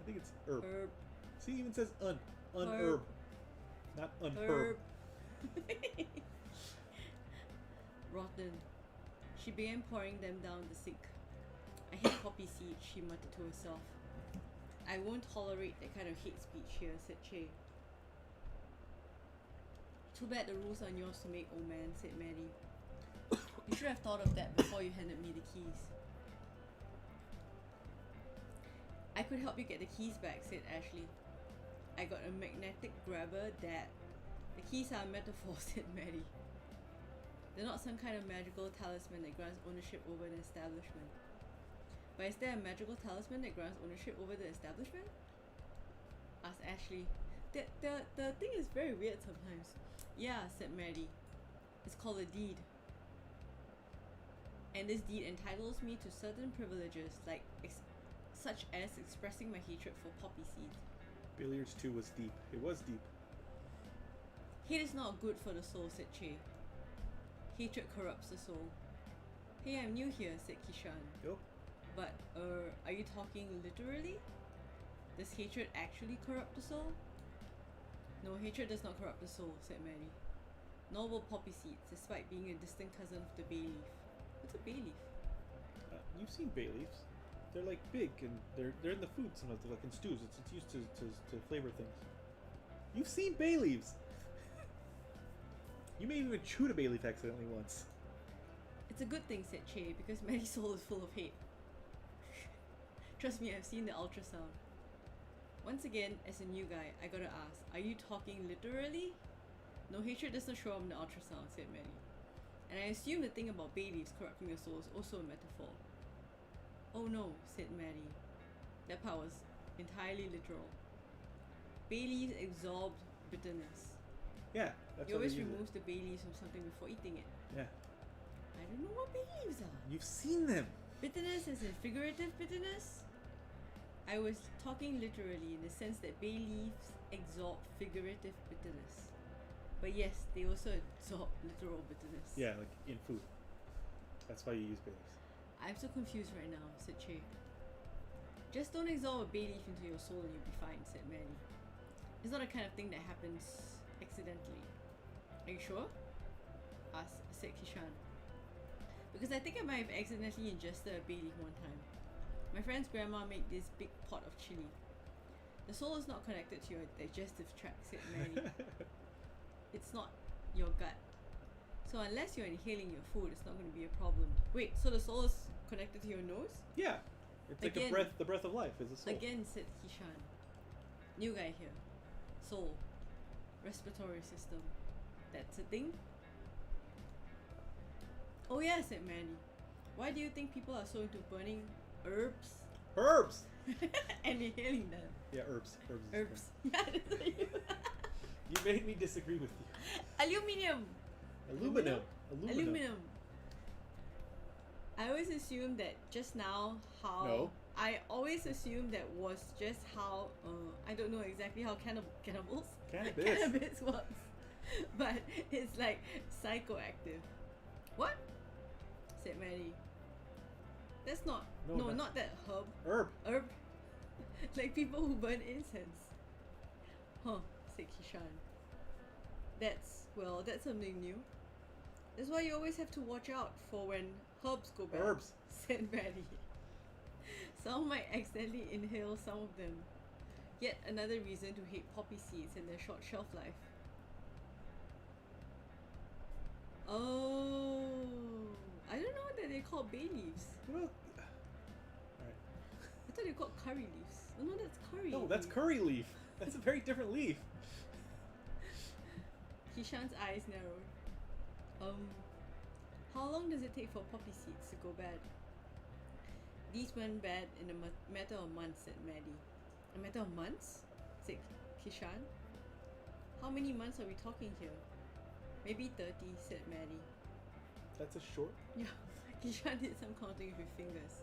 I think it's herb. Herb. See, it even says unherb, Herb. not unherb. Herb. Rotten. She began pouring them down the sink. I hate poppy seeds, she muttered to herself. I won't tolerate that kind of hate speech here, said Chay. Too bad the rules aren't yours to make, old man, said Maddy. You should have thought of that before you handed me the keys. I could help you get the keys back, said Ashley. I got a magnetic grabber, Dad. The keys are a metaphor, said Maddy. They're not some kind of magical talisman that grants ownership over an establishment. But is there a magical talisman that grants ownership over the establishment? Asked Ashley. The thing is very weird sometimes. Yeah, said Maddy. It's called a deed. And this deed entitles me to certain privileges, like such as expressing my hatred for poppy seeds. Billiards 2 was deep. It was deep. Hate is not good for the soul, said Chay. Hatred corrupts the soul. Hey, I'm new here, said Kishan. Yo. But, are you talking literally? Does hatred actually corrupt the soul? No, hatred does not corrupt the soul, said Maddy. Nor will poppy seeds, despite being a distant cousin of the bay leaf. What's a bay leaf? You've seen bay leaves. They're like big and they're in the food sometimes, like in stews. It's used to flavor things. You've seen bay leaves. You may even chewed a bay leaf accidentally once. It's a good thing, said Chay, because Maddy's soul is full of hate. Trust me, I've seen the ultrasound. Once again, as a new guy, I gotta ask, are you talking literally? No, hatred does not show up in the ultrasound, said Maddy. And I assume the thing about bay leaves corrupting your soul is also a metaphor. Oh no, said Maddy. That part was entirely literal. Bay leaves absorb bitterness. Yeah, that's You what always they use remove the bay leaves from something before eating it. Yeah. I don't know what bay leaves are. You've seen them. Bitterness is a figurative bitterness? I was talking literally in the sense that bay leaves absorb figurative bitterness. But yes, they also absorb literal bitterness. Yeah, like in food. That's why you use bay leaves. I'm so confused right now, said Chay. Just don't absorb a bay leaf into your soul and you'll be fine, said Maddy. It's not the kind of thing that happens accidentally. Are you sure? Said Kishan. Because I think I might have accidentally ingested a bay leaf one time. My friend's grandma made this big pot of chili. The soul is not connected to your digestive tract, said Maddy. It's not your gut. So unless you're inhaling your food, it's not going to be a problem. Wait, so the soul is connected to your nose? Yeah. It's like Again. the breath of life is a soul. Again, said Kishan. New guy here. Soul. Respiratory system. That's a thing? Oh yeah, said Maddy. Why do you think people are so into burning herbs? Herbs! And inhaling them? Yeah, herbs. Herbs. is Herbs. Yeah, that's what you... You made me disagree with you. Aluminium! Aluminum. I always assumed that just now how... No. I always assumed that was just how... I don't know exactly how cannabis works. But it's like psychoactive. What? Said Maddy. That's not... No, not that herb. Herb. Like people who burn incense. Huh, said Kishan. That's something new. That's why you always have to watch out for when herbs go bad. Herbs. Said Maddy. Some might accidentally inhale some of them. Yet another reason to hate poppy seeds and their short shelf life. Oh, I don't know that they're called bay leaves. Well, alright. I thought they were called curry leaves. Oh no, that's curry. No, that's leaf. curry leaf. That's a very different leaf. Kishan's eyes narrowed. How long does it take for poppy seeds to go bad? These went bad in a matter of months, said Maddy. A matter of months? Said Kishan. How many months are we talking here? Maybe 30, said Maddy. That's a short? Yeah, Kishan did some counting with her fingers.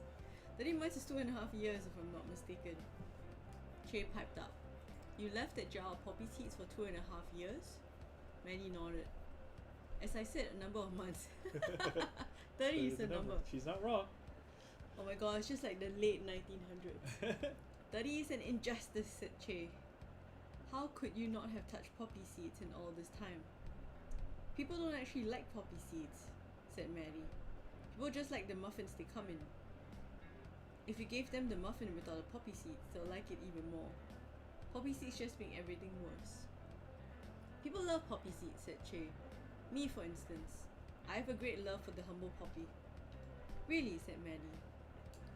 30 months is 2.5 years if I'm not mistaken. Chay piped up. You left that jar of poppy seeds for 2.5 years? Maddy nodded. As I said, a number of months. 30 is the number. She's not wrong. Oh my god, it's just like the late 1900s. 30 is an injustice, said Chay. How could you not have touched poppy seeds in all this time? People don't actually like poppy seeds, said Maddy. People just like the muffins they come in. If you gave them the muffin without the poppy seeds, they'll like it even more. Poppy seeds just make everything worse. People love poppy seeds, said Chay. Me, for instance. I have a great love for the humble poppy. Really, said Maddy.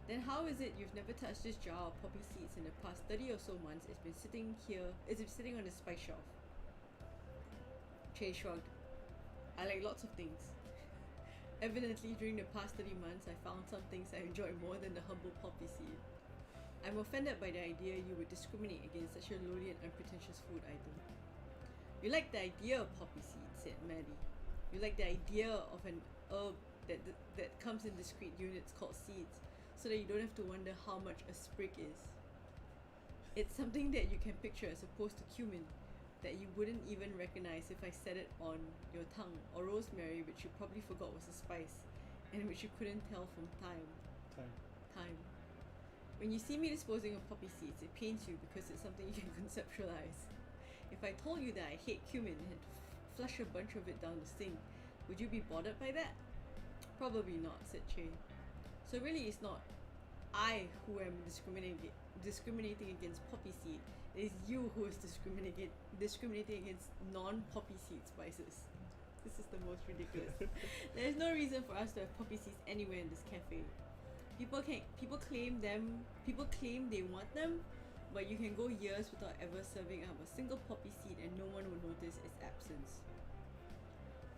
Then how is it you've never touched this jar of poppy seeds in the past 30 or so months? It's been sitting on the spice shelf. Chay shrugged. I like lots of things. Evidently, during the past 30 months, I found some things I enjoy more than the humble poppy seed. I'm offended by the idea you would discriminate against such a lowly and unpretentious food item. You like the idea of poppy seeds, said Maddy. You like the idea of an herb that comes in discrete units called seeds, so that you don't have to wonder how much a sprig is. It's something that you can picture as opposed to cumin, that you wouldn't even recognize if I set it on your tongue, or rosemary, which you probably forgot was a spice, and which you couldn't tell from thyme. Time. When you see me disposing of poppy seeds, it pains you because it's something you can conceptualize. If I told you that I hate cumin and had to flush a bunch of it down the sink, would you be bothered by that? Probably not, said Chay. So really it's not I who am discriminating against poppy seed. It is you who is discriminating against non-poppy seed spices. This is the most ridiculous. There is no reason for us to have poppy seeds anywhere in this cafe. People claim they want them, but you can go years without ever serving up a single poppy seed and no one will notice its absence.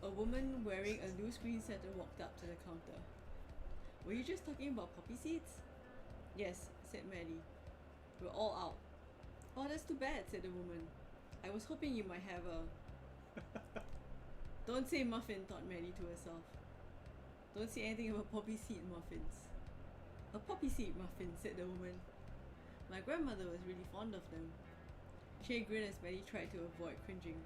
A woman wearing a loose green sweater walked up to the counter. Were you just talking about poppy seeds? Yes, said Maddy. We're all out. Oh, that's too bad, said the woman. I was hoping you might have a... Don't say muffin, thought Maddy to herself. Don't say anything about poppy seed muffins. A poppy seed muffin, said the woman. My grandmother was really fond of them. Chay grinned as Maddy tried to avoid cringing.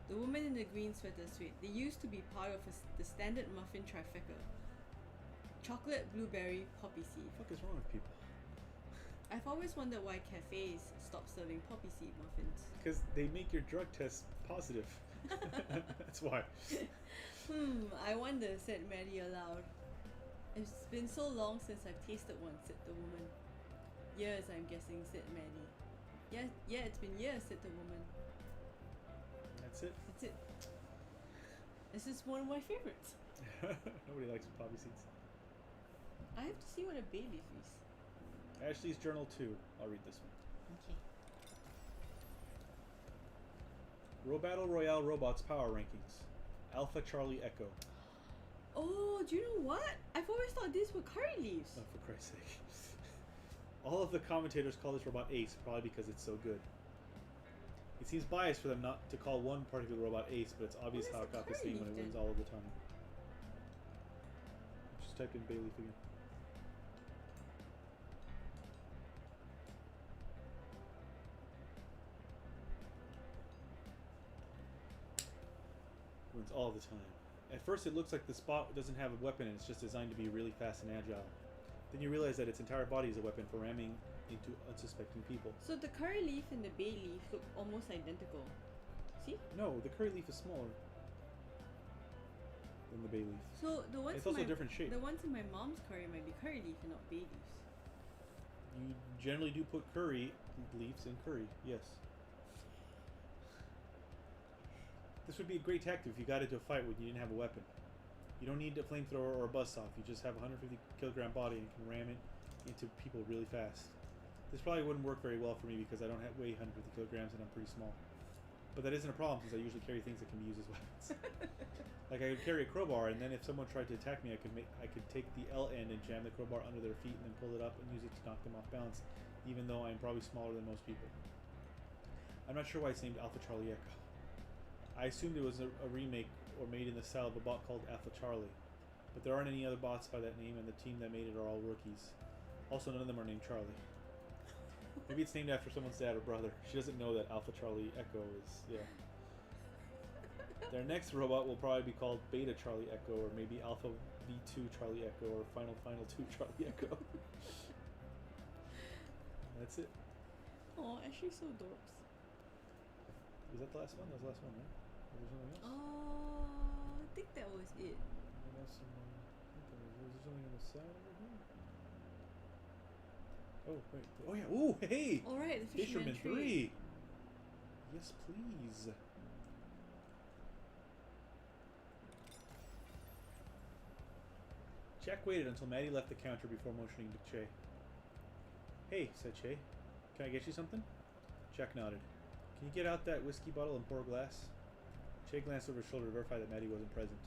The woman in the green sweater swayed. They used to be part of the standard muffin trifecta. Chocolate, blueberry, poppy seed. What the fuck is wrong with people? I've always wondered why cafes stop serving poppy seed muffins. Because they make your drug test positive. That's why. I wonder, said Maddy aloud. It's been so long since I've tasted one, said the woman. Years, I'm guessing, said Maddy. Yeah, it's been years, said the woman. That's it? That's it. This is one of my favorites. Nobody likes poppy seeds. I have to see what a bay leaf is. Ashley's journal 2. I'll read this one. Okay. Battle Royale Robots Power Rankings. Alpha Charlie Echo. Oh, do you know what? I've always thought these were curry leaves. Oh, for Christ's sake. All of the commentators call this robot Ace, probably because it's so good. It seems biased for them not to call one particular robot Ace, but it's obvious how it got this name when it wins all of the time. Just typed in Bay Leaf again. Wins all the time. At first it looks like the spot doesn't have a weapon and it's just designed to be really fast and agile. Then you realize that its entire body is a weapon for ramming into unsuspecting people. So the curry leaf and the bay leaf look almost identical. See? No, the curry leaf is smaller than the bay leaf. So the ones it's also a different shape. The ones in my mom's curry might be curry leaf and not bay leaves. You generally do put curry leaves in curry, yes. This would be a great tactic if you got into a fight when you didn't have a weapon. You don't need a flamethrower or a buzzsaw. You just have a 150 kilogram body and can ram it into people really fast. This probably wouldn't work very well for me because I don't weigh 150 kilograms and I'm pretty small. But that isn't a problem since I usually carry things that can be used as weapons. Like I could carry a crowbar, and then if someone tried to attack me, I could take the L end and jam the crowbar under their feet and then pull it up and use it to knock them off balance, even though I'm probably smaller than most people. I'm not sure why it's named Alpha Charlie Echo. I assumed it was a remake or made in the style of a bot called Alpha Charlie, but there aren't any other bots by that name, and the team that made it are all rookies. Also, none of them are named Charlie. Maybe it's named after someone's dad or brother. She doesn't know that Alpha Charlie Echo is, yeah. Their next robot will probably be called Beta Charlie Echo, or maybe Alpha V2 Charlie Echo, or Final 2 Charlie Echo. That's it. Oh, Ashley's so dorks. Was that the last one? That was the last one, right? Or was there something else? I think that was it. What else? Was there something on the side over here? Oh, wait. Oh, yeah. Ooh, hey! Alright, the Fisherman 3! Yes, please. Jack waited until Maddy left the counter before motioning to Chay. Hey, said Chay. Can I get you something? Jack nodded. Can you get out that whiskey bottle and pour a glass? Chay glanced over his shoulder to verify that Maddy wasn't present.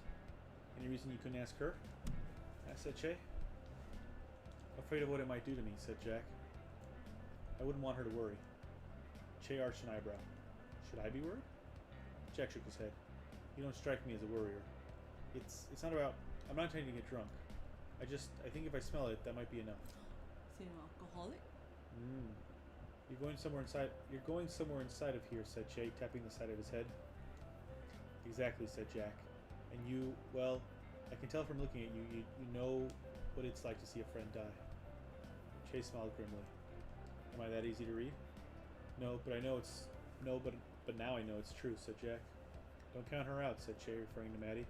Any reason you couldn't ask her? Said Chay. Afraid of what it might do to me, said Jack. I wouldn't want her to worry. Chay arched an eyebrow. Should I be worried? Jack shook his head. You don't strike me as a worrier. It's not about... I'm not trying to get drunk. I think if I smell it, that might be enough. Is he an alcoholic? You're going somewhere inside of here, said Chay, tapping the side of his head. Exactly, said Jack. And you, well, I can tell from looking at you, you know what it's like to see a friend die. Chay smiled grimly. Am I that easy to read? No, but now I know it's true, said Jack. Don't count her out, said Chay, referring to Maddy.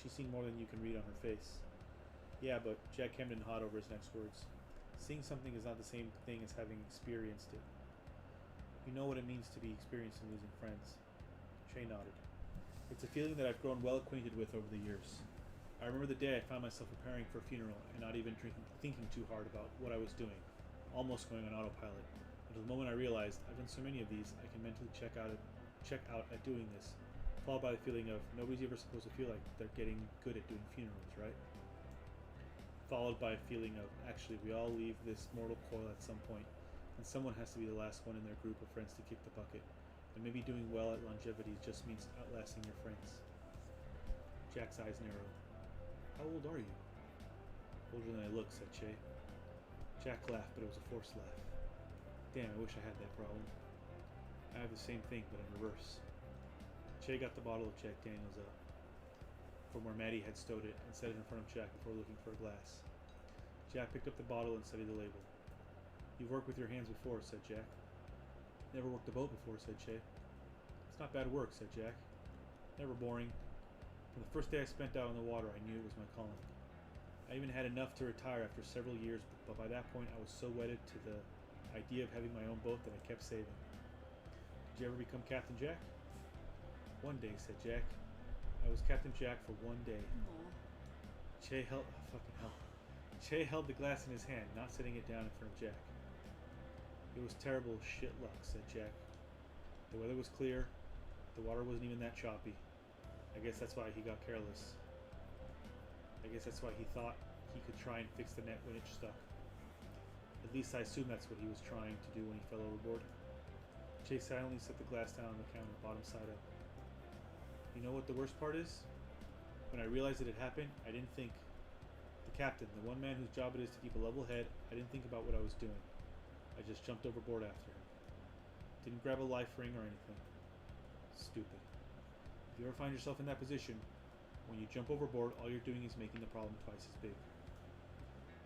She's seen more than you can read on her face. Yeah, but Jack hemmed and hawed over his next words. Seeing something is not the same thing as having experienced it. You know what it means to be experienced in losing friends. Chay nodded. It's a feeling that I've grown well acquainted with over the years. I remember the day I found myself preparing for a funeral and not even thinking too hard about what I was doing, almost going on autopilot. Until the moment I realized I've done so many of these, I can mentally check out at doing this, followed by the feeling of nobody's ever supposed to feel like they're getting good at doing funerals, right? Followed by a feeling of, actually, we all leave this mortal coil at some point, and someone has to be the last one in their group of friends to kick the bucket, and maybe doing well at longevity just means outlasting your friends. Jack's eyes narrowed. How old are you? Older than I look, said Chay. Jack laughed, but it was a forced laugh. Damn, I wish I had that problem. I have the same thing, but in reverse. Chay got the bottle of Jack Daniels out from where Maddy had stowed it and set it in front of Jack before looking for a glass. Jack picked up the bottle and studied the label. You've worked with your hands before, said Jack. Never worked a boat before, said Chay. It's not bad work, said Jack. Never boring. From the first day I spent out on the water, I knew it was my calling. I even had enough to retire after several years, but by that point I was so wedded to the idea of having my own boat that I kept saving. Did you ever become Captain Jack? One day, said Jack. I was Captain Jack for one day. Aww. Chay held the glass in his hand, not setting it down in front of Jack. It was terrible shit luck, said Jack. The weather was clear. The water wasn't even that choppy. I guess that's why he got careless. I guess that's why he thought he could try and fix the net when it stuck. At least I assume that's what he was trying to do when he fell overboard. Chay silently set the glass down on the counter, bottom side up. You know what the worst part is? When I realized it had happened, I didn't think. The captain, the one man whose job it is to keep a level head, I didn't think about what I was doing. I just jumped overboard after him. Didn't grab a life ring or anything. Stupid. If you ever find yourself in that position, when you jump overboard, all you're doing is making the problem twice as big.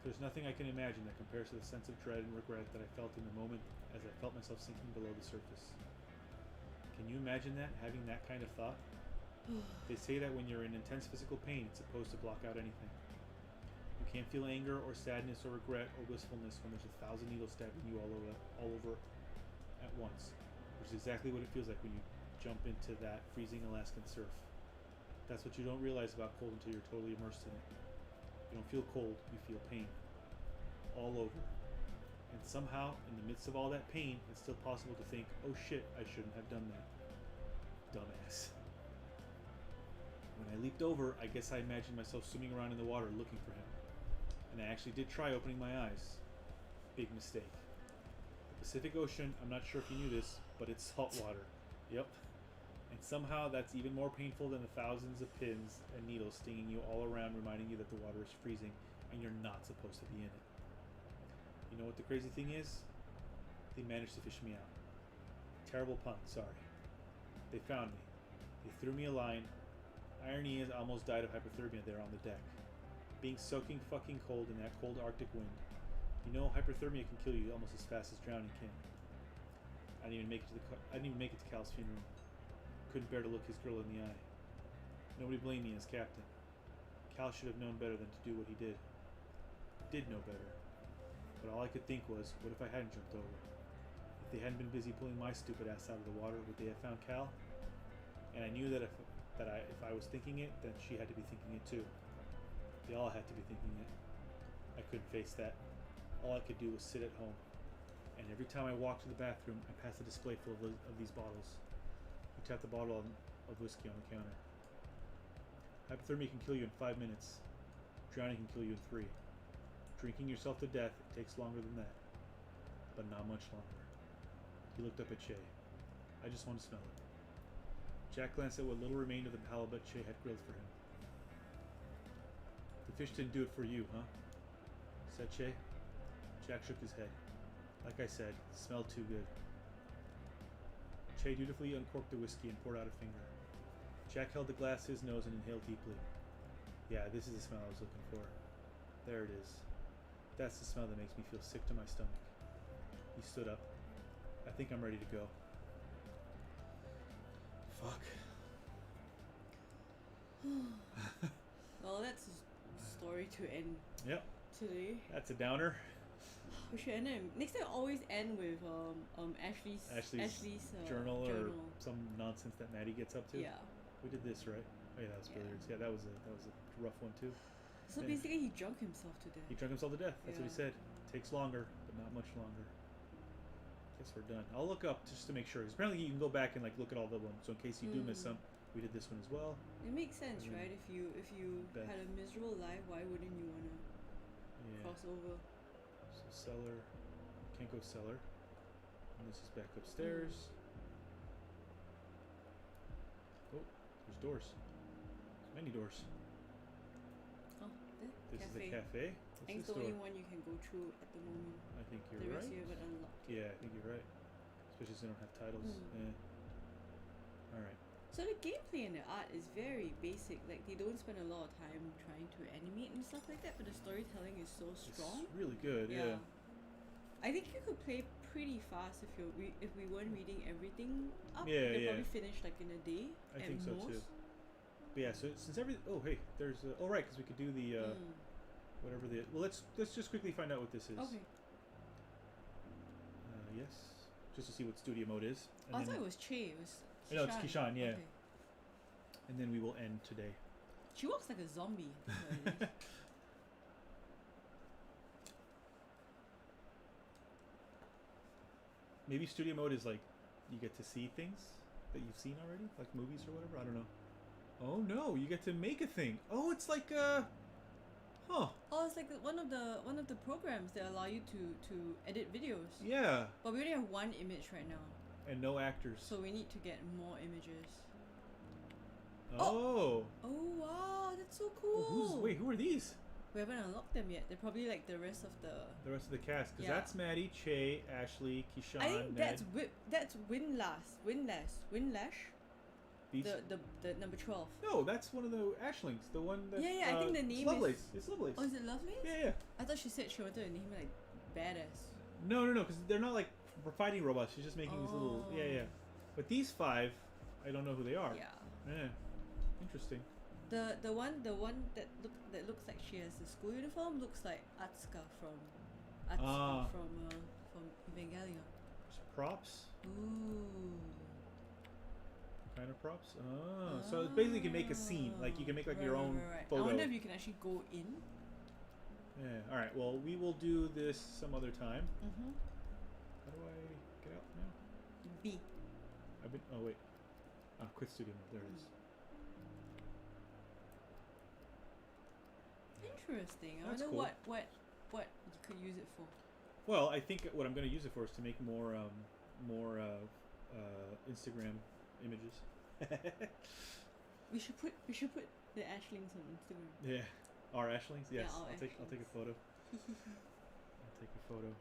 There's nothing I can imagine that compares to the sense of dread and regret that I felt in the moment as I felt myself sinking below the surface. Can you imagine that, having that kind of thought? They say that when you're in intense physical pain, it's supposed to block out anything. You can't feel anger or sadness or regret or wistfulness when there's 1,000 needles stabbing you all over at once, which is exactly what it feels like when you jump into that freezing Alaskan surf. That's what you don't realize about cold until you're totally immersed in it. You don't feel cold, you feel pain. All over. And somehow, in the midst of all that pain, it's still possible to think, oh shit, I shouldn't have done that. Dumbass. When I leaped over, I guess I imagined myself swimming around in the water looking for him. And I actually did try opening my eyes. Big mistake. The Pacific Ocean, I'm not sure if you knew this, but it's salt water. Yep. And somehow that's even more painful than the thousands of pins and needles stinging you all around, reminding you that the water is freezing and you're not supposed to be in it. You know what the crazy thing is? They managed to fish me out. Terrible pun, sorry. They found me. They threw me a line. Irony is I almost died of hypothermia there on the deck. Being soaking fucking cold in that cold Arctic wind. You know hypothermia can kill you almost as fast as drowning can. I didn't even make it to Cal's funeral. Couldn't bear to look his girl in the eye. Nobody blamed me as captain. Cal should have known better than to do what he did. Did know better. But all I could think was, what if I hadn't jumped over? If they hadn't been busy pulling my stupid ass out of the water, would they have found Cal? And I knew that if I was thinking it, then she had to be thinking it too. They all had to be thinking it. I couldn't face that. All I could do was sit at home. And every time I walked to the bathroom, I passed a display full of these bottles. I tapped the bottle of whiskey on the counter. Hypothermia can kill you in 5 minutes. Drowning can kill you in 3. Drinking yourself to death takes longer than that. But not much longer. He looked up at Chay. I just want to smell it. Jack glanced at what little remained of the halibut Chay had grilled for him. The fish didn't do it for you, huh? Said Chay. Jack shook his head. Like I said, it smelled too good. Chay dutifully uncorked the whiskey and poured out a finger. Jack held the glass to his nose and inhaled deeply. Yeah, this is the smell I was looking for. There it is. That's the smell that makes me feel sick to my stomach. He stood up. I think I'm ready to go. Fuck. Well, that's a story to end Yep. today. That's a downer. We should end it. Next time, always end with Ashley's journal or some nonsense that Maddy gets up to. Yeah. We did this, right? Oh yeah, that was billiards. Yeah, that was a rough one too. So basically, he drunk himself to death. He drunk himself to death. That's what he said. Takes longer, but not much longer. Guess we're done. I'll look up just to make sure. Because apparently you can go back and like look at all the ones. So in case you do miss some, we did this one as well. It makes sense, right? If you had a miserable life, why wouldn't you wanna cross over? So cellar, can't go cellar. And this is back upstairs. Oh, there's doors. There's many doors. Oh, this cafe. is the cafe. I think it's the only one you can go through at the moment. I think you're right. The right. rest you haven't unlocked. Yeah, I think you're right. Especially since they don't have titles. Alright. So the gameplay and the art is very basic. Like, they don't spend a lot of time trying to animate and stuff like that, but the storytelling is so strong. It's really good, yeah. I think you could play pretty fast if we weren't reading everything up. Yeah, you could probably finish like in a day. I think so too. But yeah, so since hey, there's right, because we could do the whatever the let's just quickly find out what this is. Okay. Yes, just to see what studio mode is. And I thought it was Chay. It was. No, it's Kishan, yeah. Okay. And then we will end today. She walks like a zombie. Maybe studio mode is like you get to see things that you've seen already, like movies or whatever. I don't know. Oh no, you get to make a thing. Oh, it's like huh. Oh, it's like one of the programs that allow you to edit videos. Yeah. But we only have one image right now. And no actors. So we need to get more images. Oh. Oh wow, that's so cool. Oh, who are these? We haven't unlocked them yet. They're probably like the rest of the cast. Because that's Maddy, Chay, Ashley, Kishan, I think Ned. that's Winlash. These? The number 12. No, that's one of the Ashlings. The one that. Yeah, I think the name Lovelace. is. It's Lovelace. Oh, is it Lovelace? Yeah. I thought she said she wanted to name it like Badass. No, because they're not like fighting robots. She's just making these little. Yeah. But these 5, I don't know who they are. Yeah. Interesting. The one that looks like she has the school uniform looks like Atsuka from Evangelion. Props. Ooh. Kind of props. So basically you can make a scene. Like you can make like your own photo. I wonder if you can actually go in. Yeah. All right. Well, we will do this some other time. How do I get out now? B. Oh wait. Quit studio mode. There it is. Interesting. I That's wonder cool. what you could use it for. Well, I think what I'm going to use it for is to make more Instagram images. We should put the Ashlings on Instagram. Yeah, our Ashlings. Yes, Yeah, I'll take a photo. I'll take a photo.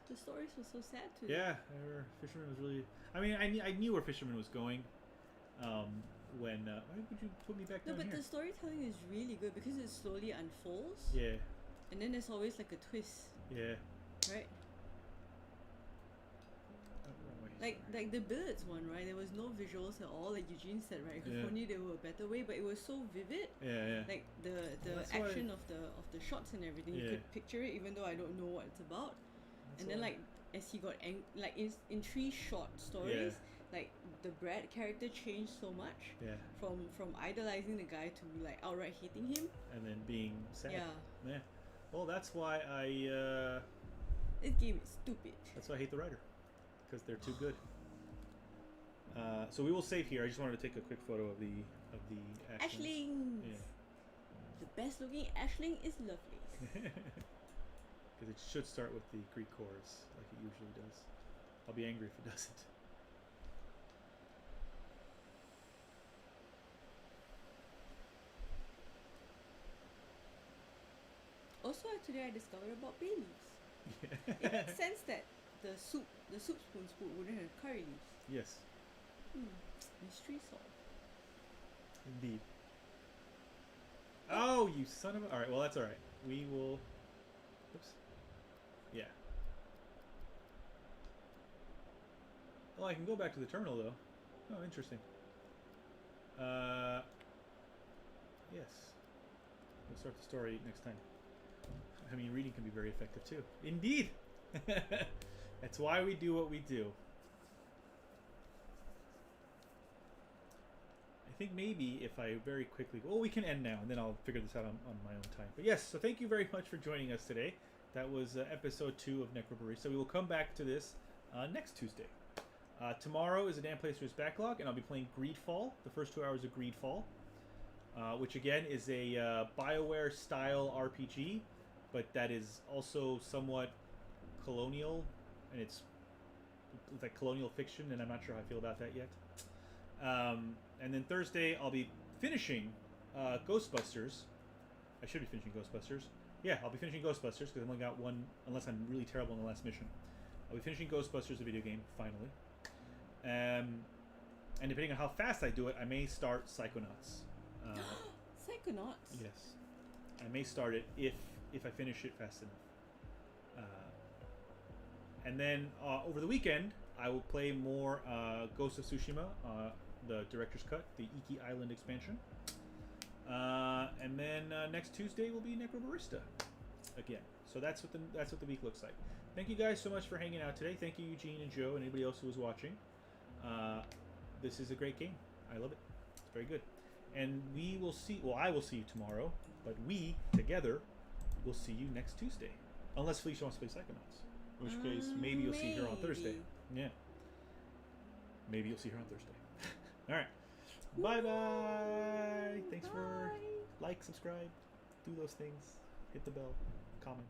The stories were so sad too. Yeah, Fisherman was really. I mean, I knew where Fisherman was going. When why would you put me back down No, but here? the storytelling is really good because it slowly unfolds. Yeah. And then there's always like a twist. Yeah. Right. Oh, wrong way. Like the Billets one, right? There was no visuals at all, like Eugene said, right? If Yeah. only there were a better way, but it was so vivid. Yeah, yeah. Like the That's action why- of the shots and everything, you Yeah. could picture it, even though I don't know what it's about. That's And then why- like as he got like in 3 short stories, like the Brad character changed so much Yeah. from idolizing the guy to like outright hating him. And then being sad. Yeah, Yeah. Well, that's why this game is stupid. that's why I hate the writer, because they're too good. So we will save here. I just wanted to take a quick photo of the Ashlings. Ashlings. Yeah. The best looking Ashling is lovely. Because it should start with the Greek chorus, like it usually does. I'll be angry if it doesn't. Also, today I discovered about bay leaves. Yeah. It makes sense that the soup spoon wouldn't have curry leaves. Yes, Mystery solved. indeed. Oh, you son of a... Alright, well, that's alright. We will... Oops. Yeah. Well, I can go back to the terminal, though. Oh, interesting. Yes. We'll start the story next time. I mean, reading can be very effective, too. Indeed! That's why we do what we do. I think maybe if I very quickly... Well, we can end now, and then I'll figure this out on my own time. But yes, so thank you very much for joining us today. That was episode 2 of Necrobarista. We will come back to this next Tuesday. Tomorrow is a Dan Plays Through His Backlog, and I'll be playing Greedfall, the first 2 hours of Greedfall, which again is a BioWare-style RPG, but that is also somewhat colonial, and it's like colonial fiction, and I'm not sure how I feel about that yet. And then Thursday, I'll be finishing Ghostbusters. I should be finishing Ghostbusters. Yeah, I'll be finishing Ghostbusters, because I've only got one, unless I'm really terrible in the last mission. I'll be finishing Ghostbusters, the video game, finally. And depending on how fast I do it, I may start Psychonauts. Psychonauts. Yes. I may start it if I finish it fast enough. And then over the weekend, I will play more Ghost of Tsushima, the director's cut, the Iki Island expansion. And then next Tuesday will be Necrobarista again. So that's what the week looks like. Thank you guys so much for hanging out today. Thank you, Eugene and Joe, and anybody else who was watching. This is a great game. I love it. It's very good. And we will see. Well, I will see you tomorrow, but we together will see you next Tuesday, unless Felicia wants to play Psychonauts. In which case, maybe you'll see her on Thursday. Yeah. Maybe you'll see her on Thursday. All right. Bye-bye. Thanks for like, subscribe, do those things, hit the bell, comment.